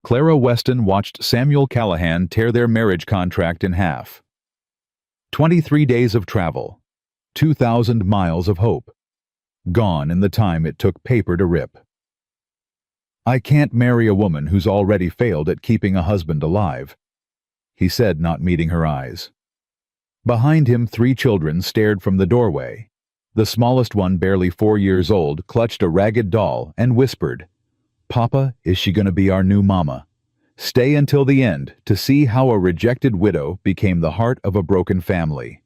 Clara Weston watched Samuel Callahan tear their marriage contract in half. 23 days of travel, 2,000 miles of hope, gone in the time it took paper to rip. "I can't marry a woman who's already failed at keeping a husband alive," he said, not meeting her eyes. Behind him, 3 children stared from the doorway. The smallest one, barely 4 years old, clutched a ragged doll and whispered, "Papa, is she going to be our new mama? Stay until the end to see how a rejected widow became the heart of a broken family."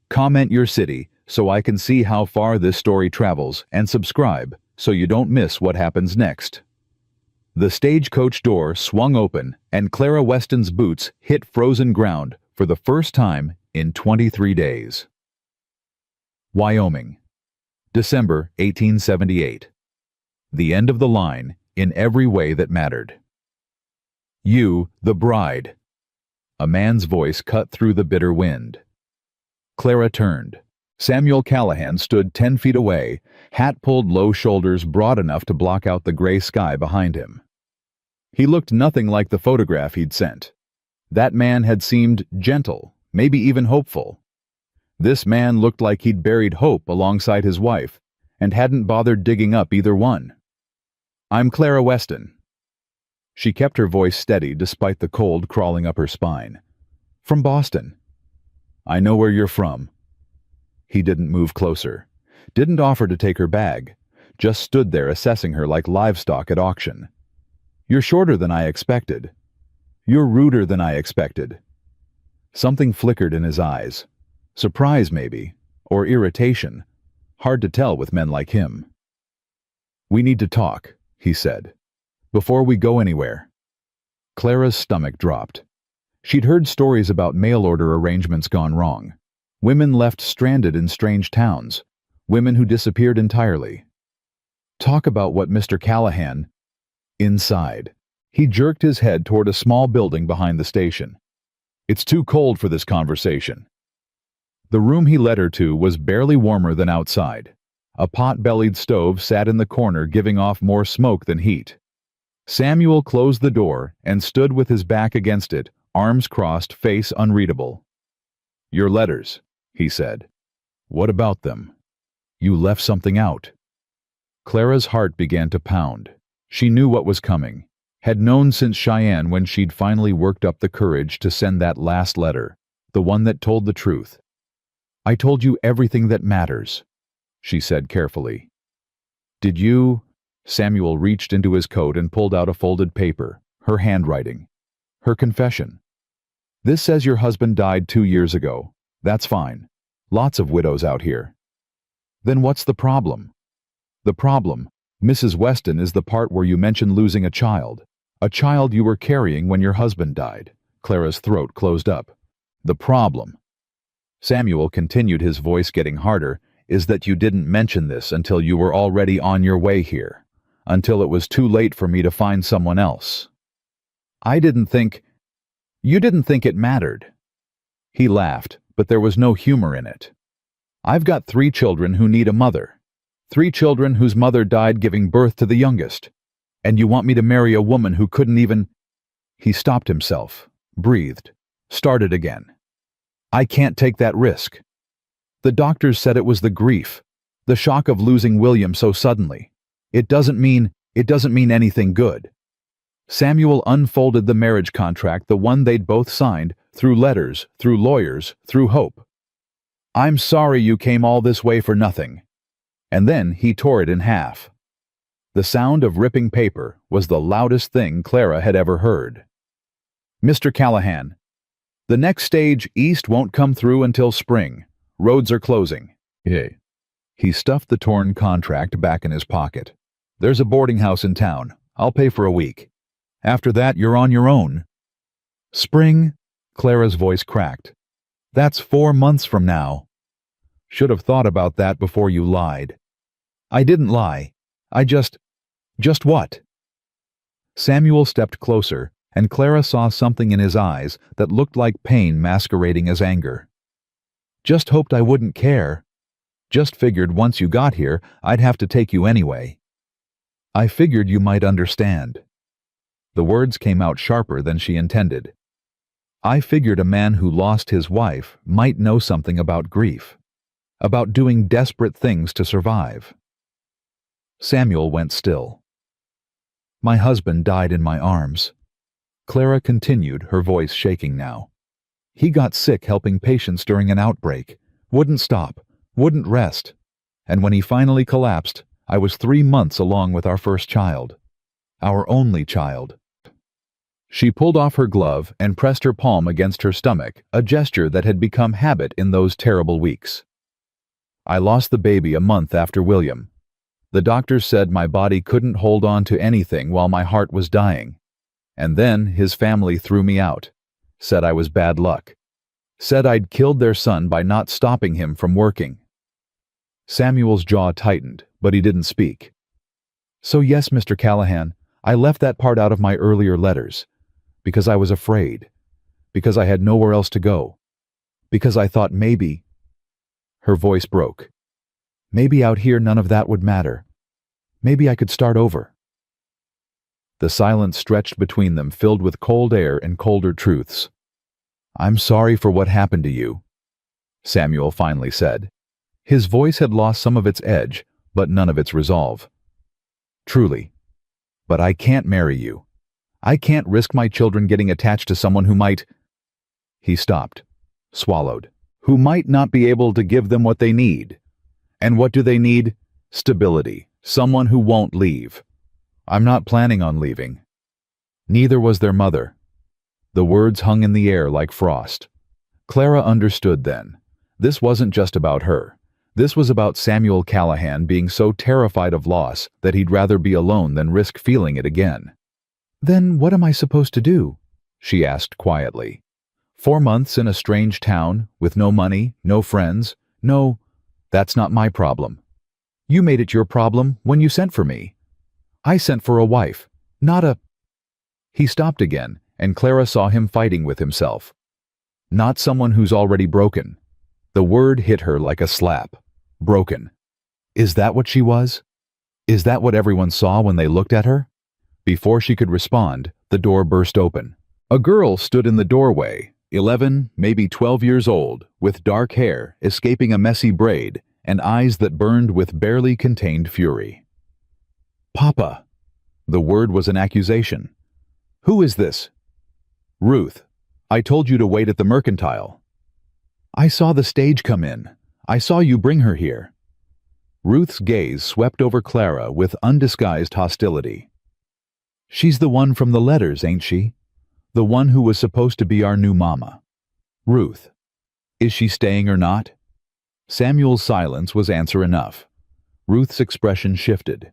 Comment your city so I can see how far this story travels, and subscribe so you don't miss what happens next. The stagecoach door swung open and Clara Weston's boots hit frozen ground for the first time in 23 days. Wyoming, December 1878. The end of the line in every way that mattered. "You, the bride." A man's voice cut through the bitter wind. Clara turned. Samuel Callahan stood 10 feet away, hat pulled low, shoulders broad enough to block out the gray sky behind him. He looked nothing like the photograph he'd sent. That man had seemed gentle, maybe even hopeful. This man looked like he'd buried hope alongside his wife, and hadn't bothered digging up either one. "I'm Clara Weston." She kept her voice steady despite the cold crawling up her spine. "From Boston." "I know where you're from." He didn't move closer, didn't offer to take her bag, just stood there assessing her like livestock at auction. "You're shorter than I expected." "You're ruder than I expected." Something flickered in his eyes. Surprise, maybe, or irritation. Hard to tell with men like him. "We need to talk," he said, "before we go anywhere." Clara's stomach dropped. She'd heard stories about mail-order arrangements gone wrong. Women left stranded in strange towns. Women who disappeared entirely. Talk about what Mr. Callahan... Inside. He jerked his head toward a small building behind the station. "It's too cold for this conversation." The room he led her to was barely warmer than outside. A pot-bellied stove sat in the corner, giving off more smoke than heat. Samuel closed the door and stood with his back against it, arms crossed, face unreadable. "Your letters," he said. "What about them? You left something out." Clara's heart began to pound. She knew what was coming, had known since Cheyenne, when she'd finally worked up the courage to send that last letter, the one that told the truth. "I told you everything that matters," she said carefully. "Did you..." Samuel reached into his coat and pulled out a folded paper, her handwriting. Her confession. "This says your husband died 2 years ago. That's fine. Lots of widows out here." "Then what's the problem?" "The problem, Mrs. Weston, is the part where you mention losing a child you were carrying when your husband died." Clara's throat closed up. "The problem," Samuel continued, his voice getting harder, "is that you didn't mention this until you were already on your way here, until it was too late for me to find someone else." "I didn't think..." "You didn't think it mattered." He laughed, but there was no humor in it. "I've got 3 children who need a mother. 3 children whose mother died giving birth to the youngest. And you want me to marry a woman who couldn't even..." He stopped himself, breathed, started again. "I can't take that risk. The doctors said it was the grief, the shock of losing William so suddenly. It doesn't mean anything good." Samuel unfolded the marriage contract, the one they'd both signed, through letters, through lawyers, through hope. "I'm sorry you came all this way for nothing." And then he tore it in half. The sound of ripping paper was the loudest thing Clara had ever heard. "Mr. Callahan, the next stage east won't come through until spring. Roads are closing." "Hey." He stuffed the torn contract back in his pocket. "There's a boarding house in town. I'll pay for a week. After that, you're on your own." "Spring?" Clara's voice cracked. "That's 4 months from now." "Should have thought about that before you lied." "I didn't lie. I just what?" Samuel stepped closer, and Clara saw something in his eyes that looked like pain masquerading as anger. "Just hoped I wouldn't care. Just figured once you got here, I'd have to take you anyway. I figured you might understand." The words came out sharper than she intended. I figured a man who lost his wife might know something about grief, about doing desperate things to survive. Samuel went still. My husband died in my arms. Clara continued, her voice shaking now. He got sick helping patients during an outbreak, wouldn't stop, wouldn't rest. And when he finally collapsed, I was 3 months along with our first child. Our only child. She pulled off her glove and pressed her palm against her stomach, a gesture that had become habit in those terrible weeks. I lost the baby a month after William. The doctors said my body couldn't hold on to anything while my heart was dying. And then his family threw me out, said I was bad luck, said I'd killed their son by not stopping him from working. Samuel's jaw tightened, but he didn't speak. So yes, Mr. Callahan, I left that part out of my earlier letters. Because I was afraid. Because I had nowhere else to go. Because I thought maybe... Her voice broke. Maybe out here none of that would matter. Maybe I could start over. The silence stretched between them, filled with cold air and colder truths. I'm sorry for what happened to you, Samuel finally said. His voice had lost some of its edge, but none of its resolve. Truly. But I can't marry you. I can't risk my children getting attached to someone who might... He stopped, swallowed. Who might not be able to give them what they need. And what do they need? Stability. Someone who won't leave. I'm not planning on leaving. Neither was their mother. The words hung in the air like frost. Clara understood then. This wasn't just about her. This was about Samuel Callahan being so terrified of loss that he'd rather be alone than risk feeling it again. Then what am I supposed to do? She asked quietly. 4 months in a strange town, with no money, no friends, no... That's not my problem. You made it your problem when you sent for me. I sent for a wife, not a... He stopped again, and Clara saw him fighting with himself. Not someone who's already broken. The word hit her like a slap. Broken. Is that what she was? Is that what everyone saw when they looked at her? Before she could respond, the door burst open. A girl stood in the doorway, 11, maybe 12 years old, with dark hair escaping a messy braid and eyes that burned with barely contained fury. Papa. The word was an accusation. Who is this? Ruth. I told you to wait at the mercantile. I saw the stage come in. I saw you bring her here. Ruth's gaze swept over Clara with undisguised hostility. She's the one from the letters, ain't she? The one who was supposed to be our new mama. Ruth. Is she staying or not? Samuel's silence was answer enough. Ruth's expression shifted.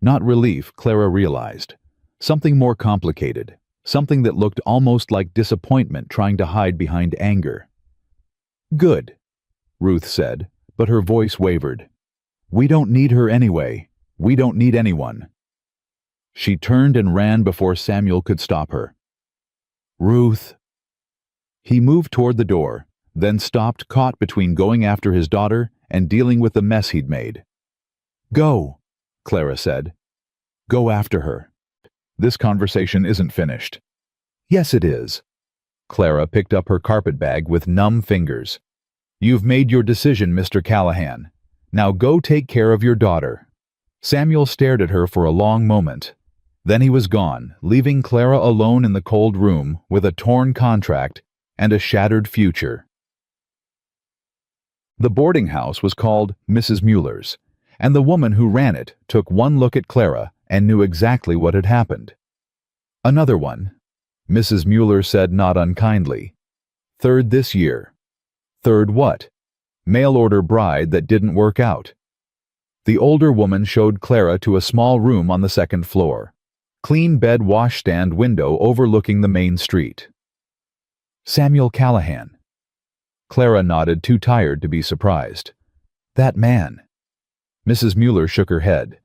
Not relief, Clara realized. Something more complicated. Something that looked almost like disappointment trying to hide behind anger. Good, Ruth said, but her voice wavered. We don't need her anyway. We don't need anyone. She turned and ran before Samuel could stop her. Ruth. He moved toward the door, then stopped, caught between going after his daughter and dealing with the mess he'd made. Go, Clara said. Go after her. This conversation isn't finished. Yes, it is. Clara picked up her carpet bag with numb fingers. You've made your decision, Mr. Callahan. Now go take care of your daughter. Samuel stared at her for a long moment. Then he was gone, leaving Clara alone in the cold room with a torn contract and a shattered future. The boarding house was called Mrs. Mueller's, and the woman who ran it took one look at Clara and knew exactly what had happened. Another one, Mrs. Mueller said not unkindly. Third this year. Third what? Mail-order bride that didn't work out. The older woman showed Clara to a small room on the second floor. Clean bed washstand window overlooking the main street. Samuel Callahan. Clara nodded, too tired to be surprised. That man. Mrs. Mueller shook her head.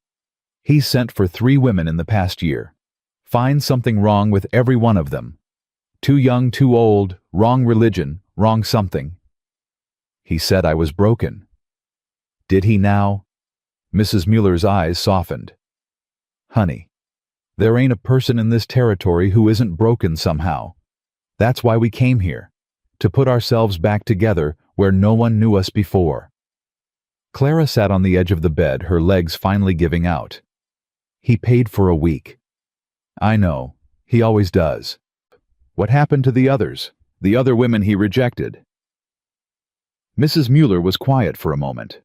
He's sent for 3 women in the past year. Finds something wrong with every one of them. Too young, too old, wrong religion, wrong something. He said I was broken. Did he now? Mrs. Mueller's eyes softened. Honey, There ain't a person in this territory who isn't broken somehow. That's why we came here, to put ourselves back together where no one knew us before." Clara sat on the edge of the bed, her legs finally giving out. "He paid for a week." "I know. He always does. What happened to the others? The other women he rejected?" Mrs. Mueller was quiet for a moment.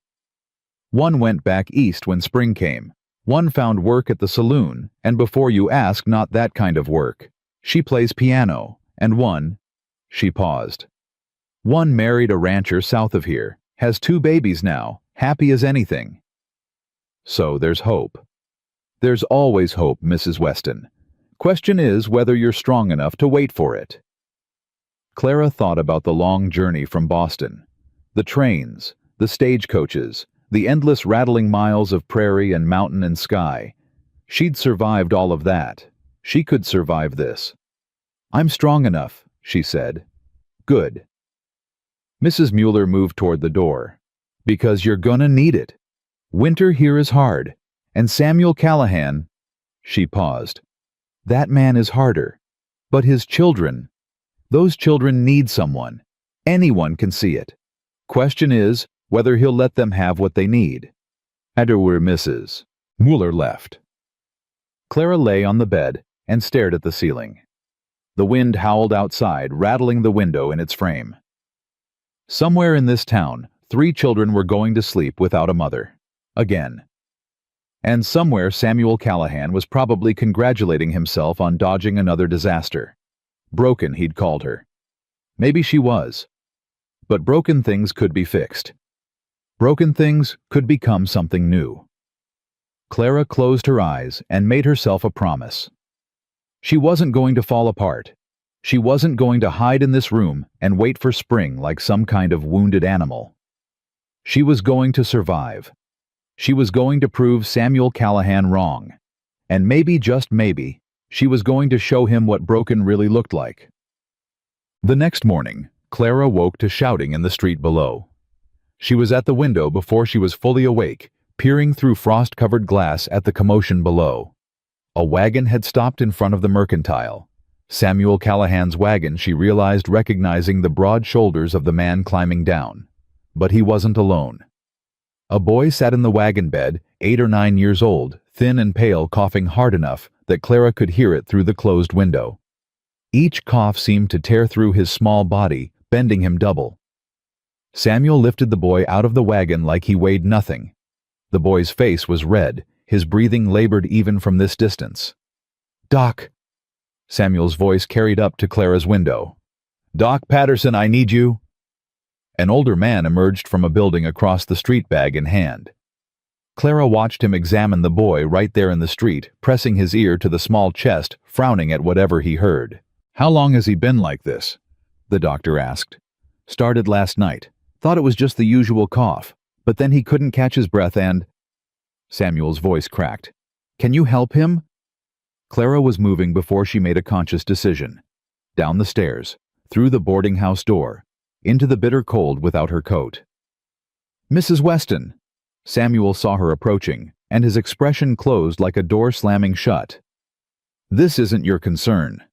"One went back east when spring came. One found work at the saloon, and before you ask, not that kind of work. She plays piano, and one—" She paused. "One married a rancher south of here, has 2 babies now, happy as anything." "So there's hope." "There's always hope, Mrs. Weston. Question is whether you're strong enough to wait for it." Clara thought about the long journey from Boston. The trains, the stagecoaches, the endless rattling miles of prairie and mountain and sky. She'd survived all of that. She could survive this. "I'm strong enough," she said. "Good." Mrs. Mueller moved toward the door. "Because you're gonna need it. Winter here is hard, and Samuel Callahan—" She paused. "That man is harder. But his children, those children need someone. Anyone can see it. Question is whether he'll let them have what they need." Where Mrs. Mueller left. Clara lay on the bed and stared at the ceiling. The wind howled outside, rattling the window in its frame. Somewhere in this town, 3 children were going to sleep without a mother. Again. And somewhere Samuel Callahan was probably congratulating himself on dodging another disaster. Broken, he'd called her. Maybe she was. But broken things could be fixed. Broken things could become something new. Clara closed her eyes and made herself a promise. She wasn't going to fall apart. She wasn't going to hide in this room and wait for spring like some kind of wounded animal. She was going to survive. She was going to prove Samuel Callahan wrong. And maybe, just maybe, she was going to show him what broken really looked like. The next morning, Clara woke to shouting in the street below. She was at the window before she was fully awake, peering through frost-covered glass at the commotion below. A wagon had stopped in front of the mercantile. Samuel Callahan's wagon, she realized, recognizing the broad shoulders of the man climbing down. But he wasn't alone. A boy sat in the wagon bed, 8 or 9 years old, thin and pale, coughing hard enough that Clara could hear it through the closed window. Each cough seemed to tear through his small body, bending him double. Samuel lifted the boy out of the wagon like he weighed nothing. The boy's face was red, his breathing labored even from this distance. "Doc!" Samuel's voice carried up to Clara's window. "Doc Patterson, I need you." An older man emerged from a building across the street, bag in hand. Clara watched him examine the boy right there in the street, pressing his ear to the small chest, frowning at whatever he heard. "How long has he been like this?" the doctor asked. "Started last night. Thought it was just the usual cough, but then he couldn't catch his breath and—" Samuel's voice cracked. "Can you help him?" Clara was moving before she made a conscious decision. Down the stairs, through the boarding house door, into the bitter cold without her coat. "Mrs. Weston!" Samuel saw her approaching, and his expression closed like a door slamming shut. "This isn't your concern."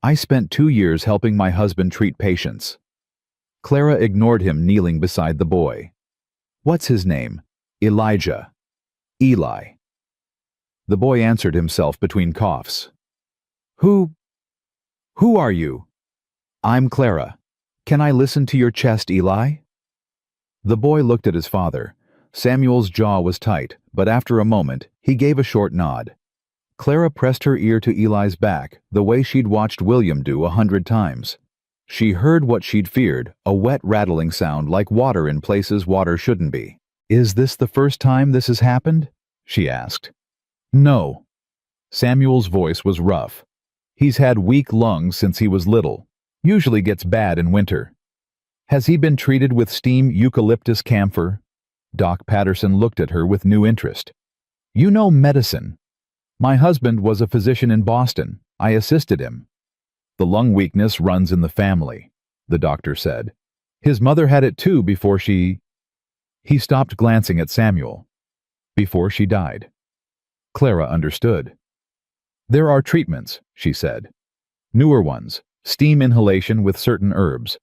"I spent 2 years helping my husband treat patients." Clara ignored him, kneeling beside the boy. "What's his name?" "Elijah." "Eli." The boy answered himself between coughs. Who are you?" "I'm Clara. Can I listen to your chest, Eli?" The boy looked at his father. Samuel's jaw was tight, but after a moment, he gave a short nod. Clara pressed her ear to Eli's back, the way she'd watched William do 100 times. She heard what she'd feared, a wet rattling sound like water in places water shouldn't be. "Is this the first time this has happened?" she asked. "No." Samuel's voice was rough. "He's had weak lungs since he was little. Usually gets bad in winter." "Has he been treated with steam eucalyptus camphor?" Doc Patterson looked at her with new interest. "You know medicine. My husband was a physician in Boston. I assisted him." "The lung weakness runs in the family," the doctor said. "His mother had it too before she—" He stopped, glancing at Samuel. "Before she died." Clara understood. There are treatments, she said. Newer ones, steam inhalation with certain herbs,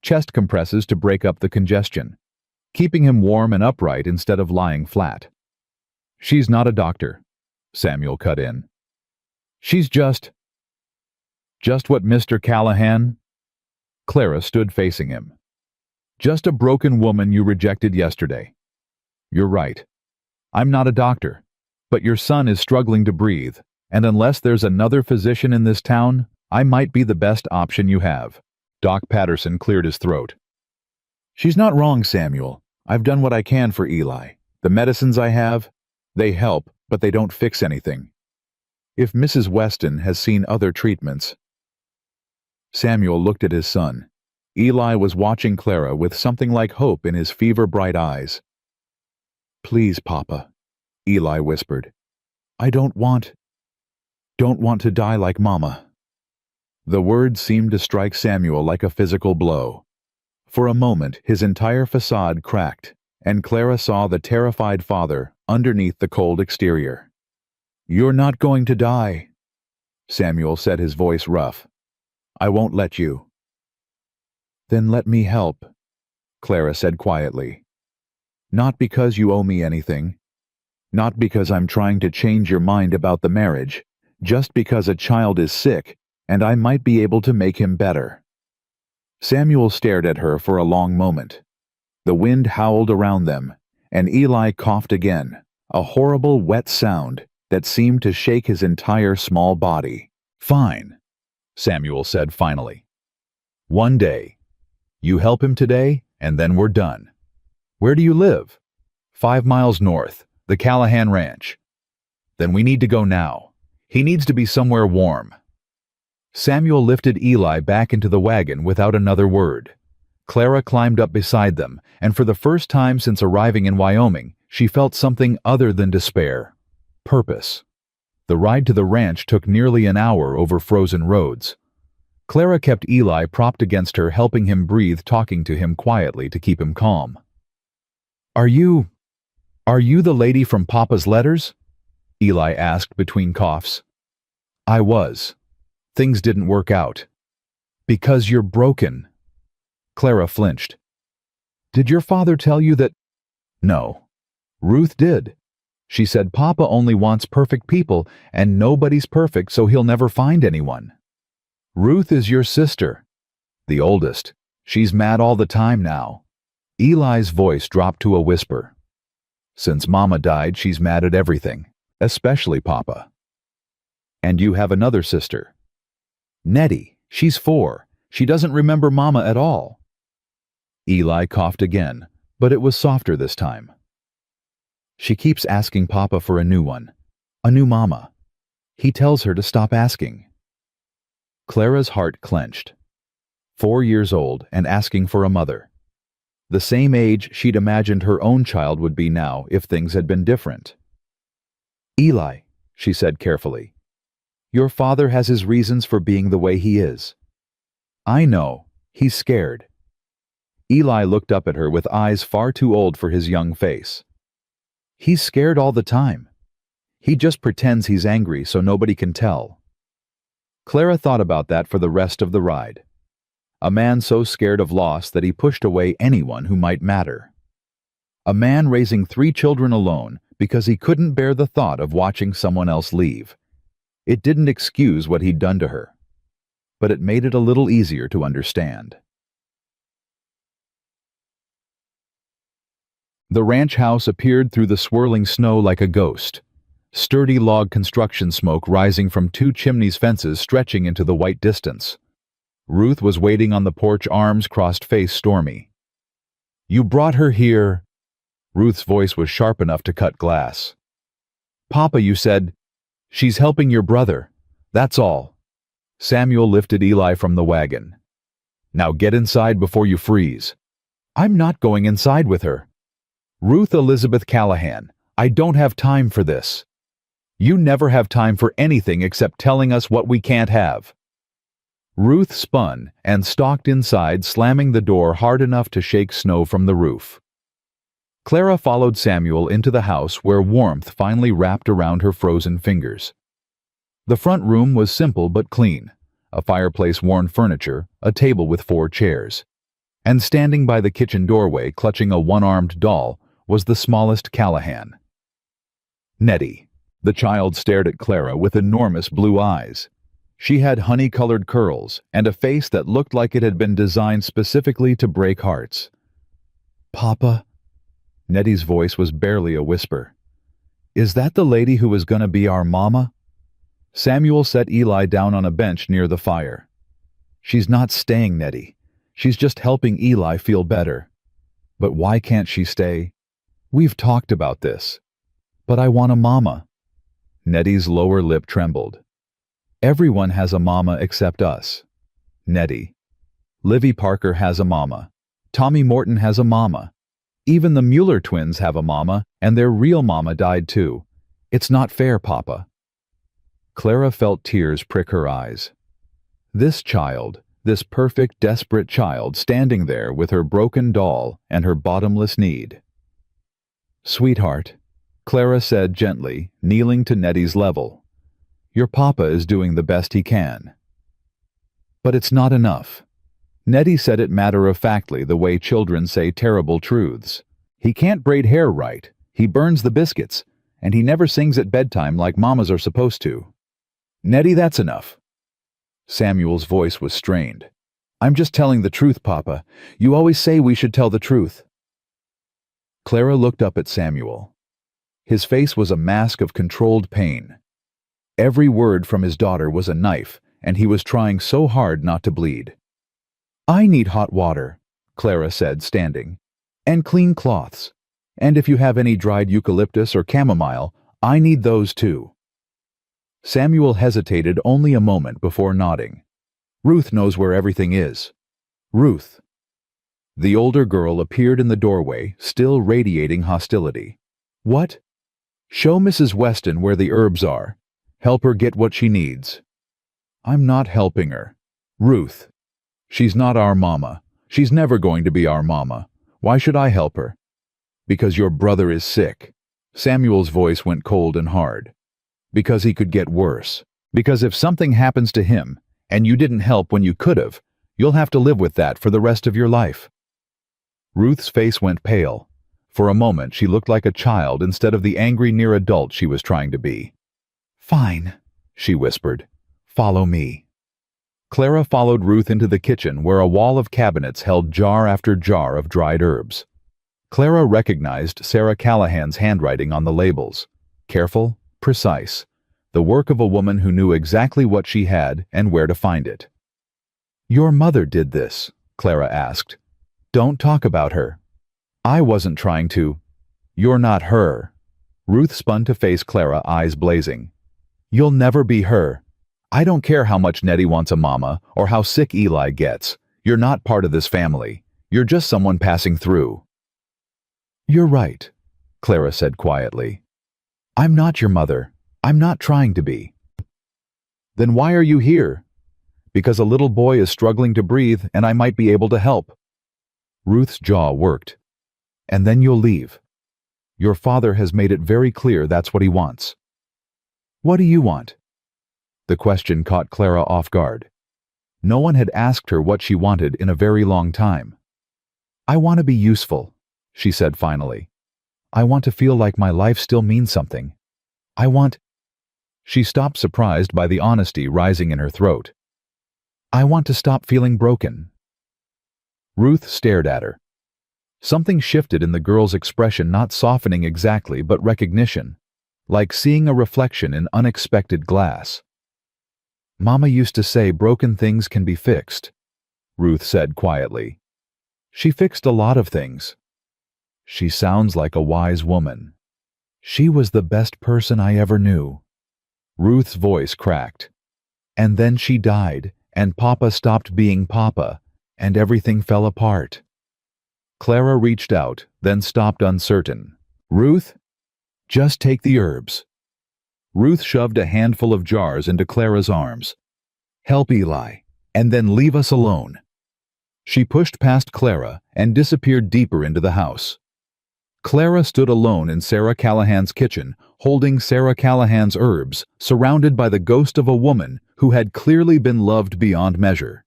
chest compresses to break up the congestion, keeping him warm and upright instead of lying flat. She's not a doctor, Samuel cut in. She's just what Mr. Callahan? Clara stood facing him. Just a broken woman you rejected yesterday. You're right. I'm not a doctor, but your son is struggling to breathe, and unless there's another physician in this town, I might be the best option you have. Doc Patterson cleared his throat. She's not wrong, Samuel. I've done what I can for Eli. The medicines I have, they help, but they don't fix anything. If Mrs. Weston has seen other treatments... Samuel looked at his son. Eli was watching Clara with something like hope in his fever-bright eyes. Please, Papa, Eli whispered. I don't want to die like Mama. The words seemed to strike Samuel like a physical blow. For a moment, his entire facade cracked, and Clara saw the terrified father underneath the cold exterior. You're not going to die, Samuel said, his voice rough. I won't let you. Then let me help, Clara said quietly. Not because you owe me anything. Not because I'm trying to change your mind about the marriage, just because a child is sick, and I might be able to make him better. Samuel stared at her for a long moment. The wind howled around them, and Eli coughed again, a horrible wet sound that seemed to shake his entire small body. Fine, Samuel said finally. One day. You help him today, and then we're done. Where do you live? 5 miles north, the Callahan Ranch. Then we need to go now. He needs to be somewhere warm. Samuel lifted Eli back into the wagon without another word. Clara climbed up beside them, and for the first time since arriving in Wyoming, she felt something other than despair. Purpose. The ride to the ranch took nearly an hour over frozen roads. Clara kept Eli propped against her, helping him breathe, talking to him quietly to keep him calm. Are you the lady from Papa's letters? Eli asked between coughs. I was. Things didn't work out. Because you're broken. Clara flinched. Did your father tell you that? No. Ruth did. She said Papa only wants perfect people, and nobody's perfect, so he'll never find anyone. Ruth is your sister. The oldest. She's mad all the time now. Eli's voice dropped to a whisper. Since Mama died, she's mad at everything, especially Papa. And you have another sister. Nettie. She's 4. She doesn't remember Mama at all. Eli coughed again, but it was softer this time. She keeps asking Papa for a new one, a new Mama. He tells her to stop asking. Clara's heart clenched. 4 years old and asking for a mother. The same age she'd imagined her own child would be now if things had been different. Eli, she said carefully, your father has his reasons for being the way he is. I know. He's scared. Eli looked up at her with eyes far too old for his young face. He's scared all the time. He just pretends he's angry so nobody can tell. Clara thought about that for the rest of the ride. A man so scared of loss that he pushed away anyone who might matter. A man raising 3 children alone because he couldn't bear the thought of watching someone else leave. It didn't excuse what he'd done to her, but it made it a little easier to understand. The ranch house appeared through the swirling snow like a ghost. Sturdy log construction smoke rising from 2 chimneys, fences stretching into the white distance. Ruth was waiting on the porch, arms crossed, face stormy. You brought her here. Ruth's voice was sharp enough to cut glass. Papa, you said, she's helping your brother. That's all. Samuel lifted Eli from the wagon. Now get inside before you freeze. I'm not going inside with her. Ruth Elizabeth Callahan, I don't have time for this. You never have time for anything except telling us what we can't have. Ruth spun and stalked inside, slamming the door hard enough to shake snow from the roof. Clara followed Samuel into the house where warmth finally wrapped around her frozen fingers. The front room was simple but clean. A fireplace-worn furniture, a table with 4 chairs. And standing by the kitchen doorway, clutching a one-armed doll, was the smallest Callahan. Nettie. The child stared at Clara with enormous blue eyes. She had honey-colored curls and a face that looked like it had been designed specifically to break hearts. "Papa?" Nettie's voice was barely a whisper. "Is that the lady who is going to be our mama?" Samuel set Eli down on a bench near the fire. "She's not staying, Nettie. She's just helping Eli feel better." "But why can't she stay?" "We've talked about this." "But I want a mama." Nettie's lower lip trembled. "Everyone has a mama except us." "Nettie. Livy Parker has a mama. Tommy Morton has a mama. Even the Mueller twins have a mama, and their real mama died too. It's not fair, Papa." Clara felt tears prick her eyes. This child, this perfect, desperate child, standing there with her broken doll and her bottomless need. "Sweetheart," Clara said gently, kneeling to Nettie's level. "Your papa is doing the best he can." "But it's not enough." Nettie said it matter-of-factly, the way children say terrible truths. "He can't braid hair right, he burns the biscuits, and he never sings at bedtime like mamas are supposed to." "Nettie, that's enough." Samuel's voice was strained. "I'm just telling the truth, Papa. You always say we should tell the truth." Clara looked up at Samuel. His face was a mask of controlled pain. Every word from his daughter was a knife, and he was trying so hard not to bleed. "I need hot water," Clara said, standing, "and clean cloths. And if you have any dried eucalyptus or chamomile, I need those too." Samuel hesitated only a moment before nodding. "Ruth knows where everything is." "Ruth." The older girl appeared in the doorway, still radiating hostility. "What?" "Show Mrs. Weston where the herbs are. Help her get what she needs." "I'm not helping her." "Ruth. She's not our mama. She's never going to be our mama. Why should I help her?" "Because your brother is sick." Samuel's voice went cold and hard. "Because he could get worse. Because if something happens to him, and you didn't help when you could have, you'll have to live with that for the rest of your life." Ruth's face went pale. For a moment she looked like a child instead of the angry near adult she was trying to be. "Fine," she whispered. "Follow me." Clara followed Ruth into the kitchen where a wall of cabinets held jar after jar of dried herbs. Clara recognized Sarah Callahan's handwriting on the labels. Careful, precise. The work of a woman who knew exactly what she had and where to find it. "Your mother did this?" Clara asked. "Don't talk about her." "I wasn't trying to." "You're not her." Ruth spun to face Clara, eyes blazing. "You'll never be her. I don't care how much Nettie wants a mama or how sick Eli gets. You're not part of this family. You're just someone passing through." "You're right," Clara said quietly. "I'm not your mother. I'm not trying to be." "Then why are you here?" "Because a little boy is struggling to breathe and I might be able to help." Ruth's jaw worked. "And then you'll leave. Your father has made it very clear that's what he wants." "What do you want?" The question caught Clara off guard. No one had asked her what she wanted in a very long time. "I want to be useful," she said finally. "I want to feel like my life still means something. I want—" She stopped, surprised by the honesty rising in her throat. "I want to stop feeling broken." Ruth stared at her. Something shifted in the girl's expression, not softening exactly, but recognition, like seeing a reflection in unexpected glass. "Mama used to say broken things can be fixed," Ruth said quietly. "She fixed a lot of things." "She sounds like a wise woman." "She was the best person I ever knew." Ruth's voice cracked. "And then she died, and Papa stopped being Papa, and everything fell apart." Clara reached out, then stopped uncertain. "Ruth, just take the herbs." Ruth shoved a handful of jars into Clara's arms. "Help Eli, and then leave us alone." She pushed past Clara and disappeared deeper into the house. Clara stood alone in Sarah Callahan's kitchen, holding Sarah Callahan's herbs, surrounded by the ghost of a woman who had clearly been loved beyond measure.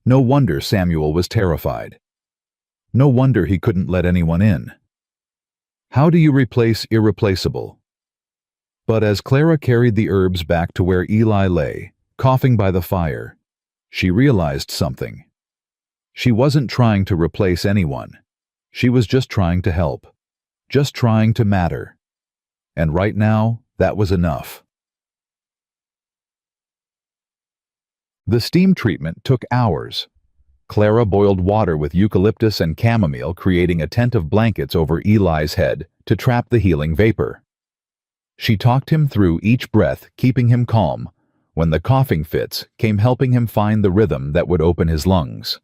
No wonder Samuel was terrified. No wonder he couldn't let anyone in. How do you replace irreplaceable? But as Clara carried the herbs back to where Eli lay, coughing by the fire, she realized something. She wasn't trying to replace anyone. She was just trying to help. Just trying to matter. And right now, that was enough. The steam treatment took hours. Clara boiled water with eucalyptus and chamomile, creating a tent of blankets over Eli's head to trap the healing vapor. She talked him through each breath, keeping him calm, when the coughing fits came, helping him find the rhythm that would open his lungs.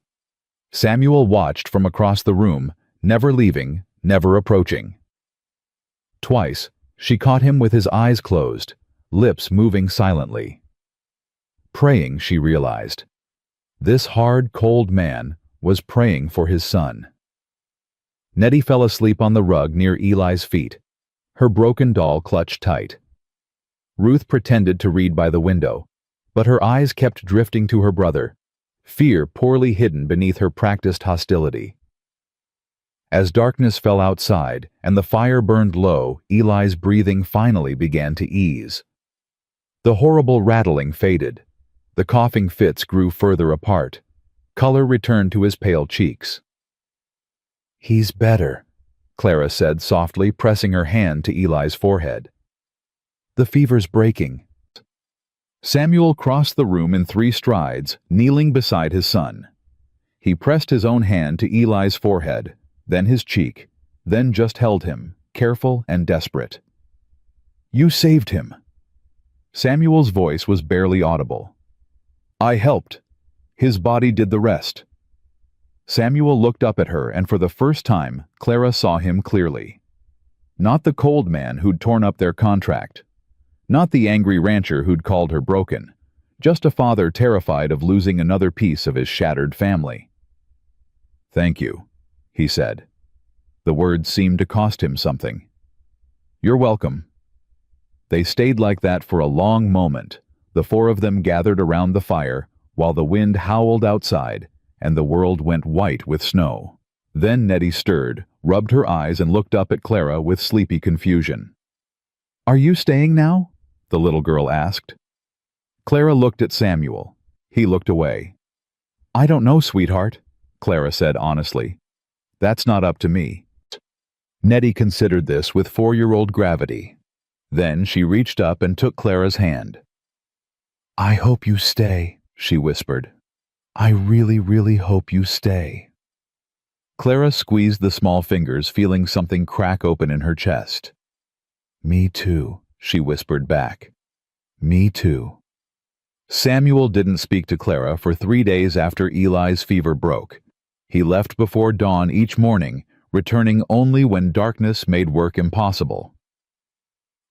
Samuel watched from across the room, never leaving, never approaching. Twice, she caught him with his eyes closed, lips moving silently. Praying, she realized. This hard, cold man was praying for his son. Nettie fell asleep on the rug near Eli's feet, her broken doll clutched tight. Ruth pretended to read by the window, but her eyes kept drifting to her brother, fear poorly hidden beneath her practiced hostility. As darkness fell outside and the fire burned low, Eli's breathing finally began to ease. The horrible rattling faded. The coughing fits grew further apart. Color returned to his pale cheeks. "He's better," Clara said softly, pressing her hand to Eli's forehead. "The fever's breaking." Samuel crossed the room in 3 strides, kneeling beside his son. He pressed his own hand to Eli's forehead, then his cheek, then just held him, careful and desperate. "You saved him." Samuel's voice was barely audible. "I helped. His body did the rest." Samuel looked up at her, and for the first time, Clara saw him clearly. Not the cold man who'd torn up their contract. Not the angry rancher who'd called her broken. Just a father terrified of losing another piece of his shattered family. "Thank you," he said. The words seemed to cost him something. "You're welcome." They stayed like that for a long moment. The 4 of them gathered around the fire, while the wind howled outside, and the world went white with snow. Then Nettie stirred, rubbed her eyes, and looked up at Clara with sleepy confusion. "Are you staying now?" the little girl asked. Clara looked at Samuel. He looked away. "I don't know, sweetheart," Clara said honestly. "That's not up to me." Nettie considered this with 4-year-old gravity. Then she reached up and took Clara's hand. "I hope you stay," she whispered. "I really, really hope you stay." Clara squeezed the small fingers, feeling something crack open in her chest. "Me too," she whispered back. "Me too." Samuel didn't speak to Clara for 3 days after Eli's fever broke. He left before dawn each morning, returning only when darkness made work impossible.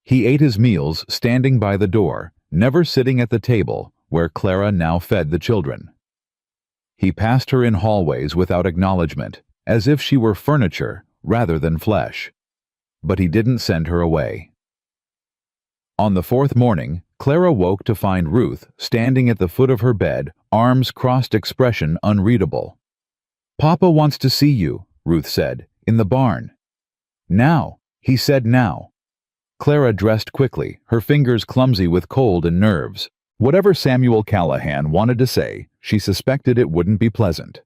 He ate his meals standing by the door, never sitting at the table where Clara now fed the children. He passed her in hallways without acknowledgement, as if she were furniture rather than flesh. But he didn't send her away. On the 4th morning, Clara woke to find Ruth standing at the foot of her bed, arms crossed, expression unreadable. "Papa wants to see you," Ruth said, "in the barn." "Now," he said, "now." Clara dressed quickly, her fingers clumsy with cold and nerves. Whatever Samuel Callahan wanted to say, she suspected it wouldn't be pleasant.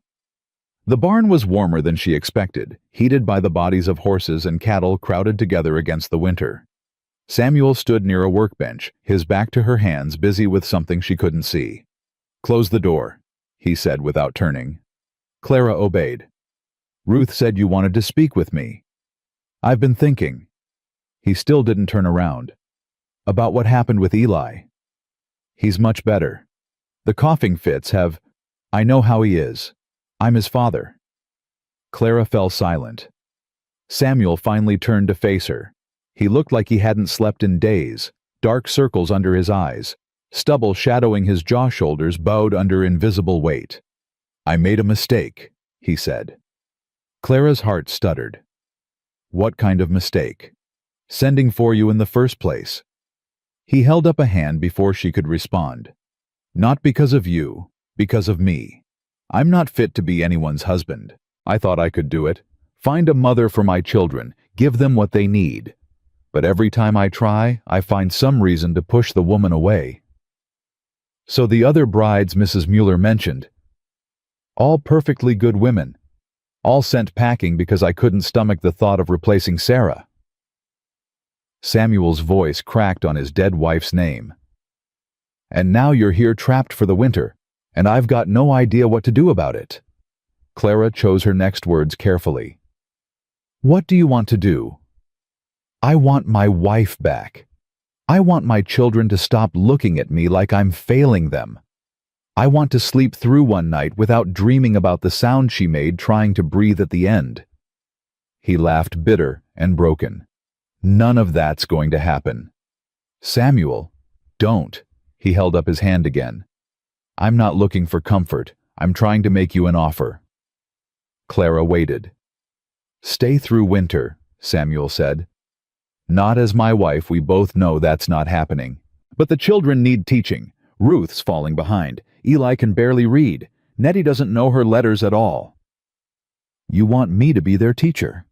The barn was warmer than she expected, heated by the bodies of horses and cattle crowded together against the winter. Samuel stood near a workbench, his back to her hands, busy with something she couldn't see. "Close the door," he said without turning. Clara obeyed. "Ruth said you wanted to speak with me." "I've been thinking." He still didn't turn around. "About what happened with Eli." "He's much better. The coughing fits have... I know how he is. I'm his father." Clara fell silent. Samuel finally turned to face her. He looked like he hadn't slept in days, dark circles under his eyes, stubble shadowing his jaw, shoulders bowed under invisible weight. "I made a mistake," he said. Clara's heart stuttered. What kind of mistake? Sending for you in the first place. He held up a hand before she could respond. Not because of you, because of me. I'm not fit to be anyone's husband. I thought I could do it. Find a mother for my children, give them what they need. But every time I try, I find some reason to push the woman away. So the other brides Mrs. Mueller mentioned, all perfectly good women, all sent packing because I couldn't stomach the thought of replacing Sarah. Samuel's voice cracked on his dead wife's name. And now you're here trapped for the winter, and I've got no idea what to do about it. Clara chose her next words carefully. What do you want to do? I want my wife back. I want my children to stop looking at me like I'm failing them. I want to sleep through one night without dreaming about the sound she made trying to breathe at the end. He laughed bitter and broken. None of that's going to happen. Samuel, don't. He held up his hand again. I'm not looking for comfort. I'm trying to make you an offer. Clara waited. Stay through winter, Samuel said. Not as my wife, we both know that's not happening. But the children need teaching. Ruth's falling behind. Eli can barely read. Nettie doesn't know her letters at all. You want me to be their teacher.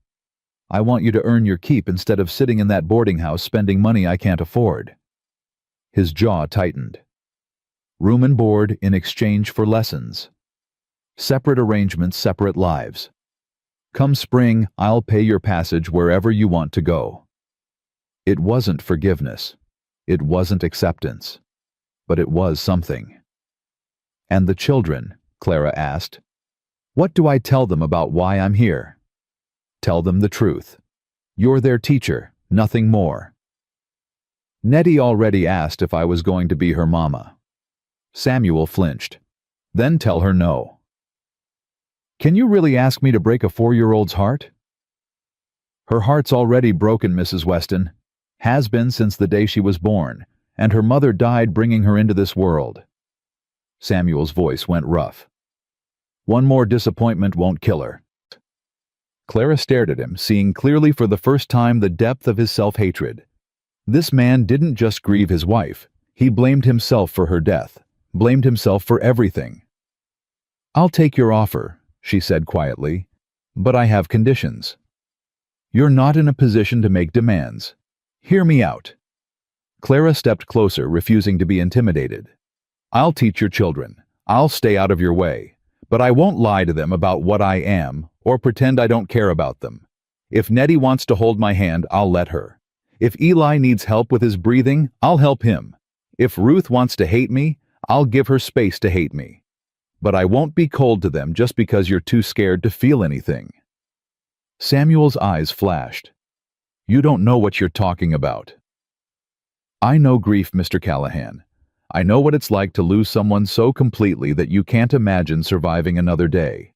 I want you to earn your keep instead of sitting in that boarding house spending money I can't afford. His jaw tightened. Room and board in exchange for lessons. Separate arrangements, separate lives. Come spring, I'll pay your passage wherever you want to go. It wasn't forgiveness. It wasn't acceptance. But it was something. And the children, Clara asked. What do I tell them about why I'm here? Tell them the truth. You're their teacher, nothing more. Nettie already asked if I was going to be her mama. Samuel flinched. Then tell her no. Can you really ask me to break a 4-year-old's heart? Her heart's already broken, Mrs. Weston. Has been since the day she was born, and her mother died bringing her into this world. Samuel's voice went rough. One more disappointment won't kill her. Clara stared at him, seeing clearly for the first time the depth of his self-hatred. This man didn't just grieve his wife. He blamed himself for her death, blamed himself for everything. I'll take your offer, she said quietly, but I have conditions. You're not in a position to make demands. Hear me out. Clara stepped closer, refusing to be intimidated. I'll teach your children. I'll stay out of your way. But I won't lie to them about what I am or pretend I don't care about them. If Nettie wants to hold my hand, I'll let her. If Eli needs help with his breathing, I'll help him. If Ruth wants to hate me, I'll give her space to hate me. But I won't be cold to them just because you're too scared to feel anything. Samuel's eyes flashed. You don't know what you're talking about. I know grief, Mr. Callahan. I know what it's like to lose someone so completely that you can't imagine surviving another day.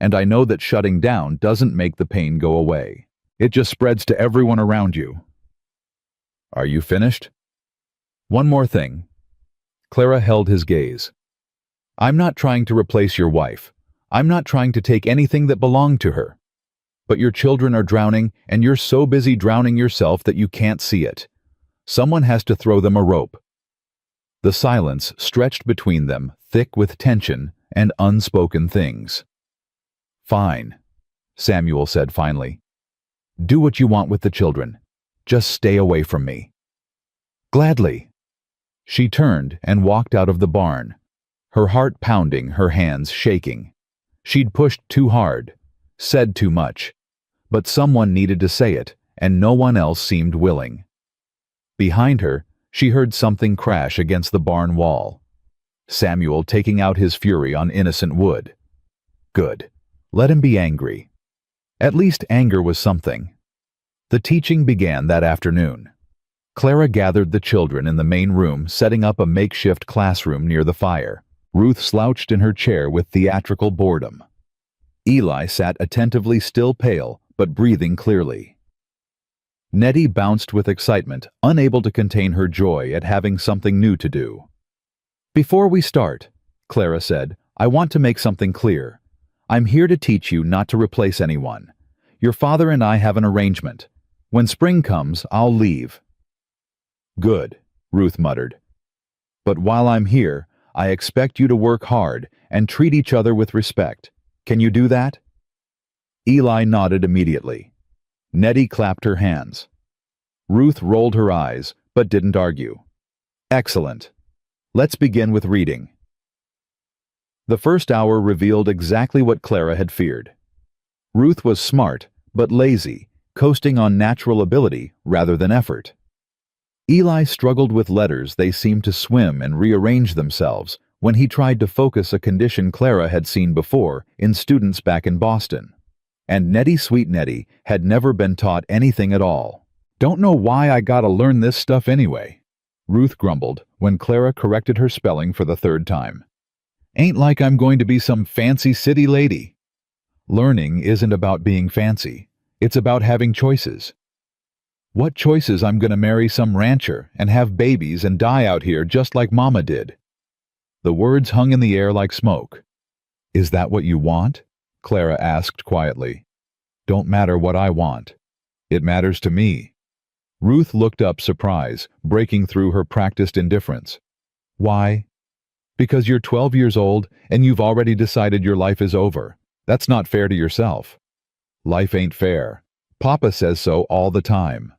And I know that shutting down doesn't make the pain go away. It just spreads to everyone around you. Are you finished? One more thing. Clara held his gaze. I'm not trying to replace your wife. I'm not trying to take anything that belonged to her. But your children are drowning, and you're so busy drowning yourself that you can't see it. Someone has to throw them a rope. The silence stretched between them, thick with tension and unspoken things. Fine, Samuel said finally. Do what you want with the children. Just stay away from me. Gladly. She turned and walked out of the barn, her heart pounding, her hands shaking. She'd pushed too hard, said too much, but someone needed to say it, and no one else seemed willing. Behind her, she heard something crash against the barn wall. Samuel taking out his fury on innocent wood. Good. Let him be angry. At least anger was something. The teaching began that afternoon. Clara gathered the children in the main room, setting up a makeshift classroom near the fire. Ruth slouched in her chair with theatrical boredom. Eli sat attentively, still pale, but breathing clearly. Nettie bounced with excitement, unable to contain her joy at having something new to do. Before we start, Clara said, I want to make something clear. I'm here to teach you not to replace anyone. Your father and I have an arrangement. When spring comes, I'll leave." "Good," Ruth muttered. "But while I'm here, I expect you to work hard and treat each other with respect. Can you do that?" Eli nodded immediately. Nettie clapped her hands. Ruth rolled her eyes, but didn't argue. "Excellent. Let's begin with reading." The first hour revealed exactly what Clara had feared. Ruth was smart, but lazy, coasting on natural ability rather than effort. Eli struggled with letters. They seemed to swim and rearrange themselves when he tried to focus a condition Clara had seen before in students back in Boston. And Nettie, sweet Nettie, had never been taught anything at all. "Don't know why I gotta learn this stuff anyway," Ruth grumbled when Clara corrected her spelling for the third time. "Ain't like I'm going to be some fancy city lady." Learning isn't about being fancy. It's about having choices. What choices? I'm gonna marry some rancher and have babies and die out here just like Mama did. The words hung in the air like smoke. "Is that what you want?" Clara asked quietly. "Don't matter what I want. It matters to me." Ruth looked up, surprise breaking through her practiced indifference. "Why?" "Because you're 12 years old and you've already decided your life is over. That's not fair to yourself." "Life ain't fair. Papa says so all the time."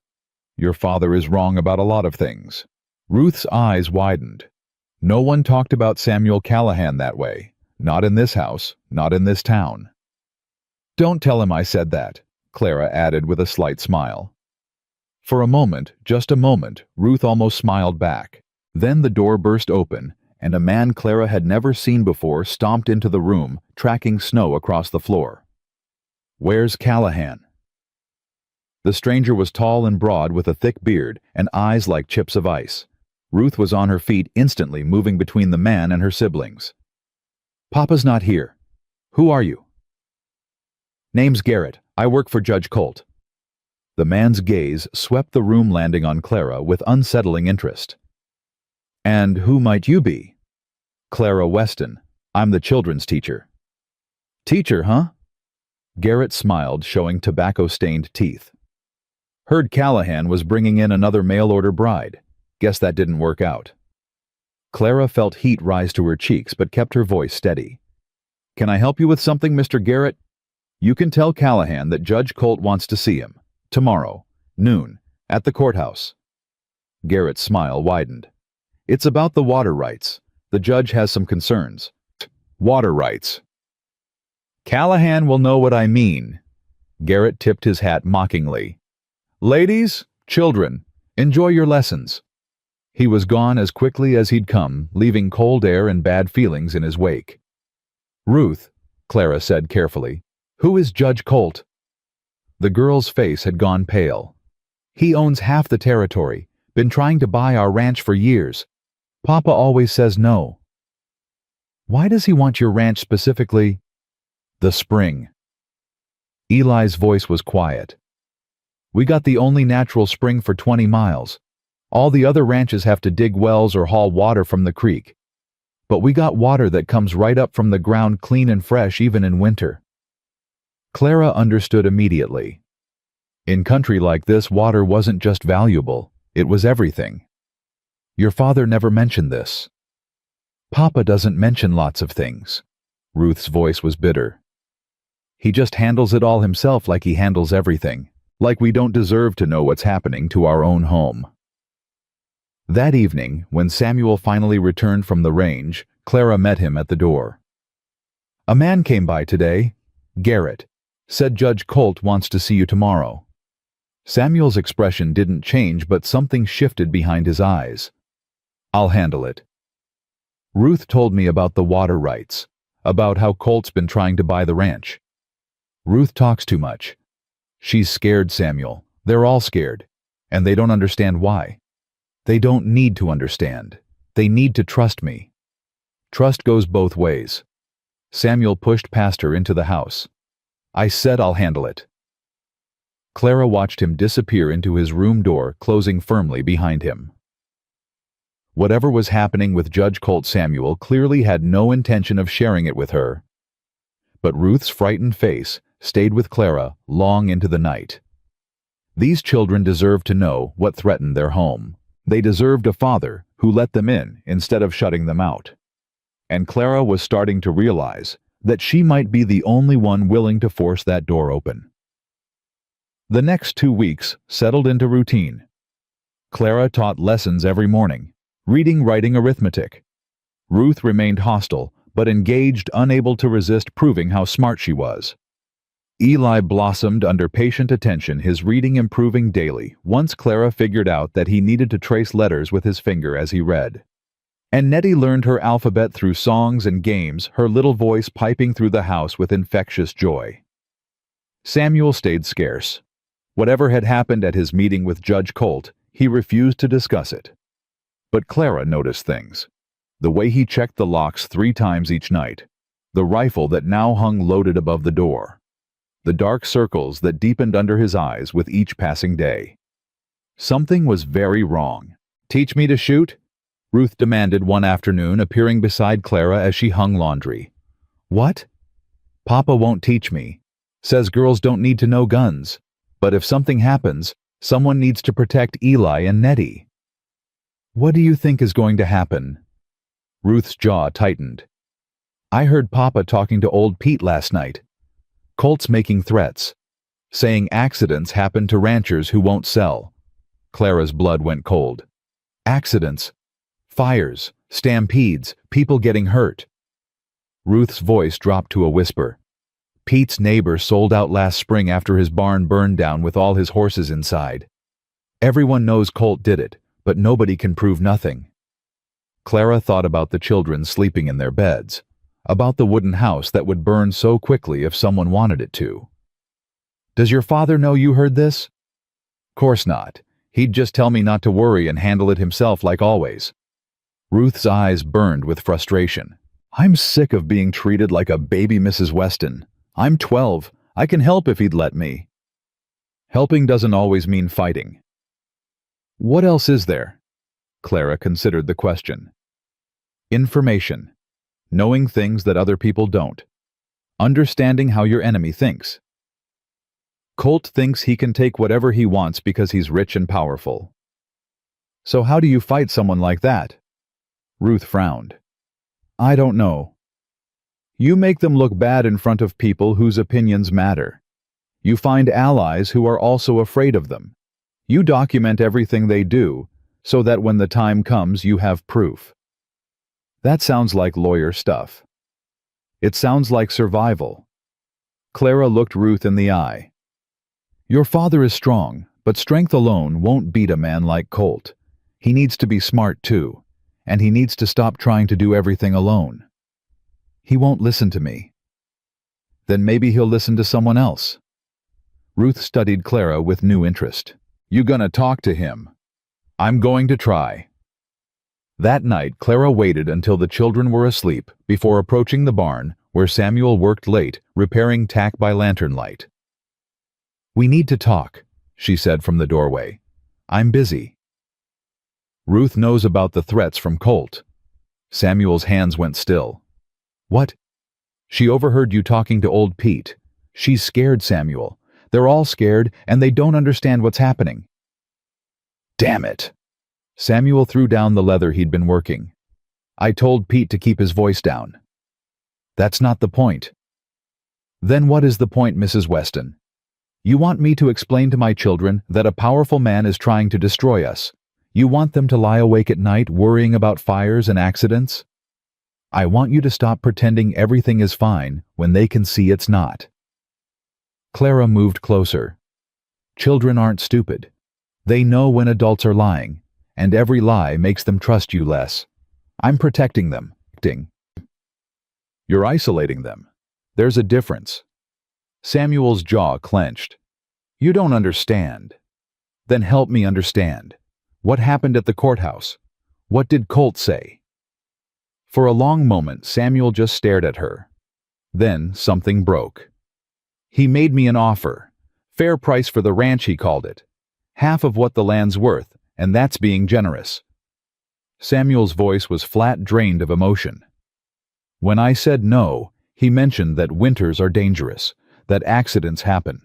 "Your father is wrong about a lot of things." Ruth's eyes widened. No one talked about Samuel Callahan that way. Not in this house, not in this town. "Don't tell him I said that," Clara added with a slight smile. For a moment, just a moment, Ruth almost smiled back. Then the door burst open, and a man Clara had never seen before stomped into the room, tracking snow across the floor. "Where's Callahan?" The stranger was tall and broad with a thick beard and eyes like chips of ice. Ruth was on her feet instantly, moving between the man and her siblings. "Papa's not here. Who are you?" "Name's Garrett. I work for Judge Colt." The man's gaze swept the room, landing on Clara with unsettling interest. "And who might you be?" "Clara Weston. I'm the children's teacher." "Teacher, huh?" Garrett smiled, showing tobacco-stained teeth. "Heard Callahan was bringing in another mail-order bride. Guess that didn't work out." Clara felt heat rise to her cheeks but kept her voice steady. "Can I help you with something, Mr. Garrett?" "You can tell Callahan that Judge Colt wants to see him. Tomorrow, noon, at the courthouse." Garrett's smile widened. "It's about the water rights. The judge has some concerns." "Water rights." "Callahan will know what I mean." Garrett tipped his hat mockingly. "Ladies, children, enjoy your lessons." He was gone as quickly as he'd come, leaving cold air and bad feelings in his wake. "Ruth," Clara said carefully, "who is Judge Colt?" The girl's face had gone pale. "He owns half the territory, been trying to buy our ranch for years. Papa always says no." "Why does he want your ranch specifically?" "The spring." Eli's voice was quiet. "We got the only natural spring for 20 miles. All the other ranches have to dig wells or haul water from the creek. But we got water that comes right up from the ground, clean and fresh even in winter." Clara understood immediately. In country like this, water wasn't just valuable, it was everything. "Your father never mentioned this." "Papa doesn't mention lots of things." Ruth's voice was bitter. "He just handles it all himself, like he handles everything. Like we don't deserve to know what's happening to our own home." That evening, when Samuel finally returned from the range, Clara met him at the door. "A man came by today, Garrett. Said Judge Colt wants to see you tomorrow." Samuel's expression didn't change, but something shifted behind his eyes. "I'll handle it." "Ruth told me about the water rights, about how Colt's been trying to buy the ranch." "Ruth talks too much. She's scared, Samuel. They're all scared. And they don't understand why. They don't need to understand. They need to trust me." "Trust goes both ways." Samuel pushed past her into the house. "I said I'll handle it." Clara watched him disappear into his room door, closing firmly behind him. Whatever was happening with Judge Colt, Samuel clearly had no intention of sharing it with her. But Ruth's frightened face, stayed with Clara long into the night. These children deserved to know what threatened their home. They deserved a father who let them in instead of shutting them out. And Clara was starting to realize that she might be the only one willing to force that door open. The next 2 weeks settled into routine. Clara taught lessons every morning, reading, writing, arithmetic. Ruth remained hostile, but engaged, unable to resist proving how smart she was. Eli blossomed under patient attention, his reading improving daily once Clara figured out that he needed to trace letters with his finger as he read. And Nettie learned her alphabet through songs and games, her little voice piping through the house with infectious joy. Samuel stayed scarce. Whatever had happened at his meeting with Judge Colt, he refused to discuss it. But Clara noticed things. The way he checked the locks 3 times each night, the rifle that now hung loaded above the door, the dark circles that deepened under his eyes with each passing day. Something was very wrong. "Teach me to shoot?" Ruth demanded one afternoon, appearing beside Clara as she hung laundry. "What?" "Papa won't teach me. Says girls don't need to know guns. But if something happens, someone needs to protect Eli and Nettie." "What do you think is going to happen?" Ruth's jaw tightened. "I heard Papa talking to old Pete last night. Colt's making threats, saying accidents happen to ranchers who won't sell." Clara's blood went cold. "Accidents, fires, stampedes, people getting hurt." Ruth's voice dropped to a whisper. "Pete's neighbor sold out last spring after his barn burned down with all his horses inside. Everyone knows Colt did it, but nobody can prove nothing." Clara thought about the children sleeping in their beds, about the wooden house that would burn so quickly if someone wanted it to. "Does your father know you heard this?" "Course not. He'd just tell me not to worry and handle it himself like always." Ruth's eyes burned with frustration. "I'm sick of being treated like a baby Mrs. Weston. I'm 12. I can help if he'd let me." "Helping doesn't always mean fighting." "What else is there?" Clara considered the question. "Information. Knowing things that other people don't. Understanding how your enemy thinks. Colt thinks he can take whatever he wants because he's rich and powerful." "So how do you fight someone like that?" Ruth frowned. "I don't know. You make them look bad in front of people whose opinions matter. You find allies who are also afraid of them. You document everything they do, so that when the time comes you have proof." That sounds like lawyer stuff. It sounds like survival. Clara looked Ruth in the eye. "Your father is strong, but strength alone won't beat a man like Colt. He needs to be smart too, and he needs to stop trying to do everything alone." "He won't listen to me." "Then maybe he'll listen to someone else." Ruth studied Clara with new interest. "You gonna talk to him?" "I'm going to try." That night, Clara waited until the children were asleep before approaching the barn where Samuel worked late, repairing tack by lantern light. "We need to talk," she said from the doorway. "I'm busy." "Ruth knows about the threats from Colt." Samuel's hands went still. "What?" "She overheard you talking to old Pete. She's scared, Samuel. They're all scared, and they don't understand what's happening." "Damn it!" Samuel threw down the leather he'd been working. "I told Pete to keep his voice down." "That's not the point." "Then what is the point, Mrs. Weston? You want me to explain to my children that a powerful man is trying to destroy us. You want them to lie awake at night worrying about fires and accidents? I want you to stop pretending everything is fine when they can see it's not." Clara moved closer. "Children aren't stupid. They know when adults are lying, and every lie makes them trust you less. I'm protecting them." "You're isolating them. There's a difference." Samuel's jaw clenched. "You don't understand." "Then help me understand. What happened at the courthouse? What did Colt say?" For a long moment, Samuel just stared at her. Then something broke. "He made me an offer. Fair price for the ranch, he called it. Half of what the land's worth, and that's being generous." Samuel's voice was flat, drained of emotion. "When I said no, he mentioned that winters are dangerous, that accidents happen,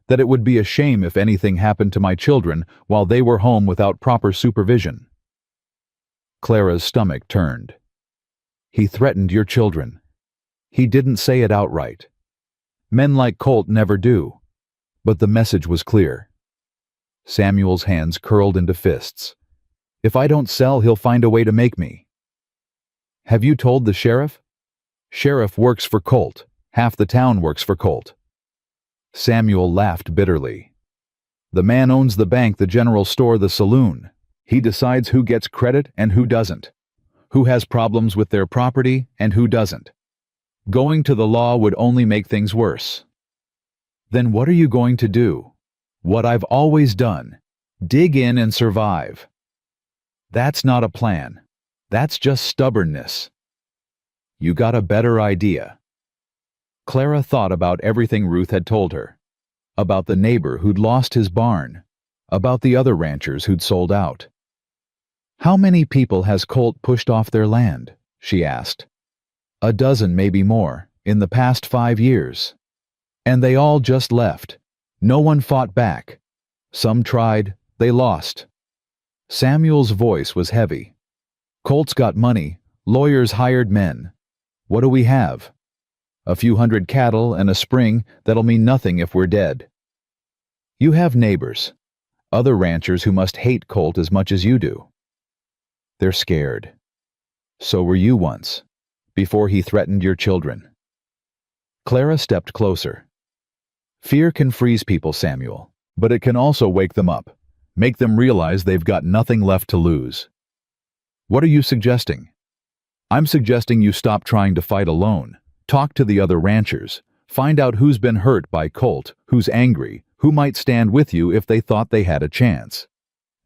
that it would be a shame if anything happened to my children while they were home without proper supervision. Clara's stomach turned. He threatened your children. He didn't say it outright. Men like Colt never do. But the message was clear. Samuel's hands curled into fists. If I don't sell, he'll find a way to make me. Have you told the sheriff? Sheriff works for Colt. Half the town works for Colt. Samuel laughed bitterly. The man owns the bank, the general store, the saloon. He decides who gets credit and who doesn't, who has problems with their property and who doesn't. Going to the law would only make things worse. Then what are you going to do? What I've always done. Dig in and survive. That's not a plan. That's just stubbornness. You got a better idea. Clara thought about everything Ruth had told her. About the neighbor who'd lost his barn. About the other ranchers who'd sold out. How many people has Colt pushed off their land? She asked. A dozen, maybe more, in the past 5 years. And they all just left. No one fought back. Some tried, they lost. Samuel's voice was heavy. Colt's got money, lawyers hired men. What do we have? A few hundred cattle and a spring that'll mean nothing if we're dead. You have neighbors, other ranchers who must hate Colt as much as you do. They're scared. So were you once, before he threatened your children. Clara stepped closer. Fear can freeze people, Samuel, but it can also wake them up, make them realize they've got nothing left to lose. What are you suggesting? I'm suggesting you stop trying to fight alone. Talk to the other ranchers. Find out who's been hurt by Colt, who's angry, who might stand with you if they thought they had a chance.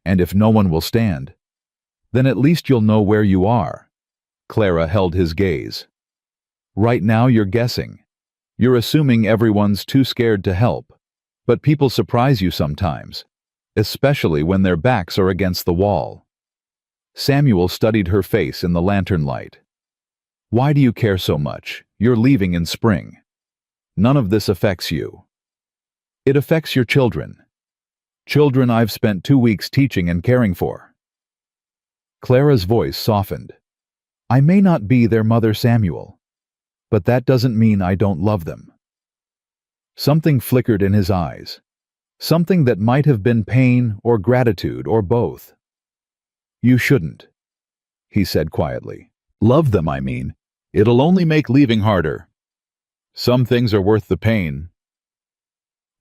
And if no one will stand, then at least you'll know where you are. Clara held his gaze. Right now you're guessing. You're assuming everyone's too scared to help. But people surprise you sometimes, especially when their backs are against the wall. Samuel studied her face in the lantern light. Why do you care so much? You're leaving in spring. None of this affects you. It affects your children. Children I've spent 2 weeks teaching and caring for. Clara's voice softened. I may not be their mother, Samuel, but that doesn't mean I don't love them. Something flickered in his eyes. Something that might have been pain or gratitude or both. You shouldn't, he said quietly. Love them, I mean. It'll only make leaving harder. Some things are worth the pain.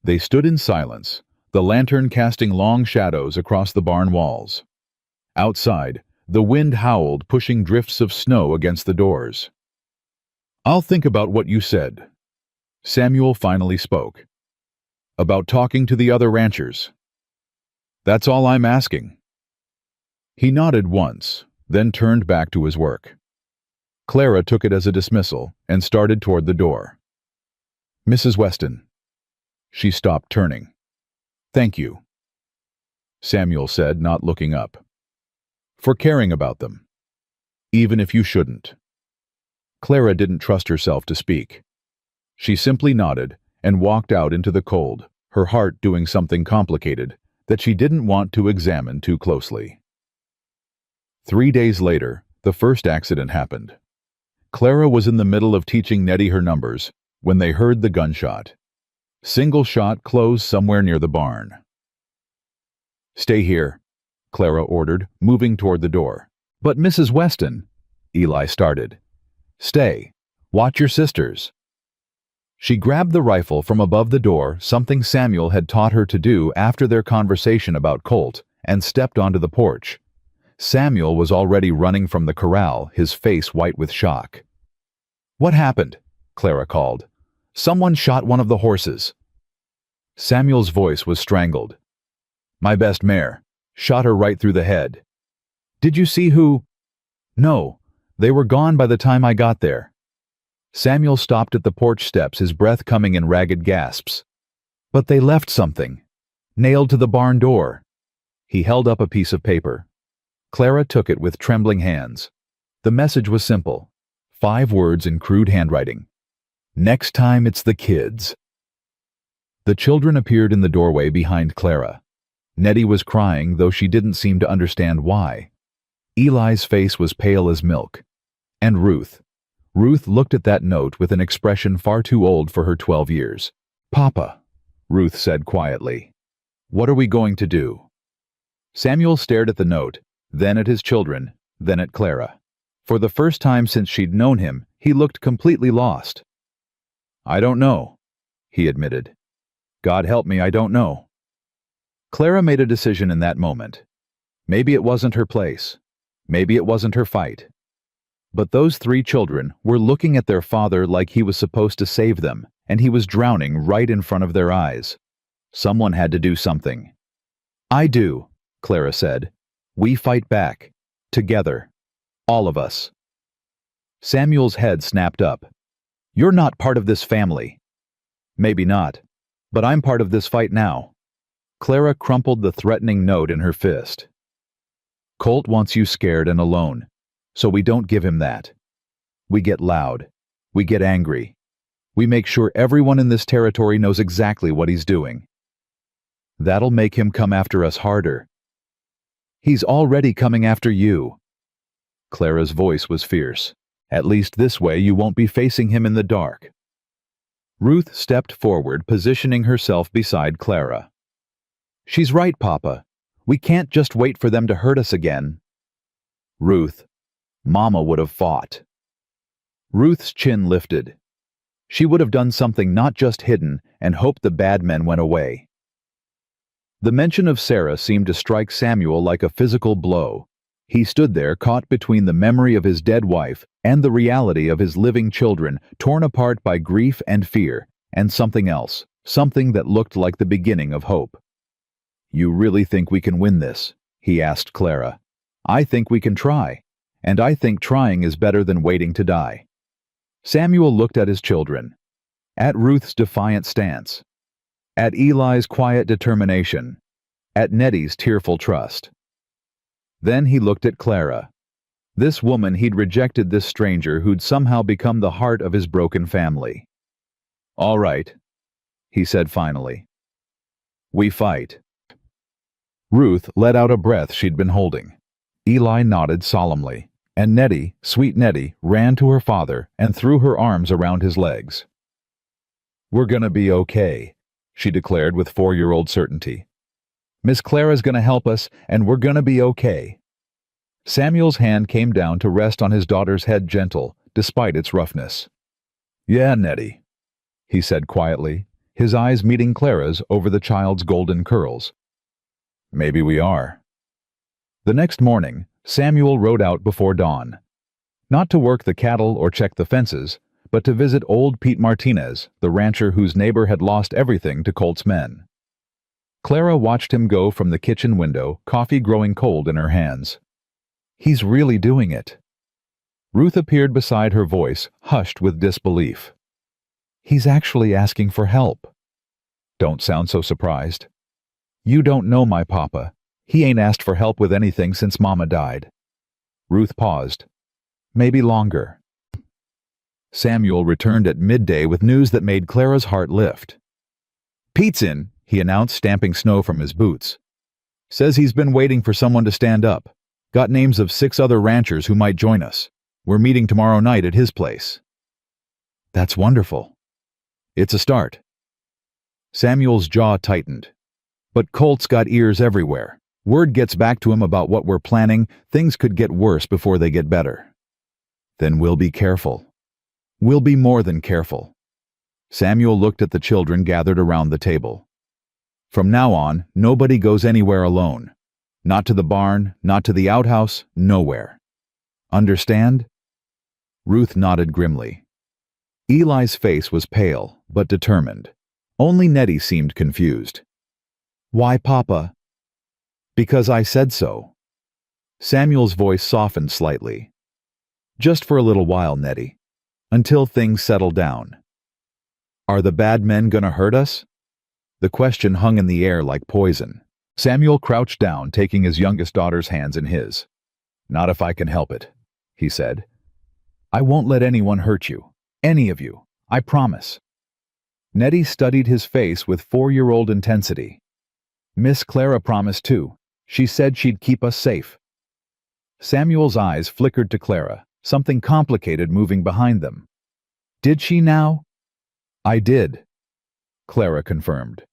They stood in silence, the lantern casting long shadows across the barn walls. Outside, the wind howled, pushing drifts of snow against the doors. I'll think about what you said. Samuel finally spoke. About talking to the other ranchers. That's all I'm asking. He nodded once, then turned back to his work. Clara took it as a dismissal and started toward the door. Mrs. Weston. She stopped, turning. Thank you, Samuel said, not looking up. For caring about them, even if you shouldn't. Clara didn't trust herself to speak. She simply nodded and walked out into the cold, her heart doing something complicated that she didn't want to examine too closely. 3 days later, the first accident happened. Clara was in the middle of teaching Nettie her numbers when they heard the gunshot. Single shot closed somewhere near the barn. Stay here, Clara ordered, moving toward the door. But Mrs. Weston, Eli started. Stay. Watch your sisters. She grabbed the rifle from above the door, something Samuel had taught her to do after their conversation about Colt, and stepped onto the porch. Samuel was already running from the corral, his face white with shock. What happened? Clara called. Someone shot one of the horses. Samuel's voice was strangled. My best mare. Shot her right through the head. Did you see who? No, they were gone by the time I got there. Samuel stopped at the porch steps, his breath coming in ragged gasps. But they left something. Nailed to the barn door. He held up a piece of paper. Clara took it with trembling hands. The message was simple. 5 words in crude handwriting. Next time it's the kids. The children appeared in the doorway behind Clara. Nettie was crying, though she didn't seem to understand why. Eli's face was pale as milk. And Ruth. Ruth looked at that note with an expression far too old for her 12 years. "Papa," Ruth said quietly, "what are we going to do?" Samuel stared at the note, then at his children, then at Clara. For the first time since she'd known him, he looked completely lost. "I don't know," he admitted. "God help me, I don't know." Clara made a decision in that moment. Maybe it wasn't her place. Maybe it wasn't her fight. But those 3 children were looking at their father like he was supposed to save them, and he was drowning right in front of their eyes. Someone had to do something. "I do," Clara said. "We fight back. Together. All of us." Samuel's head snapped up. "You're not part of this family." "Maybe not, but I'm part of this fight now." Clara crumpled the threatening note in her fist. "Colt wants you scared and alone, so we don't give him that. We get loud. We get angry. We make sure everyone in this territory knows exactly what he's doing. That'll make him come after us harder. He's already coming after you." Clara's voice was fierce. "At least this way you won't be facing him in the dark." Ruth stepped forward, positioning herself beside Clara. "She's right, Papa. We can't just wait for them to hurt us again." "Ruth, Mama would have fought." Ruth's chin lifted. She would have done something not just hidden and hoped the bad men went away. The mention of Sarah seemed to strike Samuel like a physical blow. He stood there caught between the memory of his dead wife and the reality of his living children, torn apart by grief and fear, and something else, something that looked like the beginning of hope. "You really think we can win this?" he asked Clara. "I think we can try, and I think trying is better than waiting to die." Samuel looked at his children, at Ruth's defiant stance, at Eli's quiet determination, at Nettie's tearful trust. Then he looked at Clara. This woman he'd rejected, this stranger who'd somehow become the heart of his broken family. "All right," he said finally. "We fight." Ruth let out a breath she'd been holding. Eli nodded solemnly, and Nettie, sweet Nettie, ran to her father and threw her arms around his legs. "We're gonna be okay," she declared with 4-year-old certainty. "Miss Clara's gonna help us, and we're gonna be okay." Samuel's hand came down to rest on his daughter's head, gentle, despite its roughness. "Yeah, Nettie," he said quietly, his eyes meeting Clara's over the child's golden curls. "Maybe we are." The next morning, Samuel rode out before dawn. Not to work the cattle or check the fences, but to visit old Pete Martinez, the rancher whose neighbor had lost everything to Colt's men. Clara watched him go from the kitchen window, coffee growing cold in her hands. "He's really doing it." Ruth appeared beside her, voice hushed with disbelief. "He's actually asking for help." "Don't sound so surprised." "You don't know my papa. He ain't asked for help with anything since Mama died." Ruth paused. "Maybe longer." Samuel returned at midday with news that made Clara's heart lift. "Pete's in," he announced, stamping snow from his boots. "Says he's been waiting for someone to stand up. Got names of 6 other ranchers who might join us. We're meeting tomorrow night at his place." "That's wonderful." "It's a start." Samuel's jaw tightened. "But Colt's got ears everywhere. Word gets back to him about what we're planning, things could get worse before they get better." "Then we'll be careful." "We'll be more than careful." Samuel looked at the children gathered around the table. "From now on, nobody goes anywhere alone. Not to the barn, not to the outhouse, nowhere. Understand?" Ruth nodded grimly. Eli's face was pale, but determined. Only Nettie seemed confused. "Why, Papa?" "Because I said so." Samuel's voice softened slightly. "Just for a little while, Nettie. Until things settle down." "Are the bad men gonna hurt us?" The question hung in the air like poison. Samuel crouched down, taking his youngest daughter's hands in his. "Not if I can help it," he said. "I won't let anyone hurt you. Any of you. I promise." Nettie studied his face with 4-year-old intensity. Miss Clara promised too. She said she'd keep us safe. Samuel's eyes flickered to Clara, something complicated moving behind them. Did she now? I did, Clara confirmed.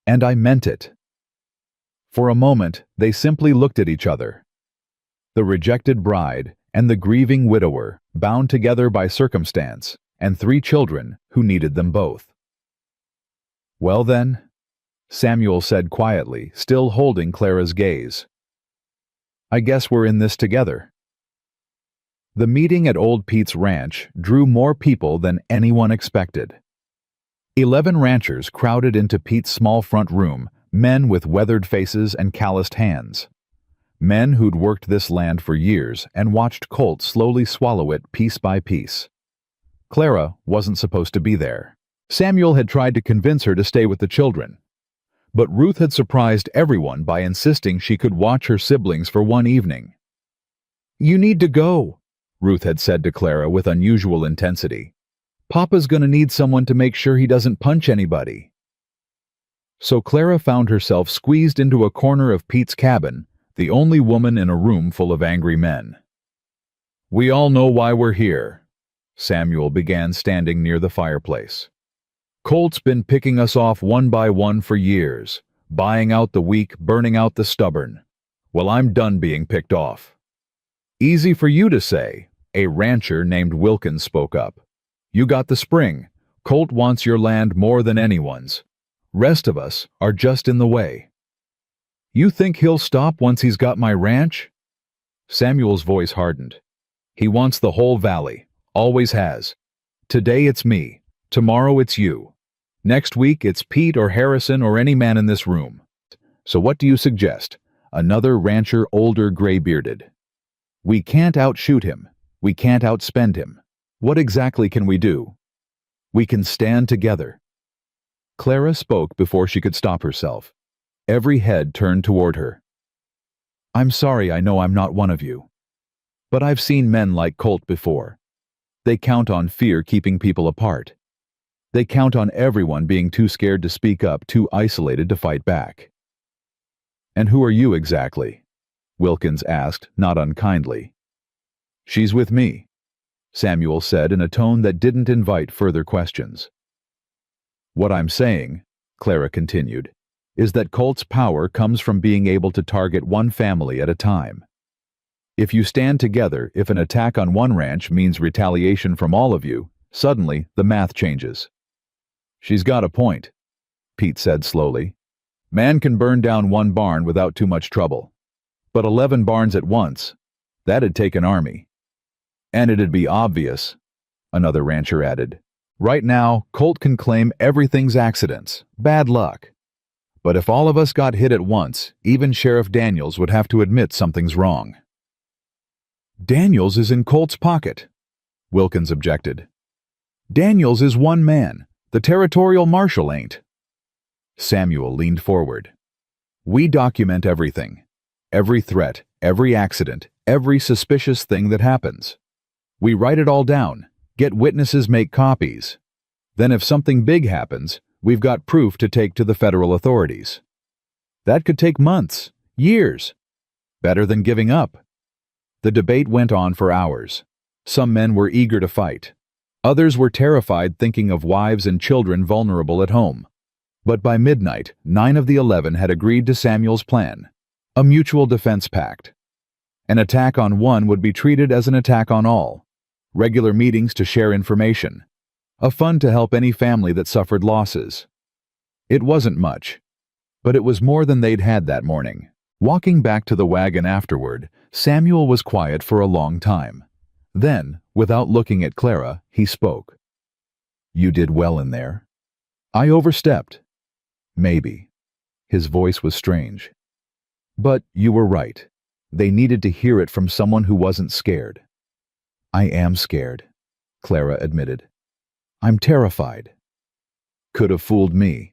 And I meant it. For a moment, they simply looked at each other. The rejected bride and the grieving widower, bound together by circumstance, and 3 children who needed them both. Well then, Samuel said quietly, still holding Clara's gaze. I guess we're in this together. The meeting at Old Pete's ranch drew more people than anyone expected. 11 ranchers crowded into Pete's small front room, men with weathered faces and calloused hands. Men who'd worked this land for years and watched Colt slowly swallow it piece by piece. Clara wasn't supposed to be there. Samuel had tried to convince her to stay with the children. But Ruth had surprised everyone by insisting she could watch her siblings for one evening. You need to go, Ruth had said to Clara with unusual intensity. Papa's gonna need someone to make sure he doesn't punch anybody. So Clara found herself squeezed into a corner of Pete's cabin, the only woman in a room full of angry men. We all know why we're here, Samuel began, standing near the fireplace. Colt's been picking us off one by one for years, buying out the weak, burning out the stubborn. Well, I'm done being picked off. Easy for you to say, a rancher named Wilkins spoke up. You got the spring. Colt wants your land more than anyone's. Rest of us are just in the way. You think he'll stop once he's got my ranch? Samuel's voice hardened. He wants the whole valley, always has. Today it's me, tomorrow it's you. Next week it's Pete or Harrison or any man in this room. So what do you suggest? Another rancher, older, gray-bearded. We can't outshoot him. We can't outspend him. What exactly can we do? We can stand together. Clara spoke before she could stop herself. Every head turned toward her. I'm sorry, I know I'm not one of you. But I've seen men like Colt before. They count on fear keeping people apart. They count on everyone being too scared to speak up, too isolated to fight back. And who are you exactly? Wilkins asked, not unkindly. She's with me, Samuel said in a tone that didn't invite further questions. What I'm saying, Clara continued, is that Colt's power comes from being able to target one family at a time. If you stand together, if an attack on one ranch means retaliation from all of you, suddenly the math changes. She's got a point, Pete said slowly. Man can burn down one barn without too much trouble. But 11 barns at once, that'd take an army. And it'd be obvious, another rancher added. Right now, Colt can claim everything's accidents, bad luck. But if all of us got hit at once, even Sheriff Daniels would have to admit something's wrong. Daniels is in Colt's pocket, Wilkins objected. Daniels is one man. The territorial marshal ain't. Samuel leaned forward. We document everything. Every threat, every accident, every suspicious thing that happens. We write it all down, get witnesses, make copies. Then if something big happens, we've got proof to take to the federal authorities. That could take months, years. Better than giving up. The debate went on for hours. Some men were eager to fight. Others were terrified, thinking of wives and children vulnerable at home. But by midnight, 9 of the 11 had agreed to Samuel's plan, a mutual defense pact. An attack on one would be treated as an attack on all. Regular meetings to share information. A fund to help any family that suffered losses. It wasn't much, but it was more than they'd had that morning. Walking back to the wagon afterward, Samuel was quiet for a long time. Then, without looking at Clara, he spoke. You did well in there. I overstepped. Maybe. His voice was strange. But you were right. They needed to hear it from someone who wasn't scared. I am scared, Clara admitted. I'm terrified. Could have fooled me.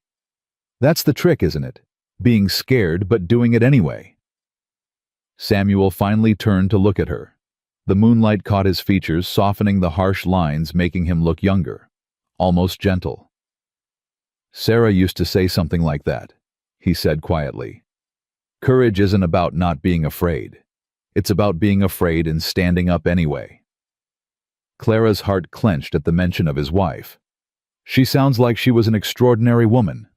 That's the trick, isn't it? Being scared but doing it anyway. Samuel finally turned to look at her. The moonlight caught his features, softening the harsh lines, making him look younger, almost gentle. Sarah used to say something like that, he said quietly. Courage isn't about not being afraid. It's about being afraid and standing up anyway. Clara's heart clenched at the mention of his wife. She sounds like she was an extraordinary woman.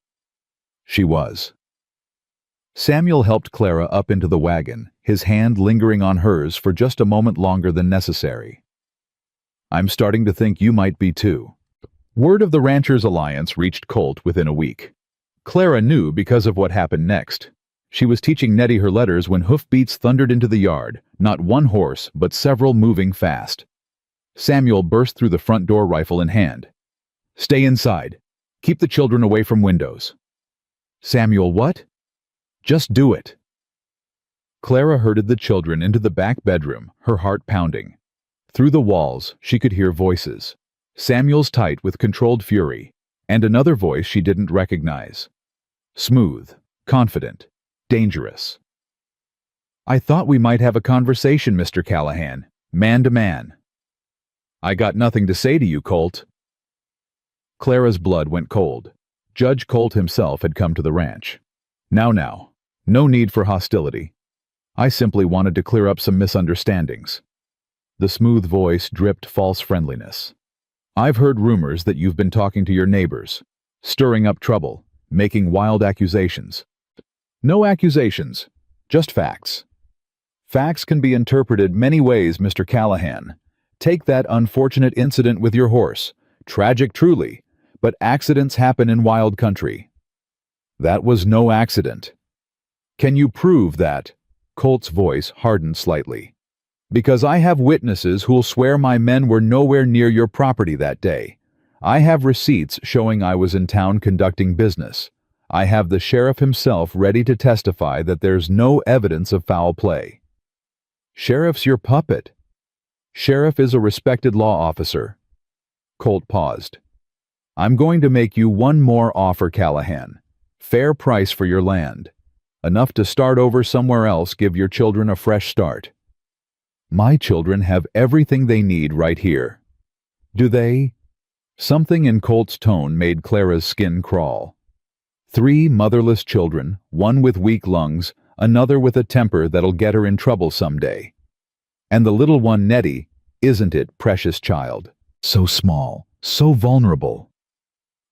She was. Samuel helped Clara up into the wagon, his hand lingering on hers for just a moment longer than necessary. I'm starting to think you might be too. Word of the Ranchers' Alliance reached Colt within a week. Clara knew because of what happened next. She was teaching Nettie her letters when hoofbeats thundered into the yard, not one horse, but several moving fast. Samuel burst through the front door, rifle in hand. Stay inside. Keep the children away from windows. Samuel, what? Just do it. Clara herded the children into the back bedroom, her heart pounding. Through the walls, she could hear voices. Samuel's tight with controlled fury, and another voice she didn't recognize. Smooth, confident, dangerous. I thought we might have a conversation, Mr. Callahan, man to man. I got nothing to say to you, Colt. Clara's blood went cold. Judge Colt himself had come to the ranch. Now, no need for hostility. I simply wanted to clear up some misunderstandings. The smooth voice dripped false friendliness. I've heard rumors that you've been talking to your neighbors, stirring up trouble, making wild accusations. No accusations, just facts. Facts can be interpreted many ways, Mr. Callahan. Take that unfortunate incident with your horse. Tragic truly, but accidents happen in wild country. That was no accident. Can you prove that? Colt's voice hardened slightly. Because I have witnesses who'll swear my men were nowhere near your property that day. I have receipts showing I was in town conducting business. I have the sheriff himself ready to testify that there's no evidence of foul play. Sheriff's your puppet. Sheriff is a respected law officer. Colt paused. I'm going to make you one more offer, Callahan. Fair price for your land. Enough to start over somewhere else, give your children a fresh start. My children have everything they need right here. Do they? Something in Colt's tone made Clara's skin crawl. 3 motherless children, one with weak lungs, another with a temper that'll get her in trouble someday. And the little one, Nettie, isn't it, precious child? So small, so vulnerable.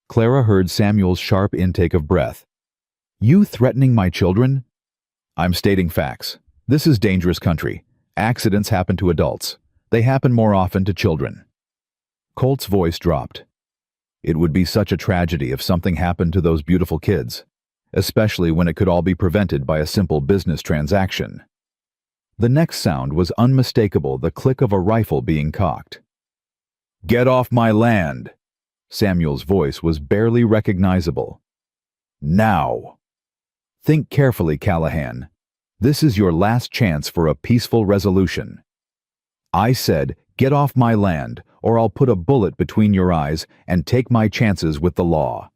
Clara heard Samuel's sharp intake of breath. You threatening my children? I'm stating facts. This is dangerous country. Accidents happen to adults. They happen more often to children. Colt's voice dropped. It would be such a tragedy if something happened to those beautiful kids, especially when it could all be prevented by a simple business transaction. The next sound was unmistakable, the click of a rifle being cocked. Get off my land! Samuel's voice was barely recognizable. Now! Think carefully, Callahan. This is your last chance for a peaceful resolution. I said, get off my land, or I'll put a bullet between your eyes and take my chances with the law.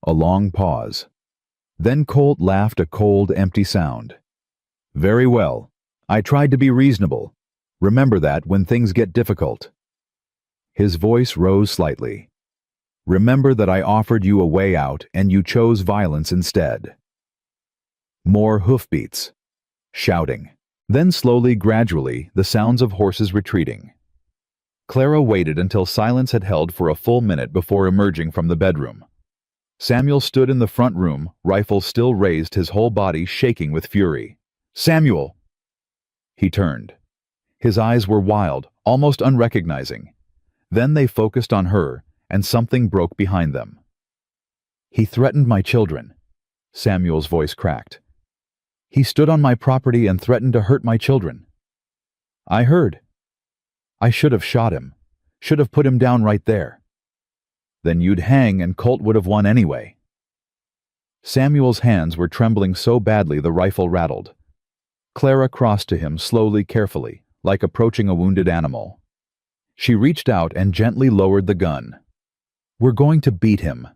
A long pause. Then Colt laughed a cold, empty sound. Very well. I tried to be reasonable. Remember that when things get difficult. His voice rose slightly. Remember that I offered you a way out and you chose violence instead. More hoofbeats. Shouting. Then slowly, gradually, the sounds of horses retreating. Clara waited until silence had held for a full minute before emerging from the bedroom. Samuel stood in the front room, rifle still raised, his whole body shaking with fury. Samuel! He turned. His eyes were wild, almost unrecognizing. Then they focused on her, and something broke behind them. He threatened my children. Samuel's voice cracked. He stood on my property and threatened to hurt my children. I heard. I should have shot him. Should have put him down right there. Then you'd hang and Colt would have won anyway. Samuel's hands were trembling so badly the rifle rattled. Clara crossed to him slowly, carefully, like approaching a wounded animal. She reached out and gently lowered the gun. We're going to beat him,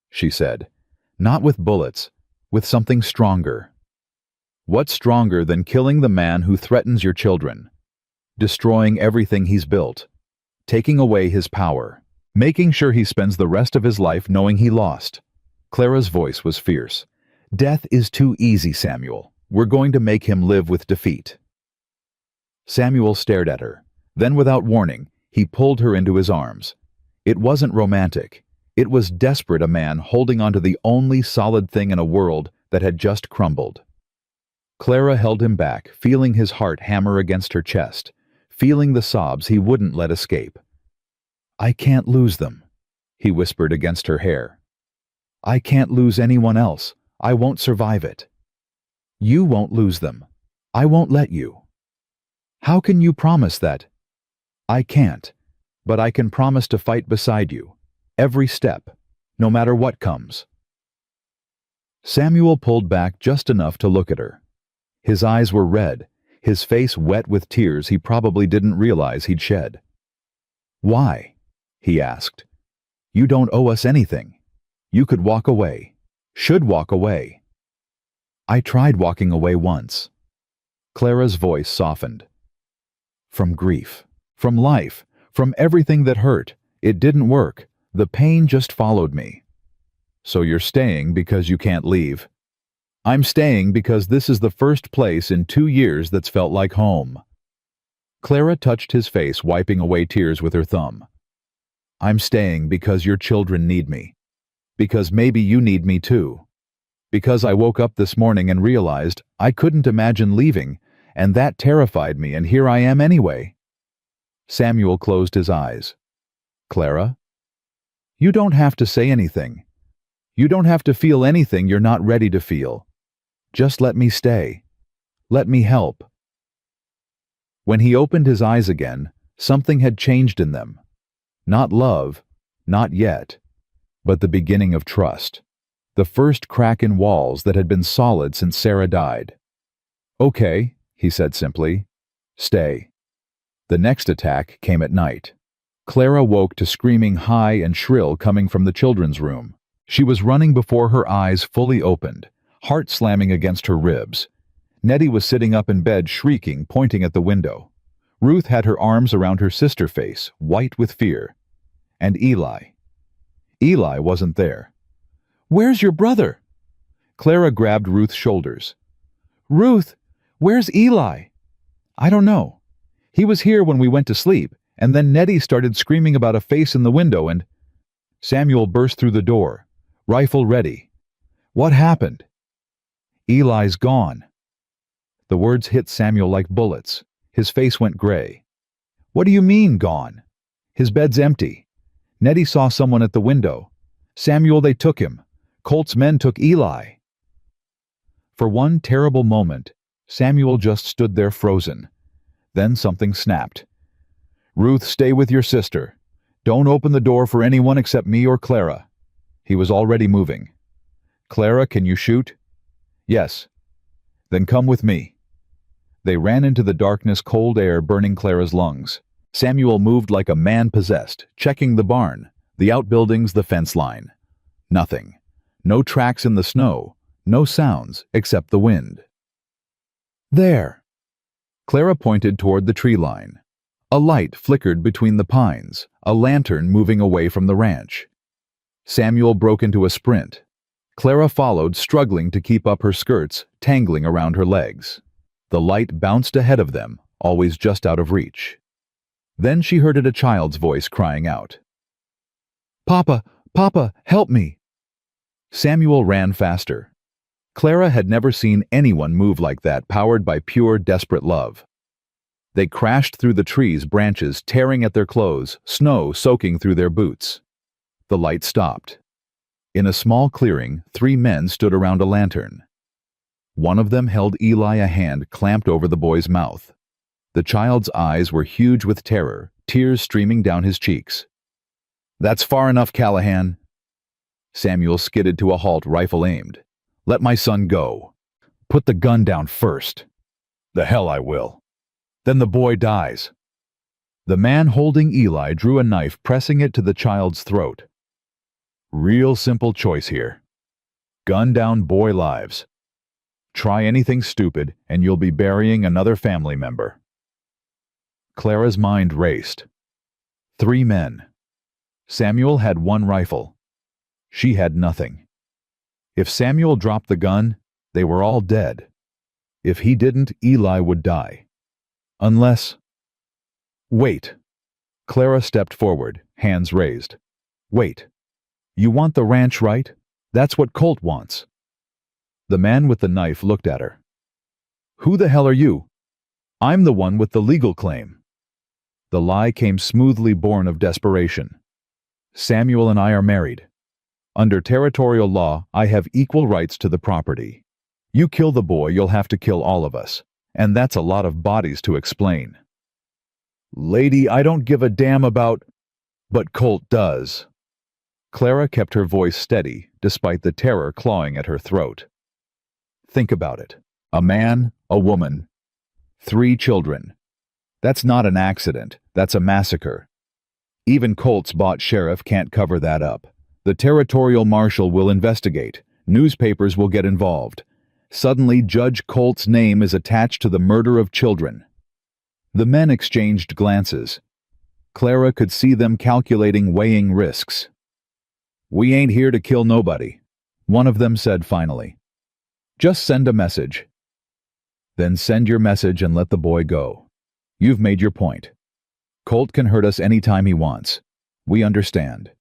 she said. Not with bullets, with something stronger. What's stronger than killing the man who threatens your children? Destroying everything he's built, taking away his power, making sure he spends the rest of his life knowing he lost, Clara's voice was fierce. "Death is too easy, Samuel. We're going to make him live with defeat." Samuel stared at her. Then, without warning, he pulled her into his arms. It wasn't romantic. It was desperate, a man holding onto the only solid thing in a world that had just crumbled. Clara held him back, feeling his heart hammer against her chest, feeling the sobs he wouldn't let escape. "I can't lose them," he whispered against her hair. "I can't lose anyone else. I won't survive it." "You won't lose them. I won't let you." "How can you promise that?" "I can't, but I can promise to fight beside you, every step, no matter what comes." Samuel pulled back just enough to look at her. His eyes were red, his face wet with tears he probably didn't realize he'd shed. "Why?" he asked. "You don't owe us anything. You could walk away, should walk away." "I tried walking away once." Clara's voice softened. "From grief, from life, from everything that hurt. It didn't work. The pain just followed me." "So you're staying because you can't leave?" "I'm staying because this is the first place in 2 years that's felt like home." Clara touched his face, wiping away tears with her thumb. "I'm staying because your children need me. Because maybe you need me too. Because I woke up this morning and realized I couldn't imagine leaving, and that terrified me, and here I am anyway." Samuel closed his eyes. "Clara? You don't have to say anything. You don't have to feel anything you're not ready to feel. Just let me stay. Let me help." When he opened his eyes again, something had changed in them. Not love, not yet, but the beginning of trust. The first crack in walls that had been solid since Sarah died. "Okay," he said simply. "Stay." The next attack came at night. Clara woke to screaming high and shrill coming from the children's room. She was running before her eyes fully opened, heart slamming against her ribs. Nettie was sitting up in bed shrieking, pointing at the window. Ruth had her arms around her sister's face, white with fear. And Eli. Eli wasn't there. "Where's your brother?" Clara grabbed Ruth's shoulders. "Ruth, where's Eli?" "I don't know. He was here when we went to sleep, and then Nettie started screaming about a face in the window and—" Samuel burst through the door, rifle ready. "What happened?" "Eli's gone." The words hit Samuel like bullets. His face went gray. "What do you mean, gone? His bed's empty. Nettie saw someone at the window. Samuel, they took him. Colt's men took Eli." For one terrible moment, Samuel just stood there frozen. Then something snapped. "Ruth, stay with your sister. Don't open the door for anyone except me or Clara." He was already moving. "Clara, can you shoot?" "Yes." "Then come with me." They ran into the darkness, cold air burning Clara's lungs. Samuel moved like a man possessed, checking the barn, the outbuildings, the fence line. Nothing. No tracks in the snow, no sounds except the wind. "There." Clara pointed toward the tree line. A light flickered between the pines, a lantern moving away from the ranch. Samuel broke into a sprint. Clara followed, struggling to keep up her skirts, tangling around her legs. The light bounced ahead of them, always just out of reach. Then she heard a child's voice crying out. "Papa, Papa, help me!" Samuel ran faster. Clara had never seen anyone move like that, powered by pure, desperate love. They crashed through the trees' branches, tearing at their clothes, snow soaking through their boots. The light stopped. In a small clearing, 3 men stood around a lantern. One of them held Eli, a hand clamped over the boy's mouth. The child's eyes were huge with terror, tears streaming down his cheeks. "That's far enough, Callahan." Samuel skidded to a halt, rifle aimed. "Let my son go." "Put the gun down first." "The hell I will. Then the boy dies." The man holding Eli drew a knife, pressing it to the child's throat. "Real simple choice here. Gun down, boy lives. Try anything stupid, and you'll be burying another family member." Clara's mind raced. 3 men. Samuel had 1 rifle. She had nothing. If Samuel dropped the gun, they were all dead. If he didn't, Eli would die. Unless... Wait. Clara stepped forward, hands raised. Wait. You want the ranch, right? That's what Colt wants. The man with the knife looked at her. Who the hell are you? I'm the one with the legal claim. The lie came smoothly born of desperation. Samuel and I are married. Under territorial law, I have equal rights to the property. You kill the boy, you'll have to kill all of us. And that's a lot of bodies to explain. Lady, I don't give a damn about... But Colt does. Clara kept her voice steady, despite the terror clawing at her throat. Think about it. A man, a woman, 3 children. That's not an accident, that's a massacre. Even Colt's bought sheriff can't cover that up. The territorial marshal will investigate. Newspapers will get involved. Suddenly, Judge Colt's name is attached to the murder of children. The men exchanged glances. Clara could see them calculating, weighing risks. We ain't here to kill nobody, one of them said finally. Just send a message. Then send your message and let the boy go. You've made your point. Colt can hurt us any time he wants. We understand.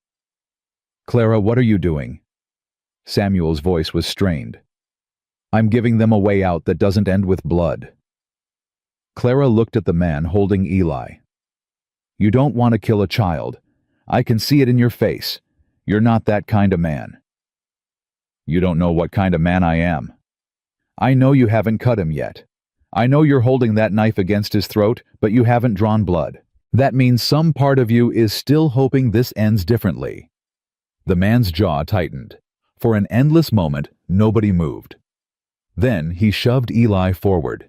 Clara, what are you doing? Samuel's voice was strained. I'm giving them a way out that doesn't end with blood. Clara looked at the man holding Eli. You don't want to kill a child. I can see it in your face. You're not that kind of man. You don't know what kind of man I am. I know you haven't cut him yet. I know you're holding that knife against his throat, but you haven't drawn blood. That means some part of you is still hoping this ends differently. The man's jaw tightened. For an endless moment, nobody moved. Then he shoved Eli forward.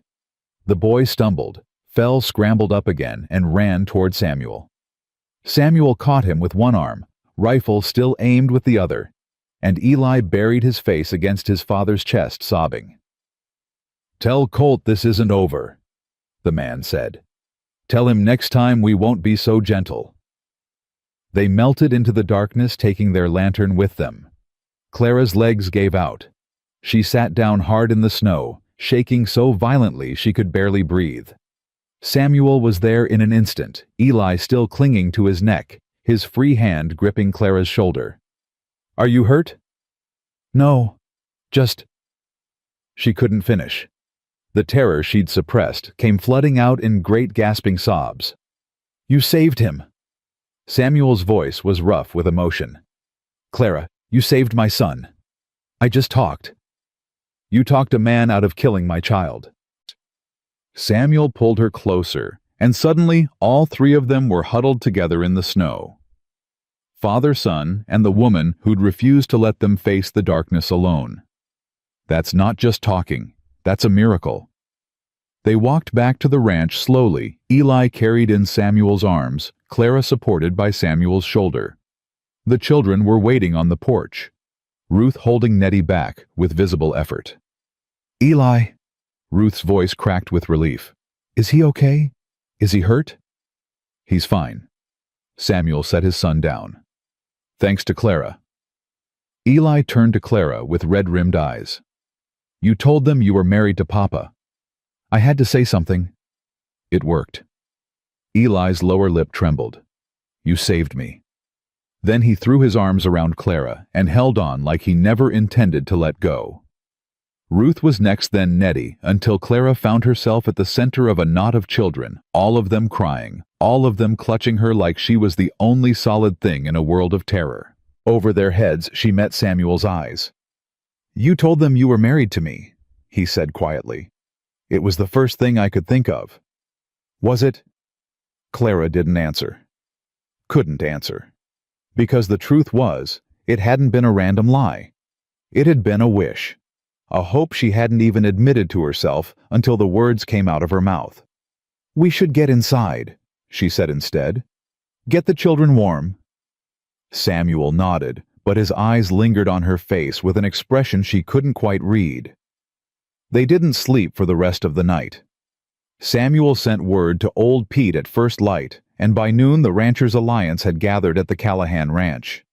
The boy stumbled, fell, scrambled up again, and ran toward Samuel. Samuel caught him with one arm, rifle still aimed with the other, and Eli buried his face against his father's chest, sobbing. Tell Colt this isn't over, the man said. Tell him next time we won't be so gentle. They melted into the darkness, taking their lantern with them. Clara's legs gave out. She sat down hard in the snow, shaking so violently she could barely breathe. Samuel was there in an instant, Eli still clinging to his neck, his free hand gripping Clara's shoulder. Are you hurt? No, just... She couldn't finish. The terror she'd suppressed came flooding out in great gasping sobs. You saved him. Samuel's voice was rough with emotion. Clara, you saved my son. I just talked. You talked a man out of killing my child. Samuel pulled her closer, and suddenly all 3 of them were huddled together in the snow. Father, son, and the woman who'd refused to let them face the darkness alone. That's not just talking. That's a miracle. They walked back to the ranch slowly, Eli carried in Samuel's arms, Clara supported by Samuel's shoulder. The children were waiting on the porch, Ruth holding Nettie back with visible effort. Eli, Ruth's voice cracked with relief. Is he okay? Is he hurt? He's fine. Samuel set his son down. Thanks to Clara. Eli turned to Clara with red-rimmed eyes. You told them you were married to Papa. I had to say something. It worked. Eli's lower lip trembled. You saved me. Then he threw his arms around Clara and held on like he never intended to let go. Ruth was next, then Nettie, until Clara found herself at the center of a knot of children, all of them crying, all of them clutching her like she was the only solid thing in a world of terror. Over their heads, she met Samuel's eyes. You told them you were married to me, he said quietly. It was the first thing I could think of. Was it? Clara didn't answer. Couldn't answer. Because the truth was, it hadn't been a random lie. It had been a wish. A hope she hadn't even admitted to herself until the words came out of her mouth. We should get inside, she said instead. Get the children warm. Samuel nodded, but his eyes lingered on her face with an expression she couldn't quite read. They didn't sleep for the rest of the night. Samuel sent word to old Pete at first light, and by noon the Ranchers' Alliance had gathered at the Callahan Ranch.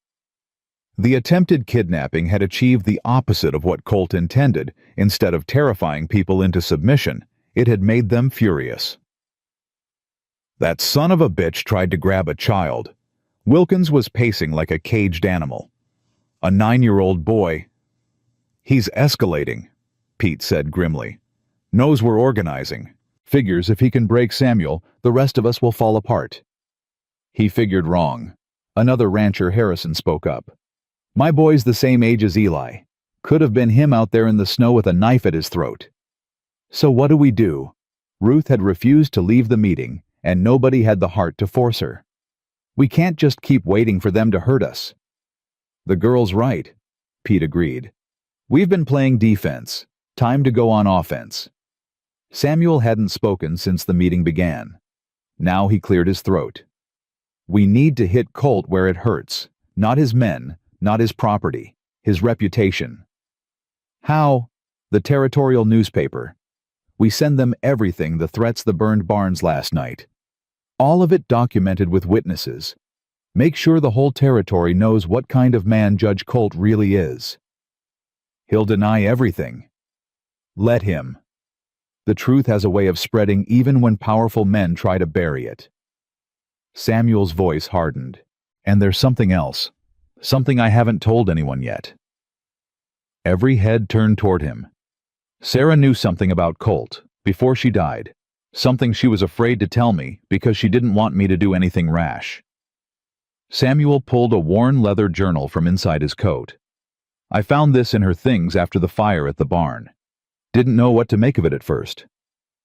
The attempted kidnapping had achieved the opposite of what Colt intended. Instead of terrifying people into submission, it had made them furious. That son of a bitch tried to grab a child. Wilkins was pacing like a caged animal. A 9-year-old boy. He's escalating, Pete said grimly. Knows we're organizing. Figures if he can break Samuel, the rest of us will fall apart. He figured wrong. Another rancher, Harrison, spoke up. My boy's the same age as Eli. Could have been him out there in the snow with a knife at his throat. So what do we do? Ruth had refused to leave the meeting, and nobody had the heart to force her. We can't just keep waiting for them to hurt us. The girl's right, Pete agreed. We've been playing defense. Time to go on offense. Samuel hadn't spoken since the meeting began. Now he cleared his throat. We need to hit Colt where it hurts. Not his men, not his property, his reputation. How? The territorial newspaper. We send them everything, the threats, the burned barns last night. All of it documented with witnesses. Make sure the whole territory knows what kind of man Judge Colt really is. He'll deny everything. Let him. The truth has a way of spreading even when powerful men try to bury it. Samuel's voice hardened. And there's something else. Something I haven't told anyone yet. Every head turned toward him. Sarah knew something about Colt before she died. Something she was afraid to tell me because she didn't want me to do anything rash. Samuel pulled a worn leather journal from inside his coat. I found this in her things after the fire at the barn. Didn't know what to make of it at first.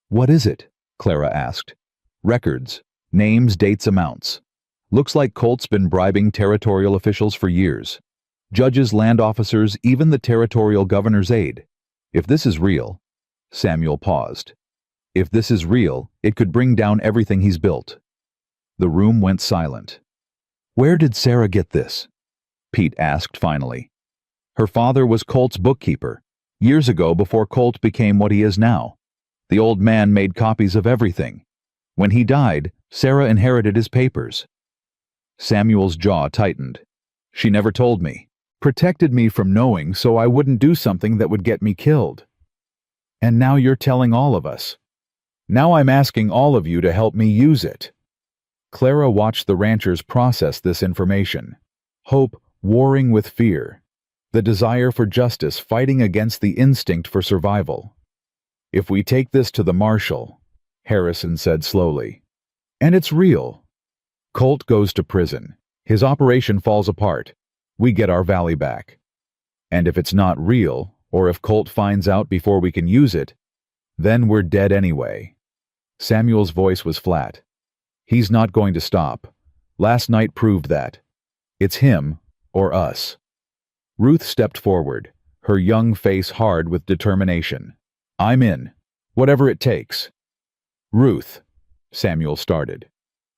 What is it? Clara asked. Records. Names, dates, amounts. Looks like Colt's been bribing territorial officials for years. Judges, land officers, even the territorial governor's aide. If this is real... Samuel paused. If this is real, it could bring down everything he's built. The room went silent. Where did Sarah get this? Pete asked finally. Her father was Colt's bookkeeper, years ago before Colt became what he is now. The old man made copies of everything. When he died, Sarah inherited his papers. Samuel's jaw tightened. She never told me. Protected me from knowing so I wouldn't do something that would get me killed. And now you're telling all of us. Now I'm asking all of you to help me use it. Clara watched the ranchers process this information. Hope warring with fear. The desire for justice fighting against the instinct for survival. If we take this to the marshal, Harrison said slowly, and it's real. Colt goes to prison. His operation falls apart. We get our valley back. And if it's not real, or if Colt finds out before we can use it, then we're dead anyway. Samuel's voice was flat. He's not going to stop. Last night proved that. It's him or us. Ruth stepped forward, her young face hard with determination. I'm in. Whatever it takes. Ruth, Samuel started.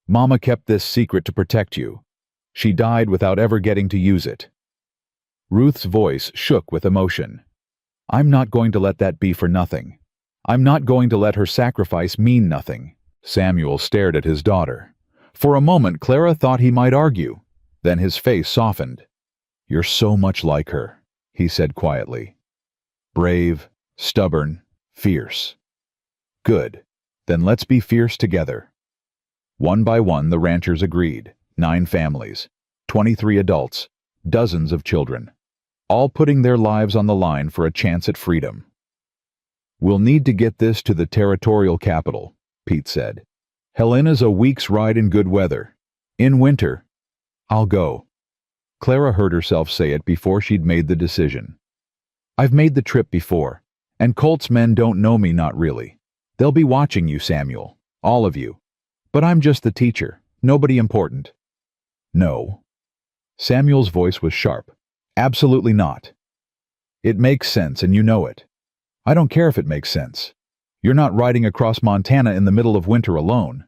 Mama kept this secret to protect you. She died without ever getting to use it. Ruth's voice shook with emotion. I'm not going to let that be for nothing. I'm not going to let her sacrifice mean nothing. Samuel stared at his daughter. For a moment, Clara thought he might argue. Then his face softened. You're so much like her, he said quietly. Brave, stubborn, fierce. Good. Then let's be fierce together. One by one, the ranchers agreed. 9 families, 23 adults, dozens of children, all putting their lives on the line for a chance at freedom. We'll need to get this to the territorial capital, Pete said. Helena's a week's ride in good weather. In winter, I'll go. Clara heard herself say it before she'd made the decision. I've made the trip before, and Colt's men don't know me, not really. They'll be watching you, Samuel, all of you. But I'm just the teacher, nobody important. No. Samuel's voice was sharp. Absolutely not. It makes sense, and you know it. I don't care if it makes sense. You're not riding across Montana in the middle of winter alone.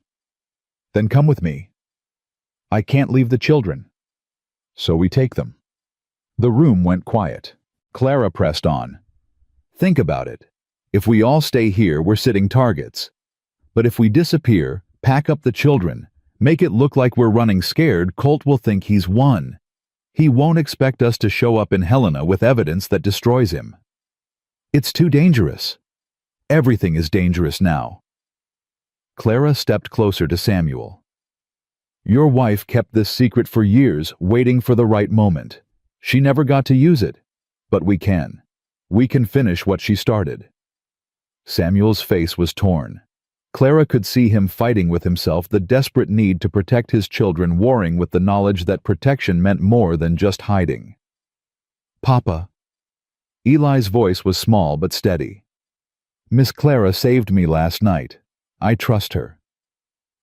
Then come with me. I can't leave the children. So we take them. The room went quiet. Clara pressed on. Think about it. If we all stay here, we're sitting targets. But if we disappear, pack up the children, make it look like we're running scared, Colt will think he's won. He won't expect us to show up in Helena with evidence that destroys him. It's too dangerous. Everything is dangerous now. Clara stepped closer to Samuel. Your wife kept this secret for years, waiting for the right moment. She never got to use it, but we can. We can finish what she started. Samuel's face was torn. Clara could see him fighting with himself, the desperate need to protect his children, warring with the knowledge that protection meant more than just hiding. Papa. Eli's voice was small but steady. Miss Clara saved me last night. I trust her.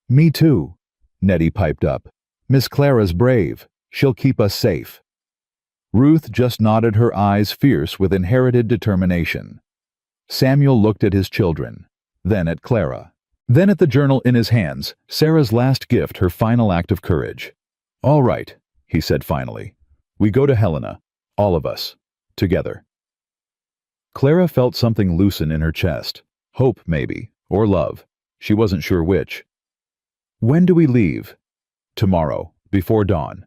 Me too, Nettie piped up. Miss Clara's brave. She'll keep us safe. Ruth just nodded, her eyes fierce with inherited determination. Samuel looked at his children, then at Clara. Then at the journal in his hands, Sarah's last gift, her final act of courage. All right, he said finally. We go to Helena, all of us, together. Clara felt something loosen in her chest. Hope, maybe, or love. She wasn't sure which. When do we leave? Tomorrow, before dawn.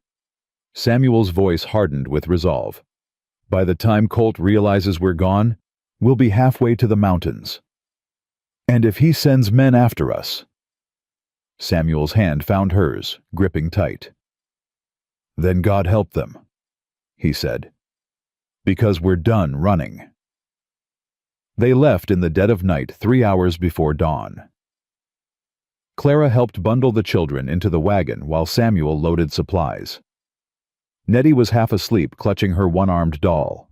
Samuel's voice hardened with resolve. By the time Colt realizes we're gone, we'll be halfway to the mountains. And if he sends men after us? Samuel's hand found hers, gripping tight. Then God help them, he said. Because we're done running. They left in the dead of night 3 hours before dawn. Clara helped bundle the children into the wagon while Samuel loaded supplies. Nettie was half asleep, clutching her one-armed doll.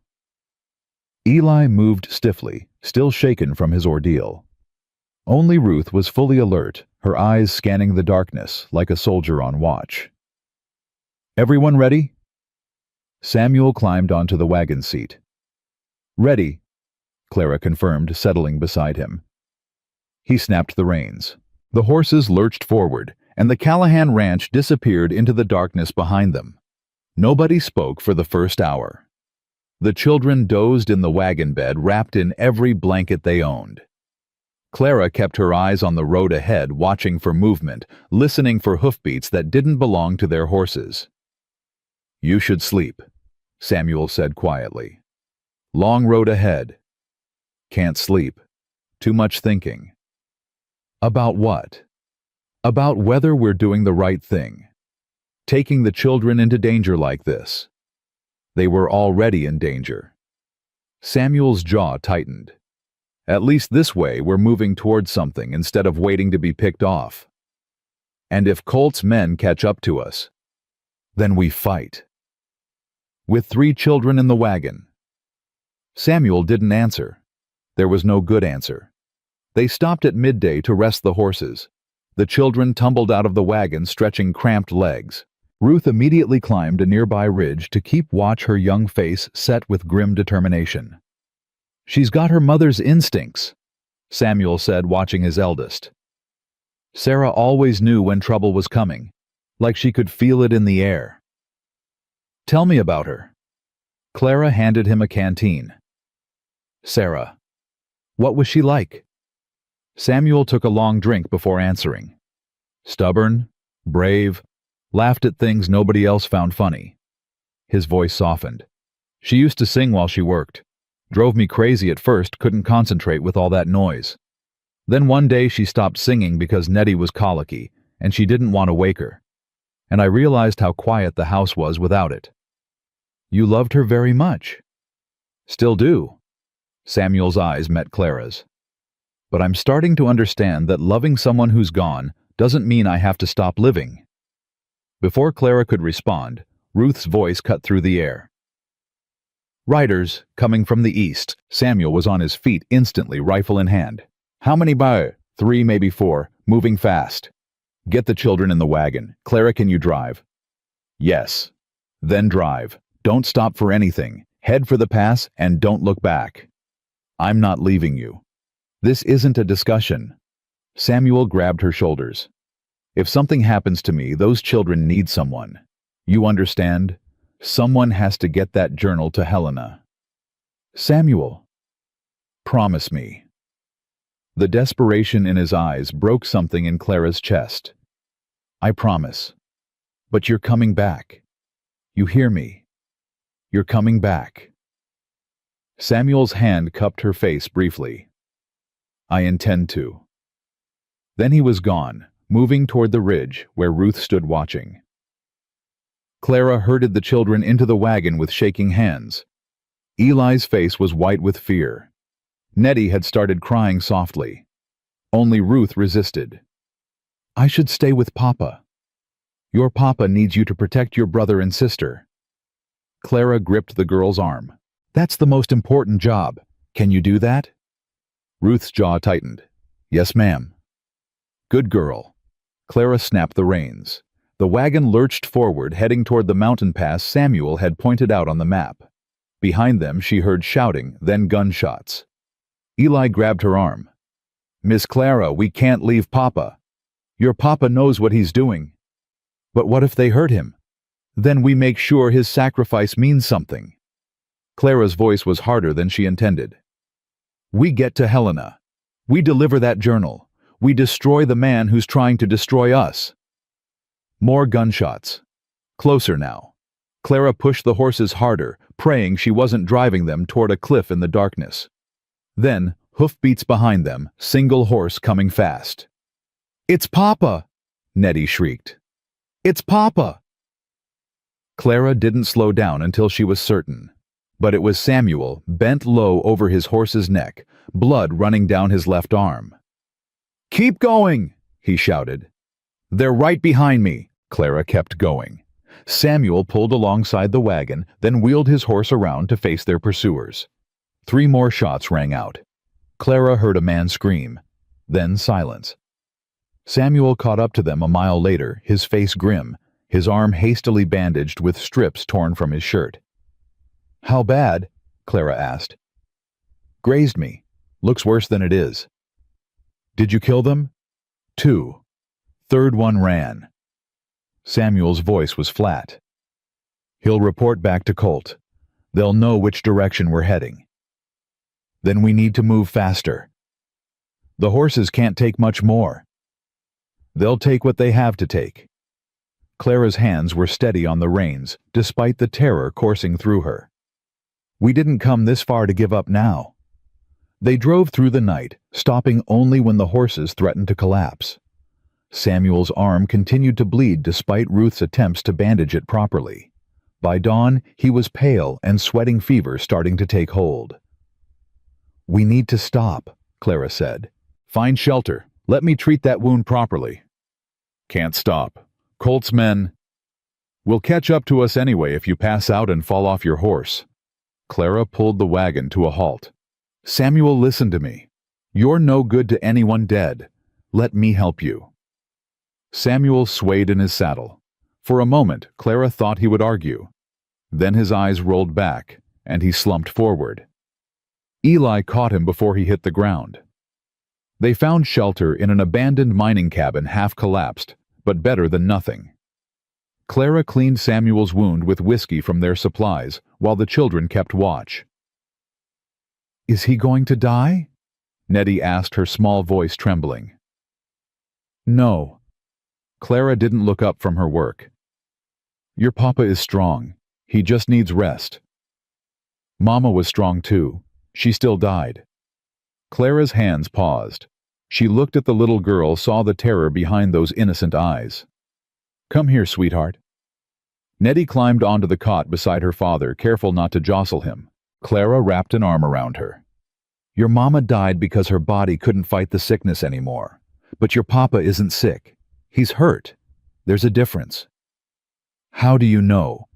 Eli moved stiffly, still shaken from his ordeal. Only Ruth was fully alert, her eyes scanning the darkness like a soldier on watch. Everyone ready? Samuel climbed onto the wagon seat. Ready, Clara confirmed, settling beside him. He snapped the reins. The horses lurched forward, and the Callahan ranch disappeared into the darkness behind them. Nobody spoke for the first hour. The children dozed in the wagon bed, wrapped in every blanket they owned. Clara kept her eyes on the road ahead, watching for movement, listening for hoofbeats that didn't belong to their horses. You should sleep, Samuel said quietly. Long road ahead. Can't sleep. Too much thinking. About what? About whether we're doing the right thing. Taking the children into danger like this. They were already in danger. Samuel's jaw tightened. At least this way we're moving towards something instead of waiting to be picked off. And if Colt's men catch up to us, then we fight. With 3 children in the wagon. Samuel didn't answer. There was no good answer. They stopped at midday to rest the horses. The children tumbled out of the wagon, stretching cramped legs. Ruth immediately climbed a nearby ridge to keep watch, her young face set with grim determination. She's got her mother's instincts, Samuel said, watching his eldest. Sarah always knew when trouble was coming, like she could feel it in the air. Tell me about her. Clara handed him a canteen. Sarah. What was she like? Samuel took a long drink before answering. Stubborn, brave, laughed at things nobody else found funny. His voice softened. She used to sing while she worked. Drove me crazy at first, couldn't concentrate with all that noise. Then one day she stopped singing because Nettie was colicky, and she didn't want to wake her. And I realized how quiet the house was without it. You loved her very much. Still do. Samuel's eyes met Clara's. But I'm starting to understand that loving someone who's gone doesn't mean I have to stop living. Before Clara could respond, Ruth's voice cut through the air. Riders, coming from the east. Samuel was on his feet instantly, rifle in hand. How many by? 3, maybe 4, moving fast. Get the children in the wagon. Clara, can you drive? Yes. Then drive. Don't stop for anything. Head for the pass and don't look back. I'm not leaving you. This isn't a discussion. Samuel grabbed her shoulders. If something happens to me, those children need someone. You understand? Someone has to get that journal to Helena. Samuel. Promise me. The desperation in his eyes broke something in Clara's chest. I promise. But you're coming back. You hear me? You're coming back." Samuel's hand cupped her face briefly. "I intend to." Then he was gone, moving toward the ridge where Ruth stood watching. Clara herded the children into the wagon with shaking hands. Eli's face was white with fear. Nettie had started crying softly. Only Ruth resisted. "I should stay with Papa. Your Papa needs you to protect your brother and sister." Clara gripped the girl's arm. "That's the most important job. Can you do that?" Ruth's jaw tightened. "Yes, ma'am." "Good girl." Clara snapped the reins. The wagon lurched forward, heading toward the mountain pass Samuel had pointed out on the map. Behind them she heard shouting, then gunshots. Eli grabbed her arm. "Miss Clara, we can't leave Papa. Your Papa knows what he's doing." "But what if they hurt him? Then we make sure his sacrifice means something." Clara's voice was harder than she intended. "We get to Helena. We deliver that journal. We destroy the man who's trying to destroy us." More gunshots. Closer now. Clara pushed the horses harder, praying she wasn't driving them toward a cliff in the darkness. Then, hoofbeats behind them, single horse coming fast. "It's Papa!" Nettie shrieked. "It's Papa!" Clara didn't slow down until she was certain. But it was Samuel, bent low over his horse's neck, blood running down his left arm. "Keep going!" he shouted. "They're right behind me." Clara kept going. Samuel pulled alongside the wagon, then wheeled his horse around to face their pursuers. 3 more shots rang out. Clara heard a man scream. Then silence. Samuel caught up to them a mile later, his face grim, his arm hastily bandaged with strips torn from his shirt. "How bad?" Clara asked. "Grazed me. Looks worse than it is." "Did you kill them?" "2. Third one ran." Samuel's voice was flat. "He'll report back to Colt. They'll know which direction we're heading." "Then we need to move faster." "The horses can't take much more." "They'll take what they have to take." Clara's hands were steady on the reins, despite the terror coursing through her. "We didn't come this far to give up now." They drove through the night, stopping only when the horses threatened to collapse. Samuel's arm continued to bleed despite Ruth's attempts to bandage it properly. By dawn, he was pale and sweating fever starting to take hold. "We need to stop," Clara said. "Find shelter. Let me treat that wound properly." "Can't stop. Colt's men will catch up to us anyway if you pass out and fall off your horse." Clara pulled the wagon to a halt. "Samuel, listen to me. You're no good to anyone dead. Let me help you." Samuel swayed in his saddle. For a moment, Clara thought he would argue. Then his eyes rolled back, and he slumped forward. Eli caught him before he hit the ground. They found shelter in an abandoned mining cabin half collapsed, but better than nothing. Clara cleaned Samuel's wound with whiskey from their supplies, while the children kept watch. "Is he going to die?" Nettie asked, her small voice trembling. "No." Clara didn't look up from her work. "Your Papa is strong. He just needs rest." Mama was strong too. She still died. Clara's hands paused. She looked at the little girl, saw the terror behind those innocent eyes. "Come here, sweetheart." Nettie climbed onto the cot beside her father, careful not to jostle him. Clara wrapped an arm around her. "Your mama died because her body couldn't fight the sickness anymore. But your Papa isn't sick. He's hurt. There's a difference." "How do you know?"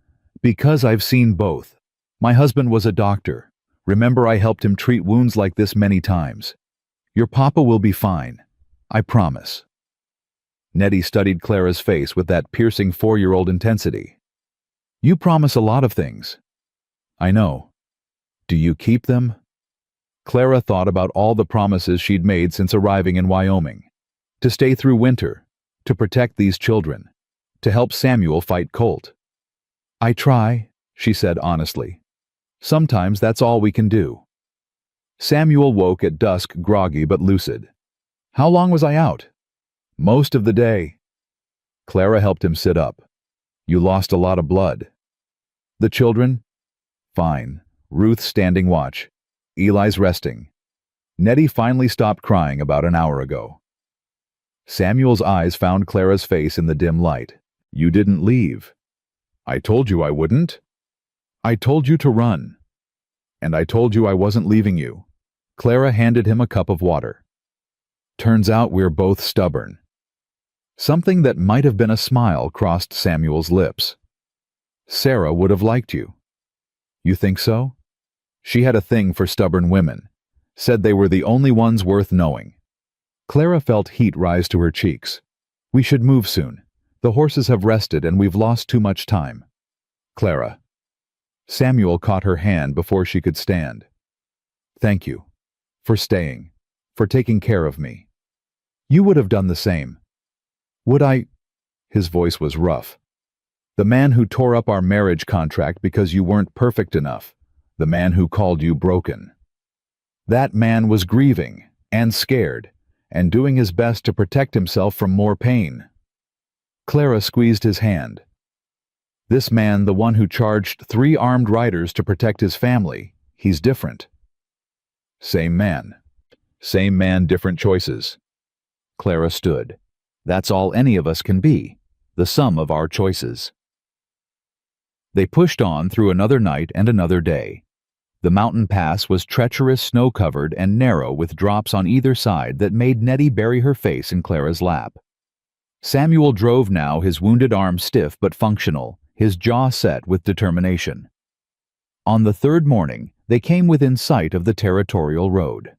"Because I've seen both. My husband was a doctor. Remember, I helped him treat wounds like this many times. Your Papa will be fine. I promise." Nettie studied Clara's face with that piercing 4-year-old intensity. "You promise a lot of things." "I know. Do you keep them?" Clara thought about all the promises she'd made since arriving in Wyoming. To stay through winter, to protect these children, to help Samuel fight Colt. "I try," she said honestly. "Sometimes that's all we can do." Samuel woke at dusk, groggy but lucid. "How long was I out?" "Most of the day." Clara helped him sit up. "You lost a lot of blood." "The children?" Fine. Ruth's standing watch. Eli's resting. Nettie finally stopped crying about an hour ago. Samuel's eyes found Clara's face in the dim light. You didn't leave. I told you I wouldn't. I told you to run. And I told you I wasn't leaving you. Clara handed him a cup of water. Turns out we're both stubborn. Something that might have been a smile crossed Samuel's lips. Sarah would have liked you. You think so? She had a thing for stubborn women. Said they were the only ones worth knowing. Clara felt heat rise to her cheeks. We should move soon. The horses have rested and we've lost too much time. Clara. Samuel caught her hand before she could stand. Thank you. For staying. For taking care of me. You would have done the same. Would I? His voice was rough. The man who tore up our marriage contract because you weren't perfect enough. The man who called you broken. That man was grieving and scared and doing his best to protect himself from more pain. Clara squeezed his hand. This man, the one who charged 3 armed riders to protect his family, he's different. Same man. Same man, different choices. Clara stood. That's all any of us can be, the sum of our choices. They pushed on through another night and another day. The mountain pass was treacherous, snow-covered, and narrow with drops on either side that made Nettie bury her face in Clara's lap. Samuel drove now, his wounded arm stiff but functional, his jaw set with determination. On the 3rd morning, they came within sight of the territorial road.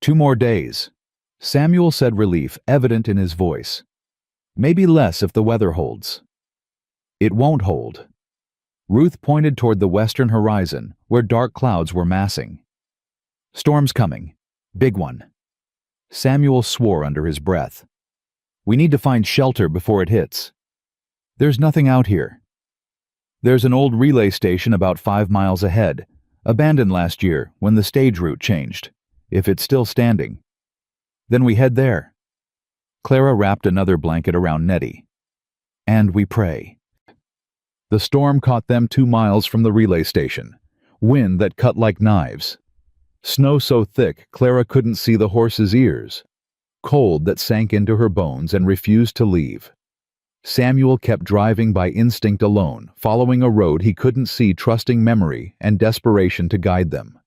2 more days. Samuel said, relief evident in his voice. Maybe less if the weather holds. It won't hold. Ruth pointed toward the western horizon, where dark clouds were massing. Storm's coming. Big one. Samuel swore under his breath. We need to find shelter before it hits. There's nothing out here. There's an old relay station about 5 miles ahead, abandoned last year when the stage route changed, if it's still standing. Then we head there. Clara wrapped another blanket around Nettie. And we pray. The storm caught them 2 miles from the relay station, wind that cut like knives. Snow so thick Clara couldn't see the horse's ears, cold that sank into her bones and refused to leave. Samuel kept driving by instinct alone, following a road he couldn't see, trusting memory and desperation to guide them.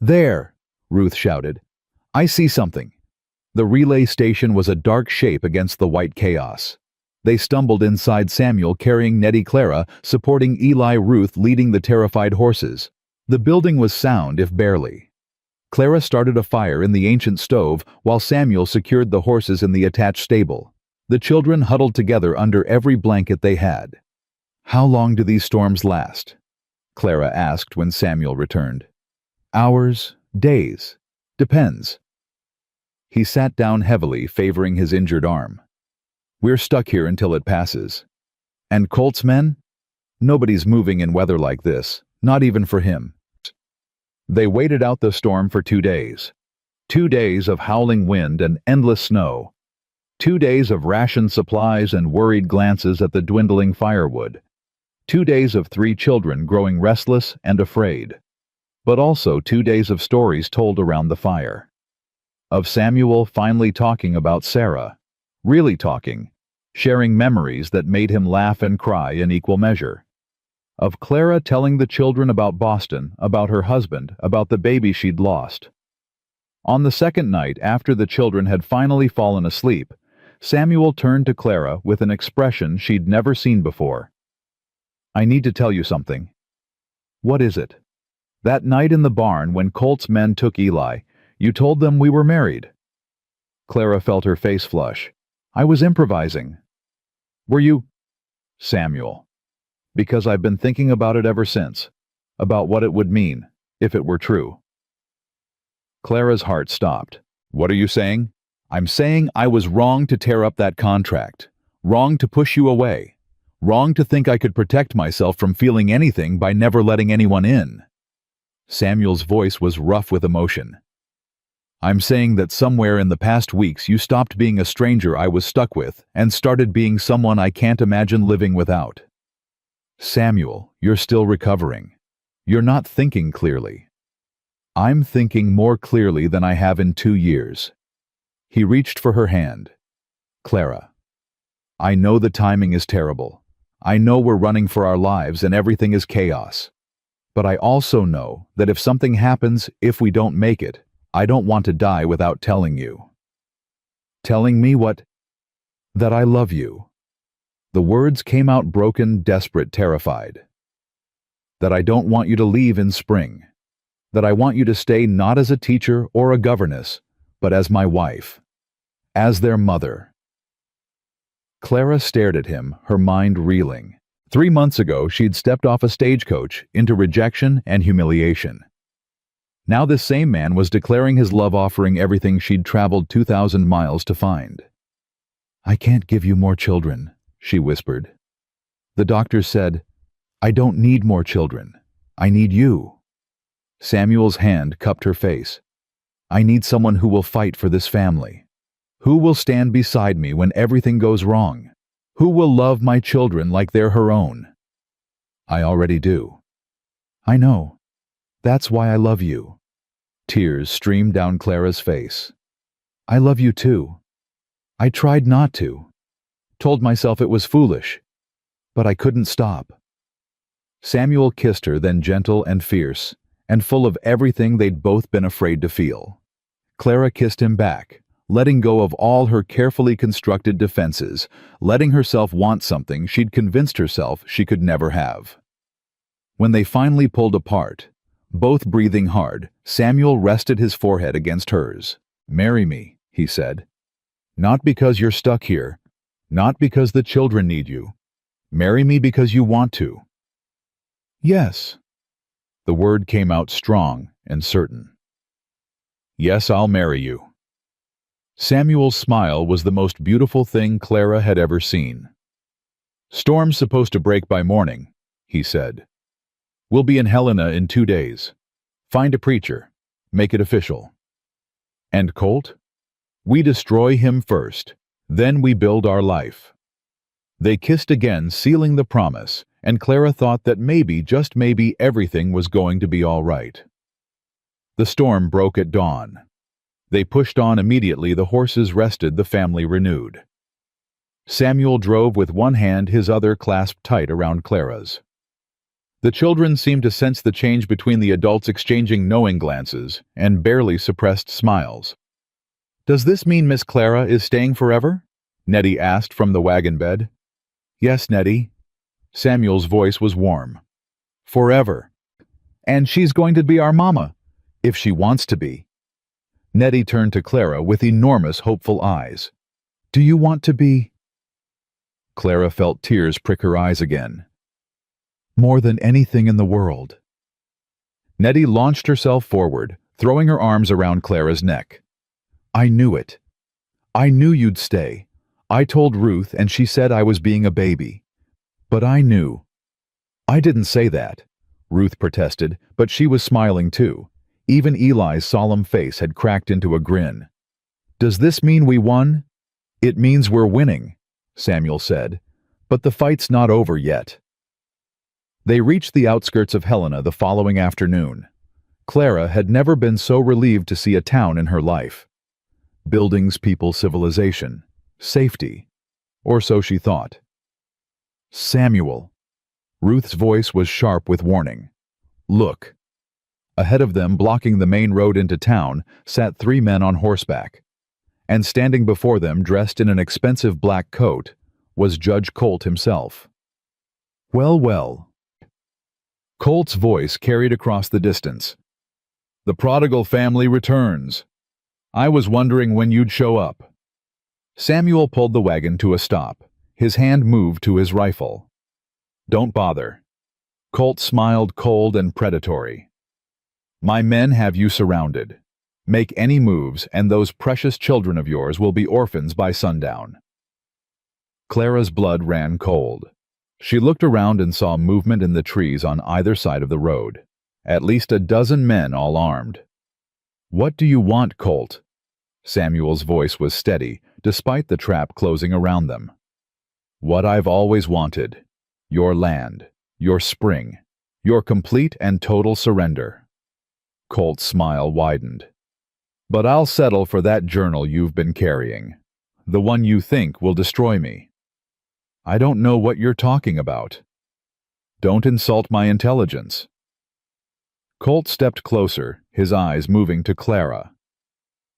There, Ruth shouted. I see something. The relay station was a dark shape against the white chaos. They stumbled inside Samuel carrying Nettie, Clara, supporting Eli, Ruth leading the terrified horses. The building was sound, if barely. Clara started a fire in the ancient stove while Samuel secured the horses in the attached stable. The children huddled together under every blanket they had. How long do these storms last? Clara asked when Samuel returned. Hours, days. Depends. He sat down heavily, favoring his injured arm. We're stuck here until it passes. And Colt's men? Nobody's moving in weather like this, not even for him. They waited out the storm for 2 days. 2 days of howling wind and endless snow. 2 days of rationed supplies and worried glances at the dwindling firewood. 2 days of 3 children growing restless and afraid. But also 2 days of stories told around the fire. Of Samuel finally talking about Sarah. Really talking, sharing memories that made him laugh and cry in equal measure. Of Clara telling the children about Boston, about her husband, about the baby she'd lost. On the 2nd night, after the children had finally fallen asleep, Samuel turned to Clara with an expression she'd never seen before. I need to tell you something. What is it? That night in the barn when Colt's men took Eli, you told them we were married. Clara felt her face flush. I was improvising. Were you? Samuel. Because I've been thinking about it ever since. About what it would mean, if it were true. Clara's heart stopped. What are you saying? I'm saying I was wrong to tear up that contract. Wrong to push you away. Wrong to think I could protect myself from feeling anything by never letting anyone in. Samuel's voice was rough with emotion. I'm saying that somewhere in the past weeks you stopped being a stranger I was stuck with and started being someone I can't imagine living without. Samuel, you're still recovering. You're not thinking clearly. I'm thinking more clearly than I have in 2 years. He reached for her hand. Clara, I know the timing is terrible. I know we're running for our lives and everything is chaos. But I also know that if something happens, if we don't make it, I don't want to die without telling you. Telling me what? That I love you. The words came out broken, desperate, terrified. That I don't want you to leave in spring. That I want you to stay not as a teacher or a governess, but as my wife. As their mother. Clara stared at him, her mind reeling. 3 months ago, she'd stepped off a stagecoach into rejection and humiliation. Now this same man was declaring his love, offering everything she'd traveled 2,000 miles to find. I can't give you more children, she whispered. The doctor said, I don't need more children. I need you. Samuel's hand cupped her face. I need someone who will fight for this family. Who will stand beside me when everything goes wrong? Who will love my children like they're her own? I already do. I know. That's why I love you. Tears streamed down Clara's face. I love you too. I tried not to. Told myself it was foolish. But I couldn't stop. Samuel kissed her, then gentle and fierce, and full of everything they'd both been afraid to feel. Clara kissed him back, letting go of all her carefully constructed defenses, letting herself want something she'd convinced herself she could never have. When they finally pulled apart, both breathing hard, Samuel rested his forehead against hers. Marry me, he said. Not because you're stuck here, not because the children need you. Marry me because you want to. Yes. The word came out strong and certain. Yes, I'll marry you. Samuel's smile was the most beautiful thing Clara had ever seen. Storm's supposed to break by morning, he said. We'll be in Helena in 2 days. Find a preacher. Make it official. And Colt? We destroy him first. Then we build our life. They kissed again, sealing the promise, and Clara thought that maybe, just maybe, everything was going to be all right. The storm broke at dawn. They pushed on immediately. The horses rested, the family renewed. Samuel drove with one hand, his other clasped tight around Clara's. The children seemed to sense the change between the adults, exchanging knowing glances and barely suppressed smiles. Does this mean Miss Clara is staying forever? Nettie asked from the wagon bed. Yes, Nettie. Samuel's voice was warm. Forever. And she's going to be our mama, if she wants to be. Nettie turned to Clara with enormous, hopeful eyes. Do you want to be? Clara felt tears prick her eyes again. More than anything in the world. Nettie launched herself forward, throwing her arms around Clara's neck. I knew it. I knew you'd stay. I told Ruth and she said I was being a baby. But I knew. I didn't say that, Ruth protested, but she was smiling too. Even Eli's solemn face had cracked into a grin. Does this mean we won? It means we're winning, Samuel said, but the fight's not over yet. They reached the outskirts of Helena the following afternoon. Clara had never been so relieved to see a town in her life. Buildings, people, civilization, safety, or so she thought. Samuel. Ruth's voice was sharp with warning. Look. Ahead of them, blocking the main road into town, sat 3 men on horseback. And standing before them, dressed in an expensive black coat, was Judge Colt himself. Well, well. Colt's voice carried across the distance. The prodigal family returns. I was wondering when you'd show up. Samuel pulled the wagon to a stop. His hand moved to his rifle. Don't bother. Colt smiled, cold and predatory. My men have you surrounded. Make any moves, and those precious children of yours will be orphans by sundown. Clara's blood ran cold. She looked around and saw movement in the trees on either side of the road. At least a dozen men, all armed. What do you want, Colt? Samuel's voice was steady, despite the trap closing around them. What I've always wanted. Your land. your spring, your complete and total surrender. Colt's smile widened. But I'll settle for that journal you've been carrying, the one you think will destroy me. I don't know what you're talking about. Don't insult my intelligence. Colt stepped closer, his eyes moving to Clara.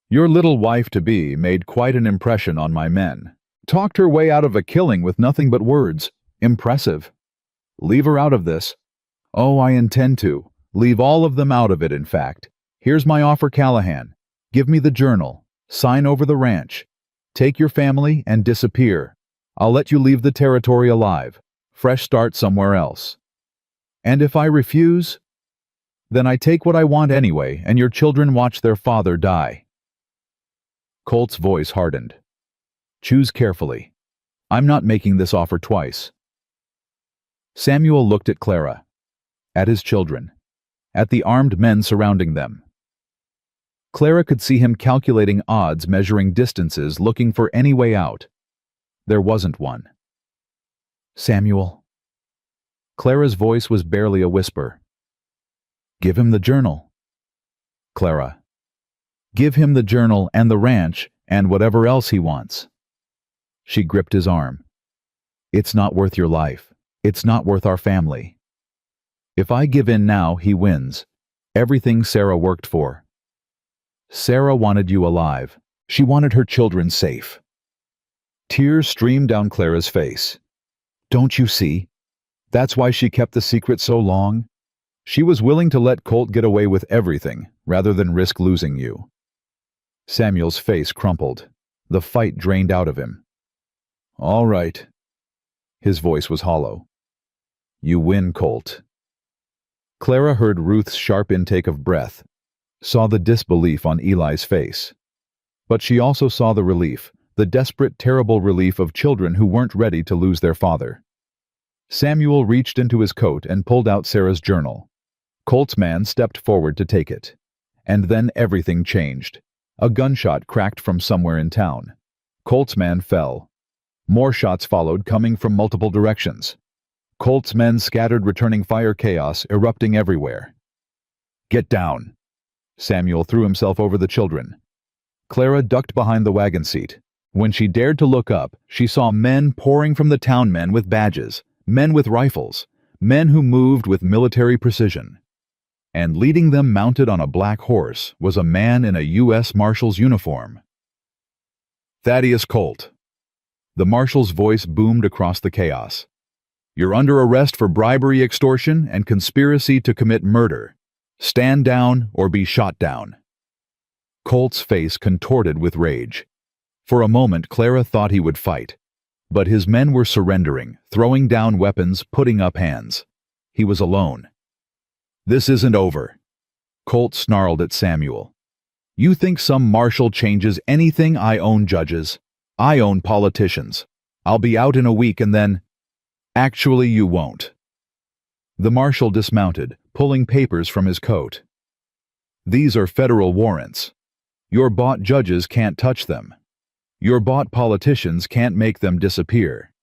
Your little wife-to-be made quite an impression on my men. Talked her way out of a killing with nothing but words. Impressive. Leave her out of this. Oh, I intend to. Leave all of them out of it, in fact. Here's my offer, Callahan. Give me the journal. Sign over the ranch. Take your family and disappear. I'll let you leave the territory alive. Fresh start somewhere else. And if I refuse, then I take what I want anyway, and your children watch their father die. Colt's voice hardened. Choose carefully. I'm not making this offer twice. Samuel looked at Clara, at his children, at the armed men surrounding them. Clara could see him calculating odds, measuring distances, looking for any way out. There wasn't one. Samuel. Clara's voice was barely a whisper. Give him the journal. Clara. Give him the journal and the ranch and whatever else he wants. She gripped his arm. It's not worth your life. It's not worth our family. If I give in now, he wins. Everything Sarah worked for. Sarah wanted you alive. She wanted her children safe. Tears streamed down Clara's face. Don't you see? That's why she kept the secret so long. She was willing to let Colt get away with everything, rather than risk losing you. Samuel's face crumpled. The fight drained out of him. All right. His voice was hollow. You win, Colt. Clara heard Ruth's sharp intake of breath, saw the disbelief on Eli's face. But she also saw the relief, the desperate, terrible relief of children who weren't ready to lose their father. Samuel reached into his coat and pulled out Sarah's journal. Colt's man stepped forward to take it. And then everything changed. A gunshot cracked from somewhere in town. Colt's man fell. More shots followed, coming from multiple directions. Colt's men scattered, returning fire, chaos erupting everywhere. Get down. Samuel threw himself over the children. Clara ducked behind the wagon seat. When she dared to look up, she saw men pouring from the town, men with badges, men with rifles, men who moved with military precision. And leading them, mounted on a black horse, was a man in a U.S. Marshal's uniform. Thaddeus Colt. The Marshal's voice boomed across the chaos. You're under arrest for bribery, extortion, and conspiracy to commit murder. Stand down or be shot down. Colt's face contorted with rage. For a moment, Clara thought he would fight. But his men were surrendering, throwing down weapons, putting up hands. He was alone. This isn't over. Colt snarled at Samuel. You think some marshal changes anything? I own judges. I own politicians. I'll be out in a week and then... Actually, you won't. The marshal dismounted, pulling papers from his coat. These are federal warrants. Your bought judges can't touch them. Your bought politicians can't make them disappear.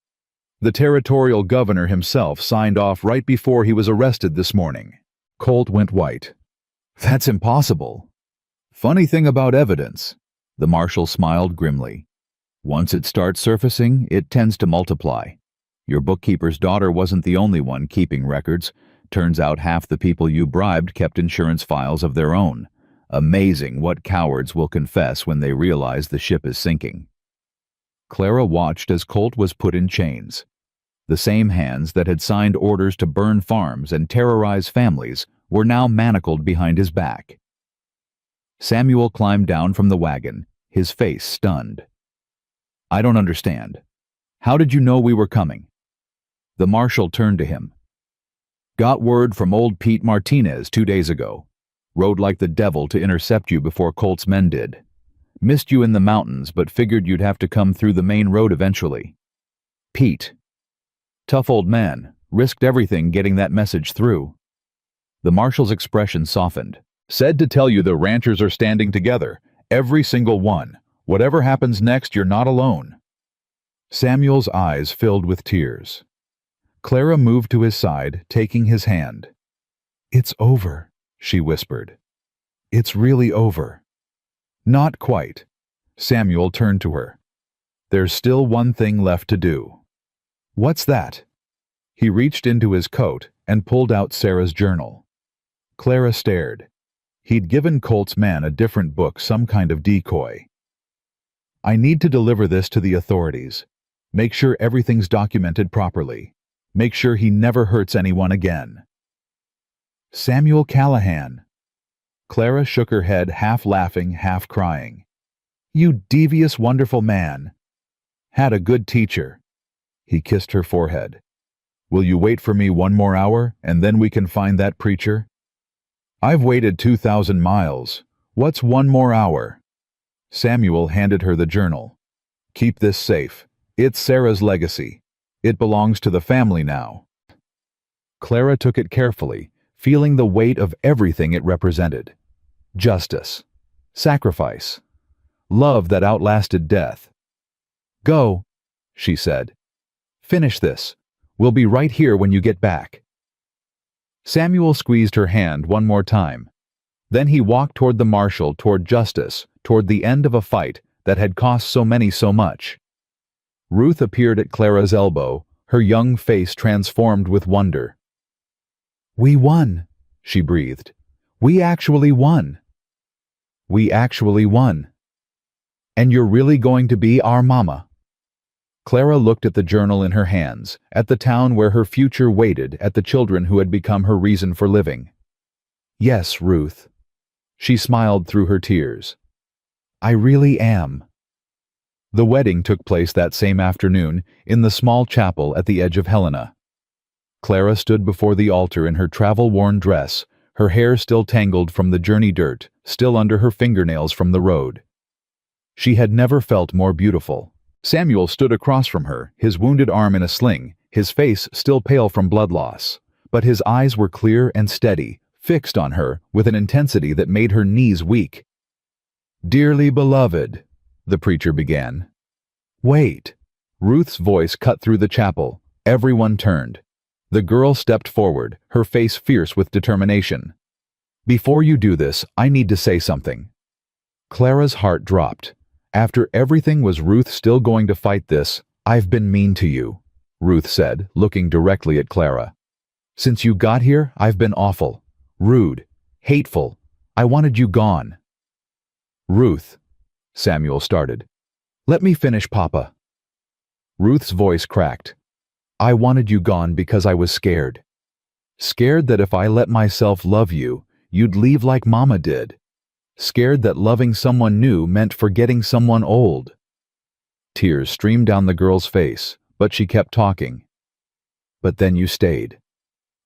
The territorial governor himself signed off right before he was arrested this morning. Colt went white. That's impossible. Funny thing about evidence. The marshal smiled grimly. Once it starts surfacing, it tends to multiply. Your bookkeeper's daughter wasn't the only one keeping records. Turns out half the people you bribed kept insurance files of their own. Amazing what cowards will confess when they realize the ship is sinking. Clara watched as Colt was put in chains. The same hands that had signed orders to burn farms and terrorize families were now manacled behind his back. Samuel climbed down from the wagon, his face stunned. I don't understand. How did you know we were coming? The marshal turned to him. Got word from old Pete Martinez 2 days ago. Rode like the devil to intercept you before Colt's men did. Missed you in the mountains, but figured you'd have to come through the main road eventually. Pete. Tough old man. Risked everything getting that message through. The marshal's expression softened. Said to tell you the ranchers are standing together. Every single one. Whatever happens next, you're not alone. Samuel's eyes filled with tears. Clara moved to his side, taking his hand. "It's over," she whispered. "It's really over." "Not quite." Samuel turned to her. "There's still one thing left to do." "What's that?" He reached into his coat and pulled out Sarah's journal. Clara stared. He'd given Colt's man a different book, some kind of decoy. "I need to deliver this to the authorities. Make sure everything's documented properly. Make sure he never hurts anyone again." "Samuel Callahan." Clara shook her head, half laughing, half crying. "You devious, wonderful man. Had a good teacher." He kissed her forehead. "Will you wait for me one more hour, and then we can find that preacher?" "I've waited 2,000 miles. What's one more hour?" Samuel handed her the journal. "Keep this safe. It's Sarah's legacy. It belongs to the family now." Clara took it carefully, feeling the weight of everything it represented. Justice. Sacrifice. Love that outlasted death. "Go," she said. "Finish this. We'll be right here when you get back." Samuel squeezed her hand one more time. Then he walked toward the marshal, toward justice, toward the end of a fight that had cost so many so much. Ruth appeared at Clara's elbow, her young face transformed with wonder. "We won," she breathed. "We actually won." "We actually won. And you're really going to be our mama?" Clara looked at the journal in her hands, at the town where her future waited, at the children who had become her reason for living. "Yes, Ruth." She smiled through her tears. "I really am." The wedding took place that same afternoon in the small chapel at the edge of Helena. Clara stood before the altar in her travel-worn dress, her hair still tangled from the journey dirt, still under her fingernails from the road. She had never felt more beautiful. Samuel stood across from her, his wounded arm in a sling, his face still pale from blood loss. But his eyes were clear and steady, fixed on her with an intensity that made her knees weak. "Dearly beloved," the preacher began. "Wait." Ruth's voice cut through the chapel. Everyone turned. The girl stepped forward, her face fierce with determination. "Before you do this, I need to say something." Clara's heart dropped. After everything, was Ruth still going to fight this? "I've been mean to you," Ruth said, looking directly at Clara. "Since you got here, I've been awful, rude, hateful. I wanted you gone." "Ruth," Samuel started. "Let me finish, Papa." Ruth's voice cracked. "I wanted you gone because I was scared. Scared that if I let myself love you, you'd leave like Mama did. Scared that loving someone new meant forgetting someone old." Tears streamed down the girl's face, but she kept talking. "But then you stayed.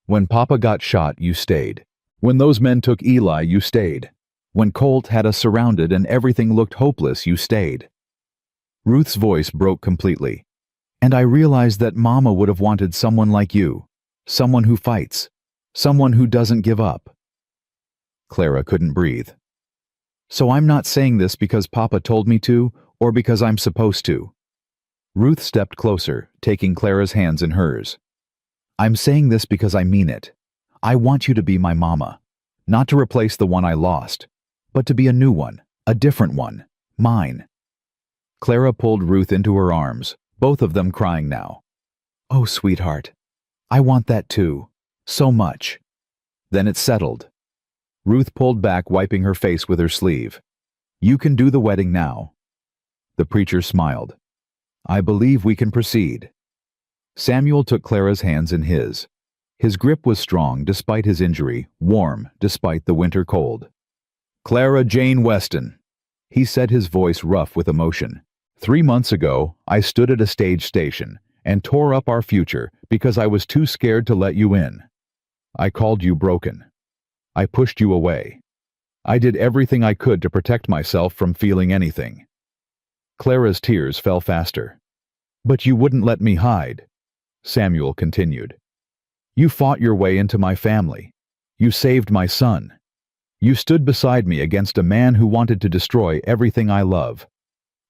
When Papa got shot, you stayed. When those men took Eli, you stayed. When Colt had us surrounded and everything looked hopeless, you stayed." Ruth's voice broke completely. "And I realized that Mama would have wanted someone like you. Someone who fights. Someone who doesn't give up." Clara couldn't breathe. "So I'm not saying this because Papa told me to, or because I'm supposed to." Ruth stepped closer, taking Clara's hands in hers. "I'm saying this because I mean it. I want you to be my mama. Not to replace the one I lost, but to be a new one, a different one, mine." Clara pulled Ruth into her arms, both of them crying now. "Oh, sweetheart, I want that too, so much." Then it settled. Ruth pulled back, wiping her face with her sleeve. "You can do the wedding now." The preacher smiled. "I believe we can proceed." Samuel took Clara's hands in his. His grip was strong despite his injury, warm despite the winter cold. "Clara Jane Weston," he said, his voice rough with emotion. "3 months ago, I stood at a stage station and tore up our future because I was too scared to let you in. I called you broken. I pushed you away. I did everything I could to protect myself from feeling anything." Clara's tears fell faster. "But you wouldn't let me hide," Samuel continued. "You fought your way into my family. You saved my son. You stood beside me against a man who wanted to destroy everything I love.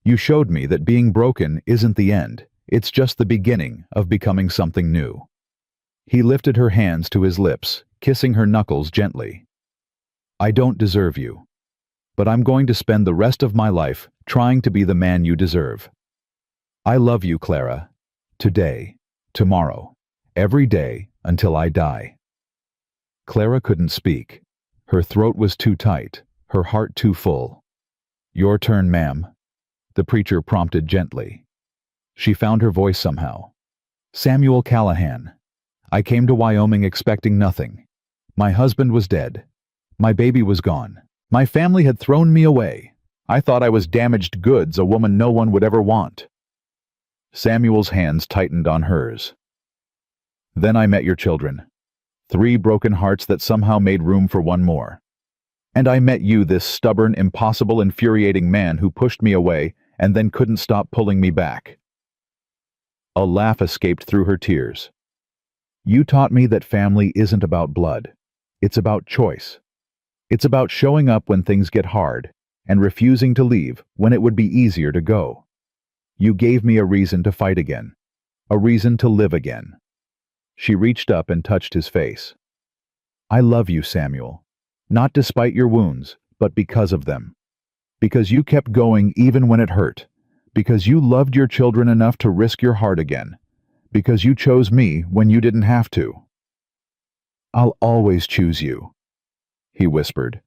You showed me that being broken isn't the end, it's just the beginning of becoming something new." He lifted her hands to his lips, kissing her knuckles gently. I don't deserve you, but I'm going to spend the rest of my life trying to be the man you deserve. I love you, Clara. Today, tomorrow, every day until I die. Clara couldn't speak. Her throat was too tight, her heart too full. Your turn, ma'am, the preacher prompted gently. She found her voice somehow. Samuel Callahan. I came to Wyoming expecting nothing. My husband was dead. My baby was gone. My family had thrown me away. I thought I was damaged goods, a woman no one would ever want. Samuel's hands tightened on hers. Then I met your children. 3 broken hearts that somehow made room for one more. And I met you, this stubborn, impossible, infuriating man who pushed me away and then couldn't stop pulling me back. A laugh escaped through her tears. You taught me that family isn't about blood. It's about choice. It's about showing up when things get hard and refusing to leave when it would be easier to go. You gave me a reason to fight again, a reason to live again. She reached up and touched his face. I love you, Samuel, not despite your wounds, but because of them. Because you kept going even when it hurt. Because you loved your children enough to risk your heart again. Because you chose me when you didn't have to. I'll always choose you, he whispered.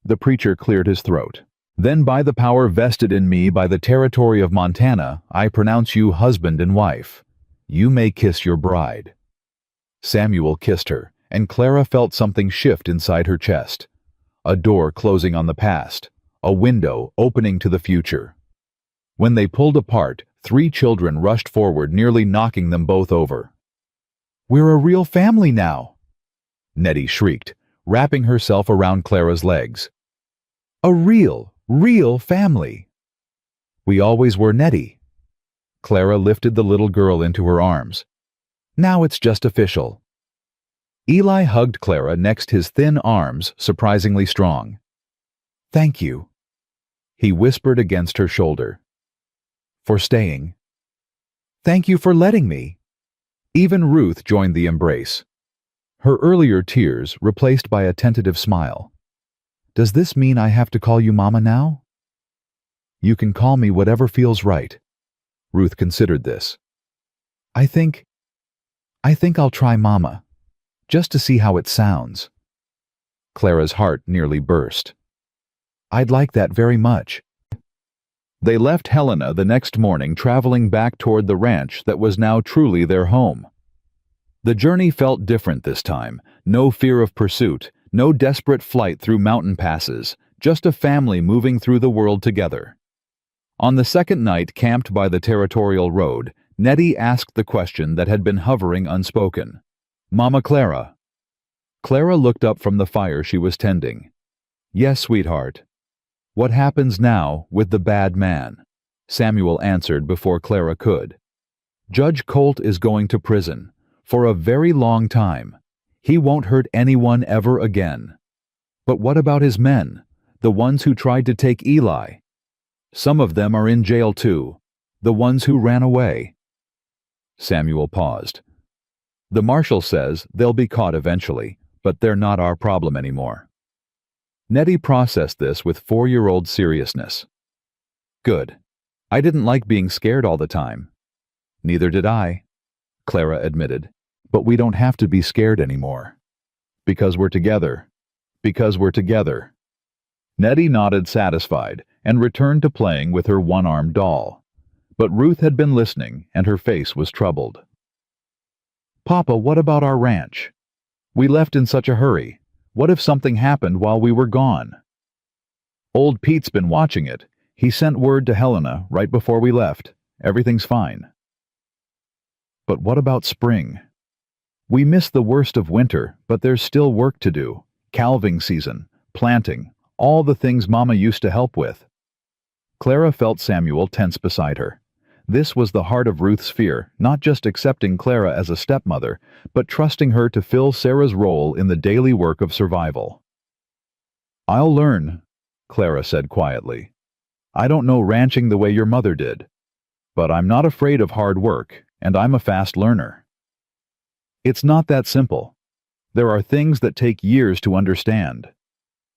The preacher cleared his throat. Then by the power vested in me by the territory of Montana, I pronounce you husband and wife. You may kiss your bride. Samuel kissed her, and Clara felt something shift inside her chest. A door closing on the past, a window opening to the future. When they pulled apart, 3 children rushed forward, nearly knocking them both over. We're a real family now, Nettie shrieked, wrapping herself around Clara's legs. A real family. We always were, Nettie. Clara lifted the little girl into her arms. Now it's just official. Eli hugged Clara next his thin arms, surprisingly strong. Thank you, he whispered against her shoulder. For staying. Thank you for letting me. Even Ruth joined the embrace. Her earlier tears replaced by a tentative smile. Does this mean I have to call you Mama now? You can call me whatever feels right. Ruth considered this. I think I'll try Mama, just to see how it sounds. Clara's heart nearly burst. I'd like that very much. They left Helena the next morning, traveling back toward the ranch that was now truly their home. The journey felt different this time. No fear of pursuit, no desperate flight through mountain passes, just a family moving through the world together. On the second night camped by the territorial road, Nettie asked the question that had been hovering unspoken. Mama Clara. Clara looked up from the fire she was tending. Yes, sweetheart. What happens now with the bad man? Samuel answered before Clara could. Judge Colt is going to prison. For a very long time. He won't hurt anyone ever again. But what about his men? The ones who tried to take Eli? Some of them are in jail too. The ones who ran away. Samuel paused. The marshal says they'll be caught eventually, but they're not our problem anymore. Nettie processed this with 4-year-old seriousness. Good. I didn't like being scared all the time. Neither did I, Clara admitted. But we don't have to be scared anymore. Because we're together. Because we're together. Nettie nodded satisfied and returned to playing with her one-armed doll. But Ruth had been listening and her face was troubled. Papa, what about our ranch? We left in such a hurry. What if something happened while we were gone? Old Pete's been watching it. He sent word to Helena right before we left. Everything's fine. But what about spring? We missed the worst of winter, but there's still work to do. Calving season, planting, all the things Mama used to help with. Clara felt Samuel tense beside her. This was the heart of Ruth's fear, not just accepting Clara as a stepmother, but trusting her to fill Sarah's role in the daily work of survival. I'll learn, Clara said quietly. I don't know ranching the way your mother did, but I'm not afraid of hard work, and I'm a fast learner. It's not that simple. There are things that take years to understand.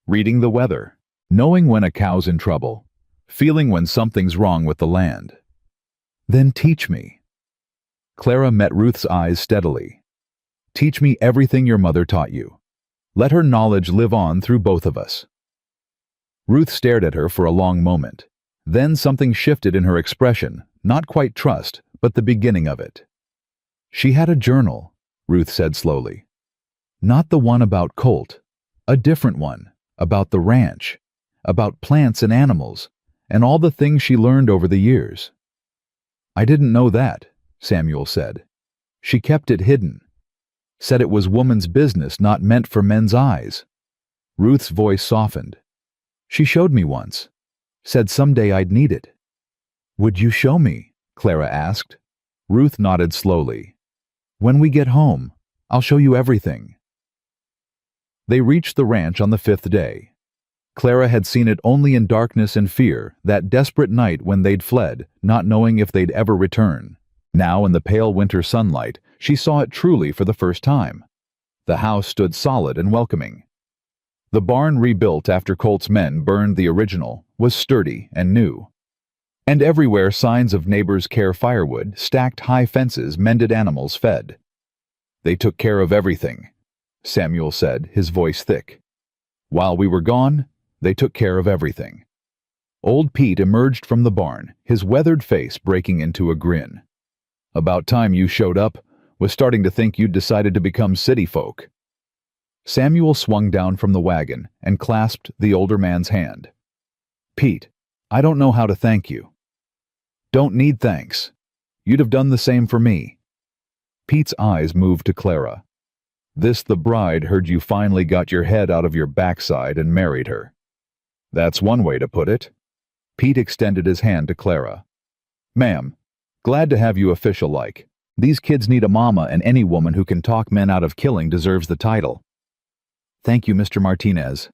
Reading the weather, knowing when a cow's in trouble, feeling when something's wrong with the land. Then teach me. Clara met Ruth's eyes steadily. Teach me everything your mother taught you. Let her knowledge live on through both of us. Ruth stared at her for a long moment. Then something shifted in her expression, not quite trust, but the beginning of it. She had a journal, Ruth said slowly. Not the one about Colt, a different one, about the ranch, about plants and animals, and all the things she learned over the years. I didn't know that, Samuel said. She kept it hidden. Said it was woman's business not meant for men's eyes. Ruth's voice softened. She showed me once. Said someday I'd need it. Would you show me? Clara asked. Ruth nodded slowly. When we get home, I'll show you everything. They reached the ranch on the 5th day. Clara had seen it only in darkness and fear, that desperate night when they'd fled, not knowing if they'd ever return. Now, in the pale winter sunlight, she saw it truly for the first time. The house stood solid and welcoming. The barn, rebuilt after Colt's men burned the original, was sturdy and new. And everywhere signs of neighbors' care: firewood, stacked high fences, mended animals fed. They took care of everything, Samuel said, his voice thick. While we were gone, they took care of everything. Old Pete emerged from the barn, his weathered face breaking into a grin. About time you showed up. Was starting to think you'd decided to become city folk. Samuel swung down from the wagon and clasped the older man's hand. Pete, I don't know how to thank you. Don't need thanks. You'd have done the same for me. Pete's eyes moved to Clara. This the bride heard you finally got your head out of your backside and married her. That's one way to put it. Pete extended his hand to Clara. Ma'am, glad to have you official-like. These kids need a mama, and any woman who can talk men out of killing deserves the title. Thank you, Mr. Martinez.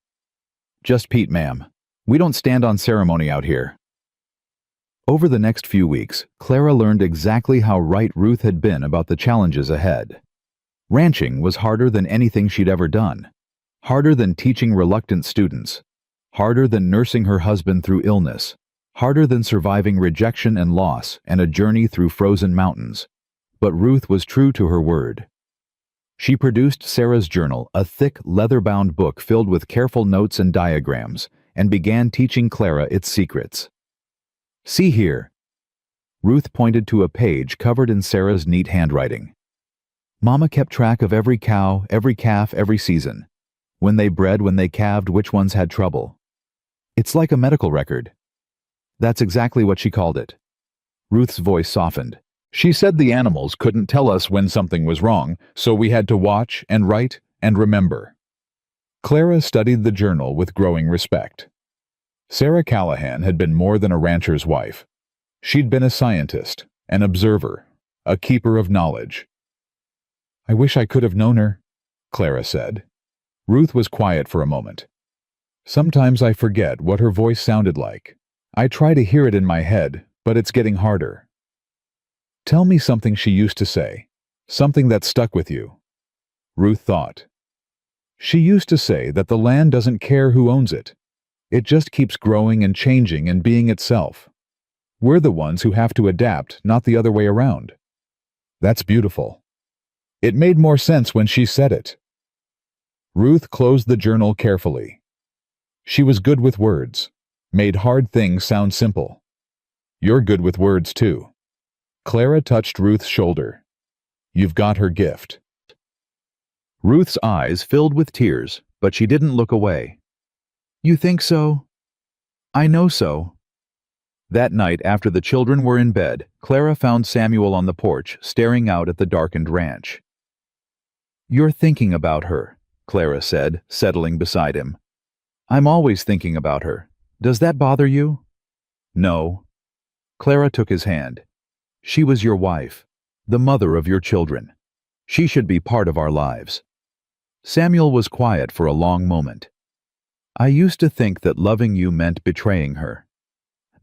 Just Pete, ma'am. We don't stand on ceremony out here. Over the next few weeks, Clara learned exactly how right Ruth had been about the challenges ahead. Ranching was harder than anything she'd ever done. Harder than teaching reluctant students. Harder than nursing her husband through illness. Harder than surviving rejection and loss and a journey through frozen mountains. But Ruth was true to her word. She produced Sarah's journal, a thick, leather-bound book filled with careful notes and diagrams, and began teaching Clara its secrets. See here. Ruth pointed to a page covered in Sarah's neat handwriting. Mama kept track of every cow, every calf, every season. When they bred, when they calved, which ones had trouble. It's like a medical record. That's exactly what she called it. Ruth's voice softened. She said the animals couldn't tell us when something was wrong, so we had to watch and write and remember. Clara studied the journal with growing respect. Sarah Callahan had been more than a rancher's wife. She'd been a scientist, an observer, a keeper of knowledge. I wish I could have known her, Clara said. Ruth was quiet for a moment. Sometimes I forget what her voice sounded like. I try to hear it in my head, but it's getting harder. Tell me something she used to say, something that stuck with you. Ruth thought. She used to say that the land doesn't care who owns it. It just keeps growing and changing and being itself. We're the ones who have to adapt, not the other way around. That's beautiful. It made more sense when she said it. Ruth closed the journal carefully. She was good with words, made hard things sound simple. You're good with words too. Clara touched Ruth's shoulder. You've got her gift. Ruth's eyes filled with tears, but she didn't look away. You think so? I know so. That night, after the children were in bed, Clara found Samuel on the porch, staring out at the darkened ranch. You're thinking about her, Clara said, settling beside him. I'm always thinking about her. Does that bother you? No. Clara took his hand. She was your wife, the mother of your children. She should be part of our lives. Samuel was quiet for a long moment. I used to think that loving you meant betraying her.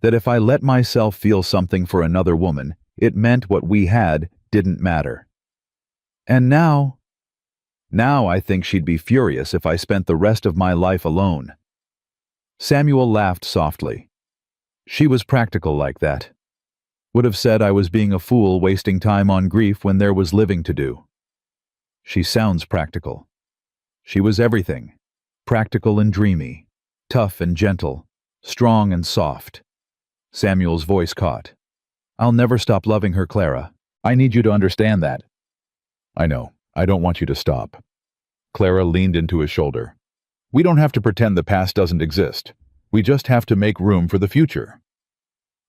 That if I let myself feel something for another woman, it meant what we had didn't matter. And now I think she'd be furious if I spent the rest of my life alone. Samuel laughed softly. She was practical like that. Would have said I was being a fool wasting time on grief when there was living to do. She sounds practical. She was everything. Practical and dreamy, tough and gentle, strong and soft. Samuel's voice caught. I'll never stop loving her, Clara. I need you to understand that. I know. I don't want you to stop. Clara leaned into his shoulder. We don't have to pretend the past doesn't exist. We just have to make room for the future.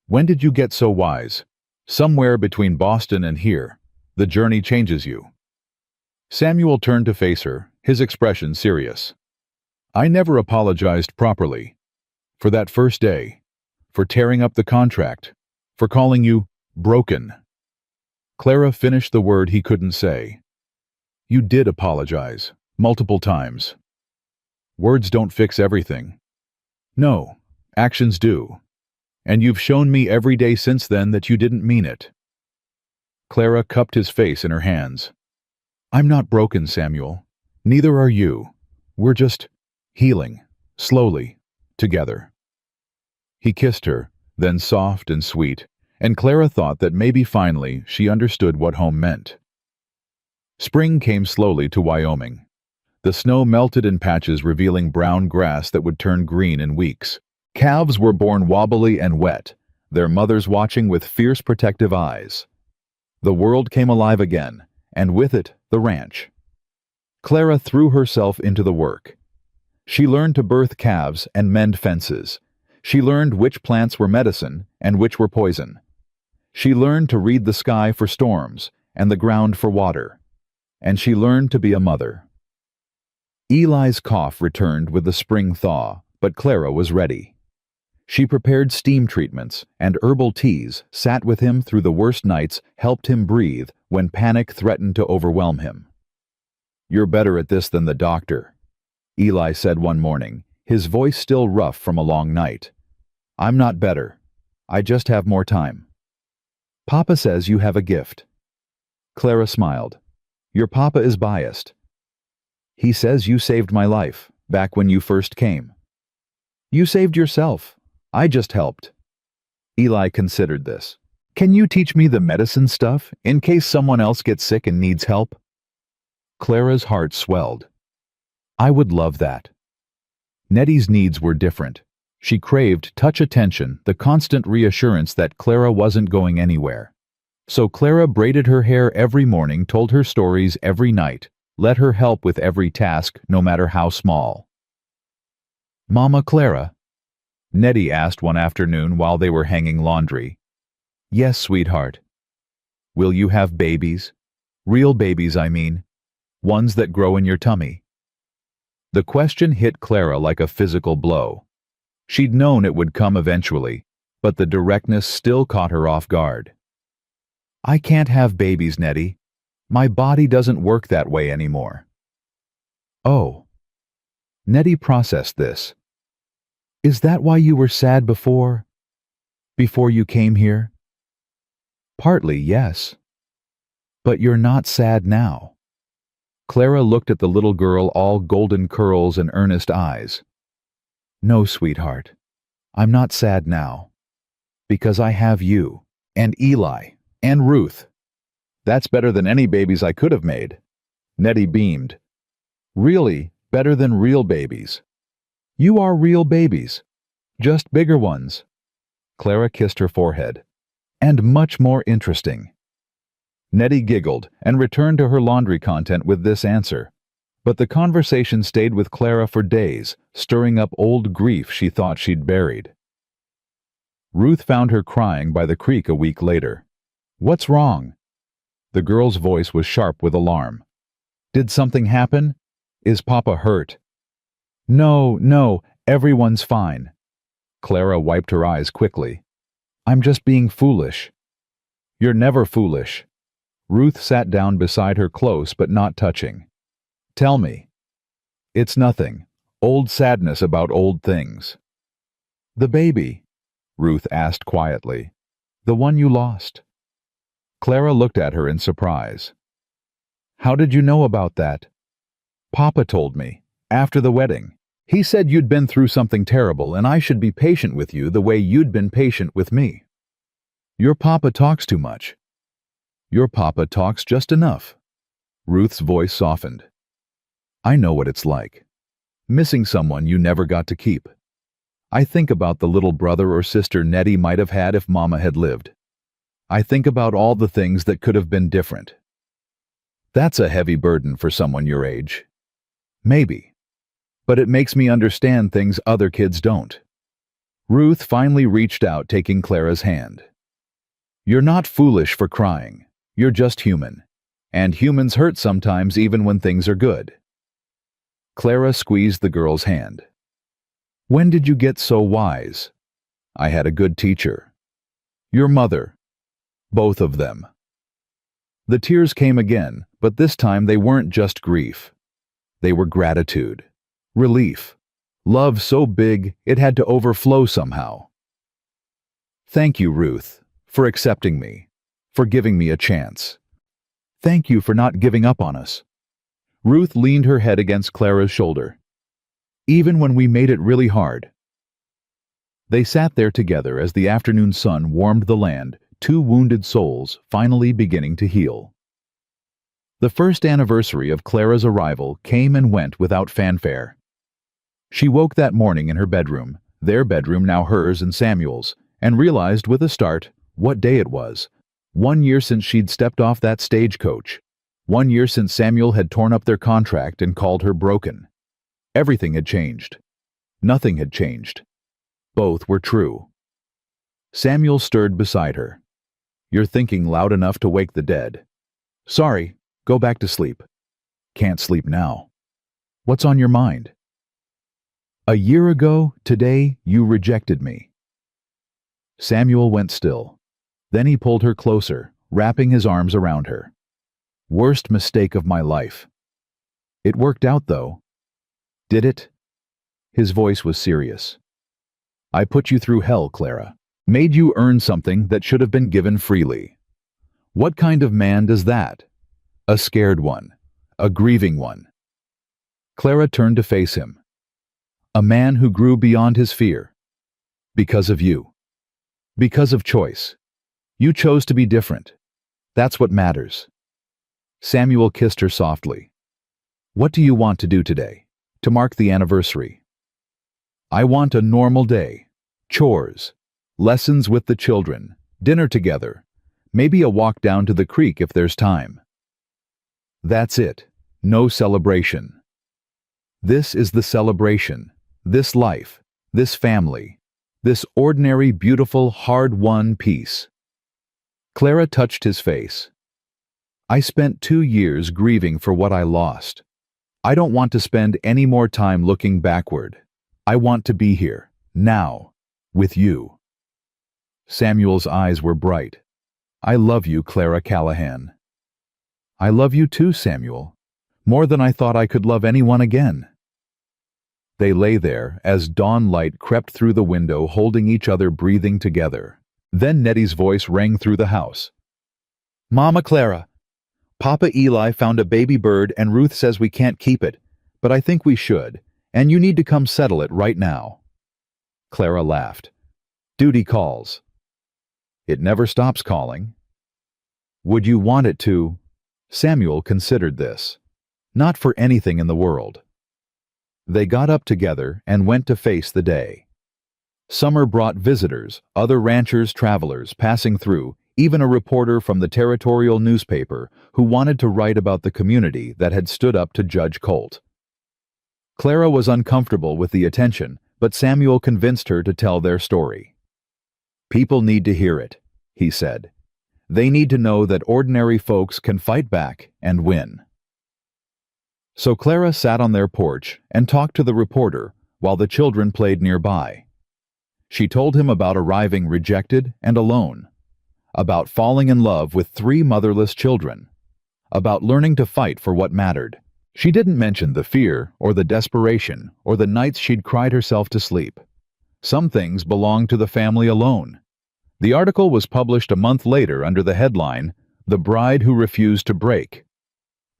When did you get so wise? Somewhere between Boston and here. The journey changes you. Samuel turned to face her, his expression serious. I never apologized properly. For that first day. For tearing up the contract. For calling you broken. Clara finished the word he couldn't say. You did apologize. Multiple times. Words don't fix everything. No, actions do. And you've shown me every day since then that you didn't mean it. Clara cupped his face in her hands. I'm not broken, Samuel. Neither are you. We're just healing, slowly, together. He kissed her, then soft and sweet, and Clara thought that maybe finally she understood what home meant. Spring came slowly to Wyoming. The snow melted in patches revealing brown grass that would turn green in weeks. Calves were born wobbly and wet, their mothers watching with fierce protective eyes. The world came alive again, and with it, the ranch. Clara threw herself into the work. She learned to birth calves and mend fences. She learned which plants were medicine and which were poison. She learned to read the sky for storms and the ground for water. And she learned to be a mother. Eli's cough returned with the spring thaw, but Clara was ready. She prepared steam treatments and herbal teas, sat with him through the worst nights, helped him breathe when panic threatened to overwhelm him. You're better at this than the doctor, Eli said one morning, his voice still rough from a long night. I'm not better. I just have more time. Papa says you have a gift. Clara smiled. Your papa is biased. He says you saved my life, back when you first came. You saved yourself. I just helped. Eli considered this. Can you teach me the medicine stuff, in case someone else gets sick and needs help? Clara's heart swelled. I would love that. Nettie's needs were different. She craved touch attention, the constant reassurance that Clara wasn't going anywhere. So Clara braided her hair every morning, told her stories every night, let her help with every task, no matter how small. Mama Clara? Nettie asked one afternoon while they were hanging laundry. Yes, sweetheart. Will you have babies? Real babies, I mean. Ones that grow in your tummy. The question hit Clara like a physical blow. She'd known it would come eventually, but the directness still caught her off guard. I can't have babies, Nettie. My body doesn't work that way anymore. Oh. Nettie processed this. Is that why you were sad before? Before you came here? Partly, yes. But you're not sad now. Clara looked at the little girl, all golden curls and earnest eyes. No, sweetheart. I'm not sad now. Because I have you, and Eli, and Ruth. That's better than any babies I could have made. Nettie beamed. Really, better than real babies. You are real babies. Just bigger ones. Clara kissed her forehead. And much more interesting. Nettie giggled and returned to her laundry content with this answer. But the conversation stayed with Clara for days, stirring up old grief she thought she'd buried. Ruth found her crying by the creek a week later. What's wrong? The girl's voice was sharp with alarm. Did something happen? Is Papa hurt? No, everyone's fine. Clara wiped her eyes quickly. I'm just being foolish. You're never foolish. Ruth sat down beside her close but not touching. Tell me. It's nothing. Old sadness about old things. The baby, Ruth asked quietly. The one you lost. Clara looked at her in surprise. How did you know about that? Papa told me, after the wedding. He said you'd been through something terrible and I should be patient with you the way you'd been patient with me. Your papa talks too much. Your papa talks just enough. Ruth's voice softened. I know what it's like. Missing someone you never got to keep. I think about the little brother or sister Nettie might have had if Mama had lived. I think about all the things that could have been different. That's a heavy burden for someone your age. Maybe. But it makes me understand things other kids don't. Ruth finally reached out, taking Clara's hand. You're not foolish for crying. You're just human. And humans hurt sometimes even when things are good. Clara squeezed the girl's hand. When did you get so wise? I had a good teacher. Your mother. Both of them. The tears came again, but this time they weren't just grief. They were gratitude, relief, love so big it had to overflow somehow. Thank you, Ruth, for accepting me, for giving me a chance. Thank you for not giving up on us. Ruth leaned her head against Clara's shoulder. Even when we made it really hard. They sat there together as the afternoon sun warmed the land, two wounded souls finally beginning to heal. The first anniversary of Clara's arrival came and went without fanfare. She woke that morning in her bedroom, their bedroom now hers and Samuel's, and realized with a start what day it was. 1 year since she'd stepped off that stagecoach. 1 year since Samuel had torn up their contract and called her broken. Everything had changed. Nothing had changed. Both were true. Samuel stirred beside her. You're thinking loud enough to wake the dead. Sorry, go back to sleep. Can't sleep now. What's on your mind? A year ago, today, you rejected me. Samuel went still. Then he pulled her closer, wrapping his arms around her. Worst mistake of my life. It worked out, though. Did it? His voice was serious. I put you through hell, Clara. Made you earn something that should have been given freely. What kind of man does that? A scared one. A grieving one. Clara turned to face him. A man who grew beyond his fear. Because of you. Because of choice. You chose to be different. That's what matters. Samuel kissed her softly. What do you want to do today, to mark the anniversary? I want a normal day. Chores. Lessons with the children. Dinner together. Maybe a walk down to the creek if there's time. That's it. No celebration. This is the celebration. This life. This family. This ordinary, beautiful, hard-won peace. Clara touched his face. I spent 2 years grieving for what I lost. I don't want to spend any more time looking backward. I want to be here, now, with you. Samuel's eyes were bright. I love you, Clara Callahan. I love you too, Samuel. More than I thought I could love anyone again. They lay there as dawn light crept through the window, holding each other, breathing together. Then Nettie's voice rang through the house. Mama Clara, Papa Eli found a baby bird and Ruth says we can't keep it, but I think we should, and you need to come settle it right now. Clara laughed. Duty calls. It never stops calling. Would you want it to? Samuel considered this. Not for anything in the world. They got up together and went to face the day. Summer brought visitors, other ranchers, travelers passing through, even a reporter from the territorial newspaper who wanted to write about the community that had stood up to Judge Colt. Clara was uncomfortable with the attention, but Samuel convinced her to tell their story. People need to hear it, he said. They need to know that ordinary folks can fight back and win. So Clara sat on their porch and talked to the reporter while the children played nearby. She told him about arriving rejected and alone, about falling in love with 3 motherless children, about learning to fight for what mattered. She didn't mention the fear or the desperation or the nights she'd cried herself to sleep. Some things belonged to the family alone. The article was published a month later under the headline, The Bride Who Refused to Break.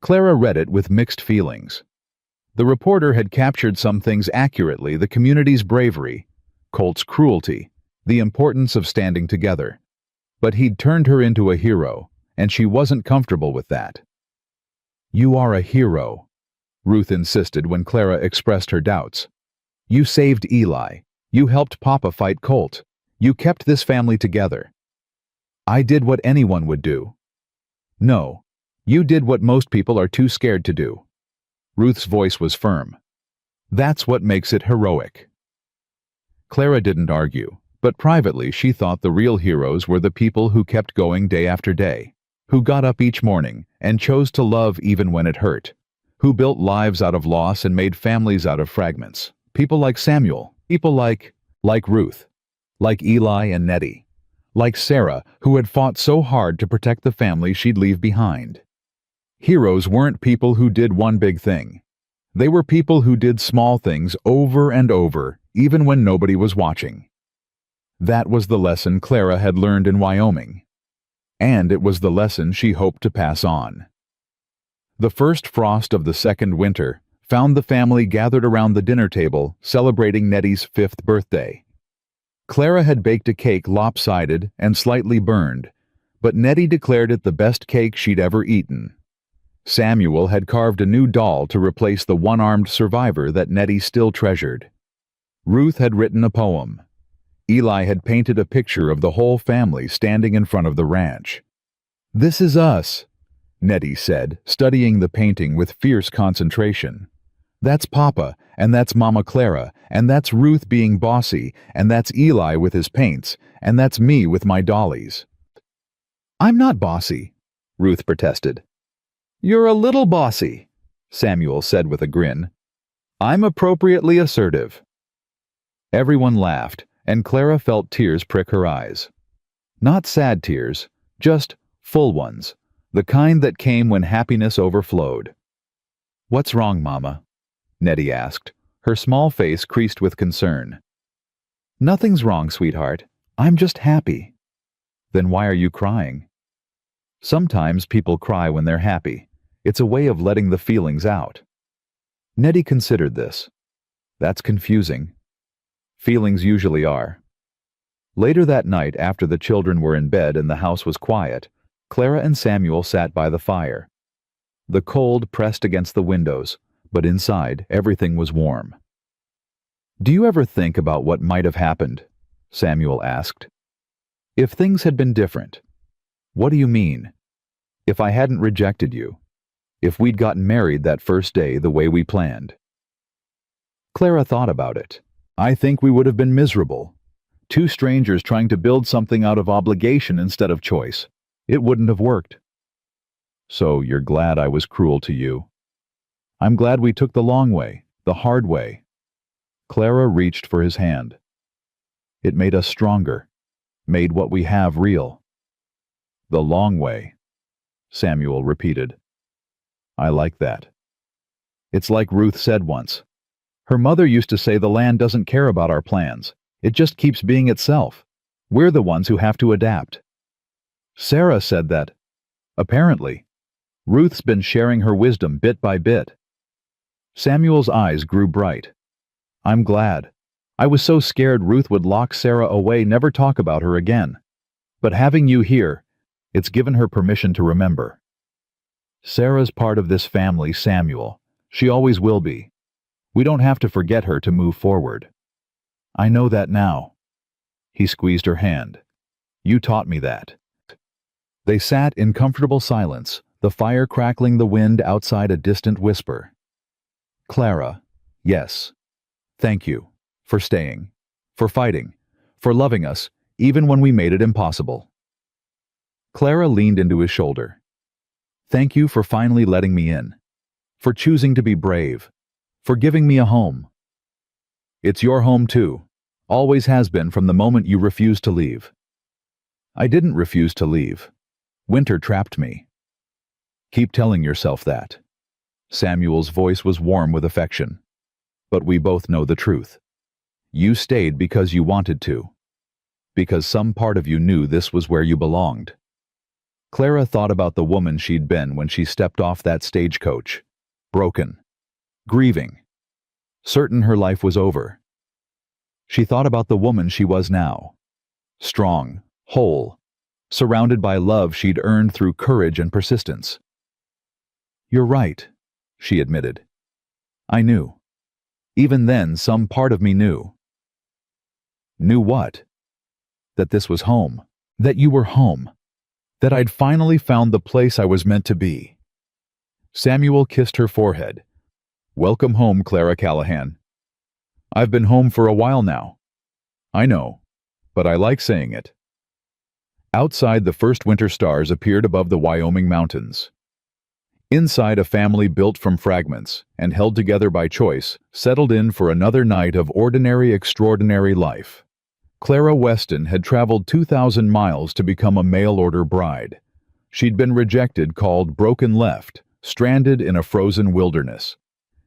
Clara read it with mixed feelings. The reporter had captured some things accurately: the community's bravery, Colt's cruelty, the importance of standing together. But he'd turned her into a hero, and she wasn't comfortable with that. "You are a hero," Ruth insisted when Clara expressed her doubts. "You saved Eli. You helped Papa fight Colt. You kept this family together." "I did what anyone would do." "No, you did what most people are too scared to do." Ruth's voice was firm. "That's what makes it heroic." Clara didn't argue, but privately she thought the real heroes were the people who kept going day after day, who got up each morning and chose to love even when it hurt, who built lives out of loss and made families out of fragments. People like Samuel, people like Ruth, like Eli and Nettie, like Sarah, who had fought so hard to protect the family she'd leave behind. Heroes weren't people who did one big thing. They were people who did small things over and over, even when nobody was watching. That was the lesson Clara had learned in Wyoming. And it was the lesson she hoped to pass on. The first frost of the second winter found the family gathered around the dinner table celebrating Nettie's 5th birthday. Clara had baked a cake lopsided and slightly burned, but Nettie declared it the best cake she'd ever eaten. Samuel had carved a new doll to replace the one-armed survivor that Nettie still treasured. Ruth had written a poem. Eli had painted a picture of the whole family standing in front of the ranch. "This is us," Nettie said, studying the painting with fierce concentration. "That's Papa, and that's Mama Clara, and that's Ruth being bossy, and that's Eli with his paints, and that's me with my dollies." "I'm not bossy," Ruth protested. "You're a little bossy," Samuel said with a grin. "I'm appropriately assertive." Everyone laughed, and Clara felt tears prick her eyes. Not sad tears, just full ones, the kind that came when happiness overflowed. "What's wrong, Mama?" Nettie asked, her small face creased with concern. "Nothing's wrong, sweetheart. I'm just happy." "Then why are you crying?" "Sometimes people cry when they're happy. It's a way of letting the feelings out." Nettie considered this. That's confusing. Feelings usually are. Later that night, after the children were in bed and the house was quiet, Clara and Samuel sat by the fire. The cold pressed against the windows, but inside everything was warm. "Do you ever think about what might have happened?" Samuel asked. "If things had been different." "What do you mean?" "If I hadn't rejected you. If we'd gotten married that first day the way we planned." Clara thought about it. "I think we would have been miserable. Two strangers trying to build something out of obligation instead of choice. It wouldn't have worked." "So you're glad I was cruel to you?" "I'm glad we took the long way, the hard way." Clara reached for his hand. "It made us stronger, made what we have real." "The long way," Samuel repeated. "I like that. It's like Ruth said once. Her mother used to say the land doesn't care about our plans. It just keeps being itself. We're the ones who have to adapt." Sarah said that. Apparently, Ruth's been sharing her wisdom bit by bit. Samuel's eyes grew bright. "I'm glad. I was so scared Ruth would lock Sarah away, never talk about her again. But having you here, it's given her permission to remember. Sarah's part of this family, Samuel. She always will be. We don't have to forget her to move forward." "I know that now." He squeezed her hand. "You taught me that." They sat in comfortable silence, the fire crackling, the wind outside a distant whisper. "Clara, yes. Thank you. For staying. For fighting. For loving us, even when we made it impossible." Clara leaned into his shoulder. "Thank you for finally letting me in. For choosing to be brave. For giving me a home." "It's your home too. Always has been from the moment you refused to leave." "I didn't refuse to leave. Winter trapped me." "Keep telling yourself that." Samuel's voice was warm with affection. "But we both know the truth. You stayed because you wanted to. Because some part of you knew this was where you belonged." Clara thought about the woman she'd been when she stepped off that stagecoach. Broken. Grieving. Certain her life was over. She thought about the woman she was now. Strong, whole, surrounded by love she'd earned through courage and persistence. "You're right," she admitted. "I knew. Even then, some part of me knew." Knew what? That this was home. That you were home. That I'd finally found the place I was meant to be. Samuel kissed her forehead. "Welcome home, Clara Callahan. I've been home for a while now. I know, but I like saying it." Outside, the first winter stars appeared above the Wyoming mountains. Inside, a family built from fragments and held together by choice settled in for another night of ordinary, extraordinary life. Clara Weston had traveled 2,000 miles to become a mail-order bride. She'd been rejected, called broken left, stranded in a frozen wilderness.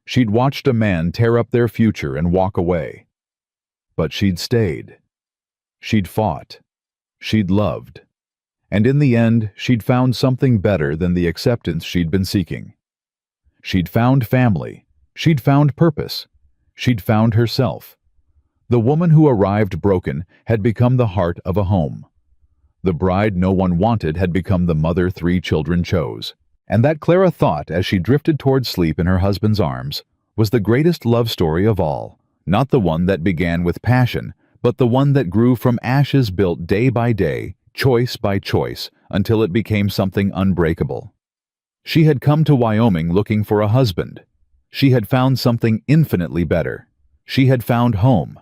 She'd watched a man tear up their future and walk away. But she'd stayed. She'd fought. She'd loved. And in the end, she'd found something better than the acceptance she'd been seeking. She'd found family. She'd found purpose. She'd found herself. The woman who arrived broken had become the heart of a home. The bride no one wanted had become the mother 3 children chose. And that, Clara thought as she drifted toward sleep in her husband's arms, was the greatest love story of all. Not the one that began with passion, but the one that grew from ashes built day by day, choice by choice, until it became something unbreakable. She had come to Wyoming looking for a husband. She had found something infinitely better. She had found home.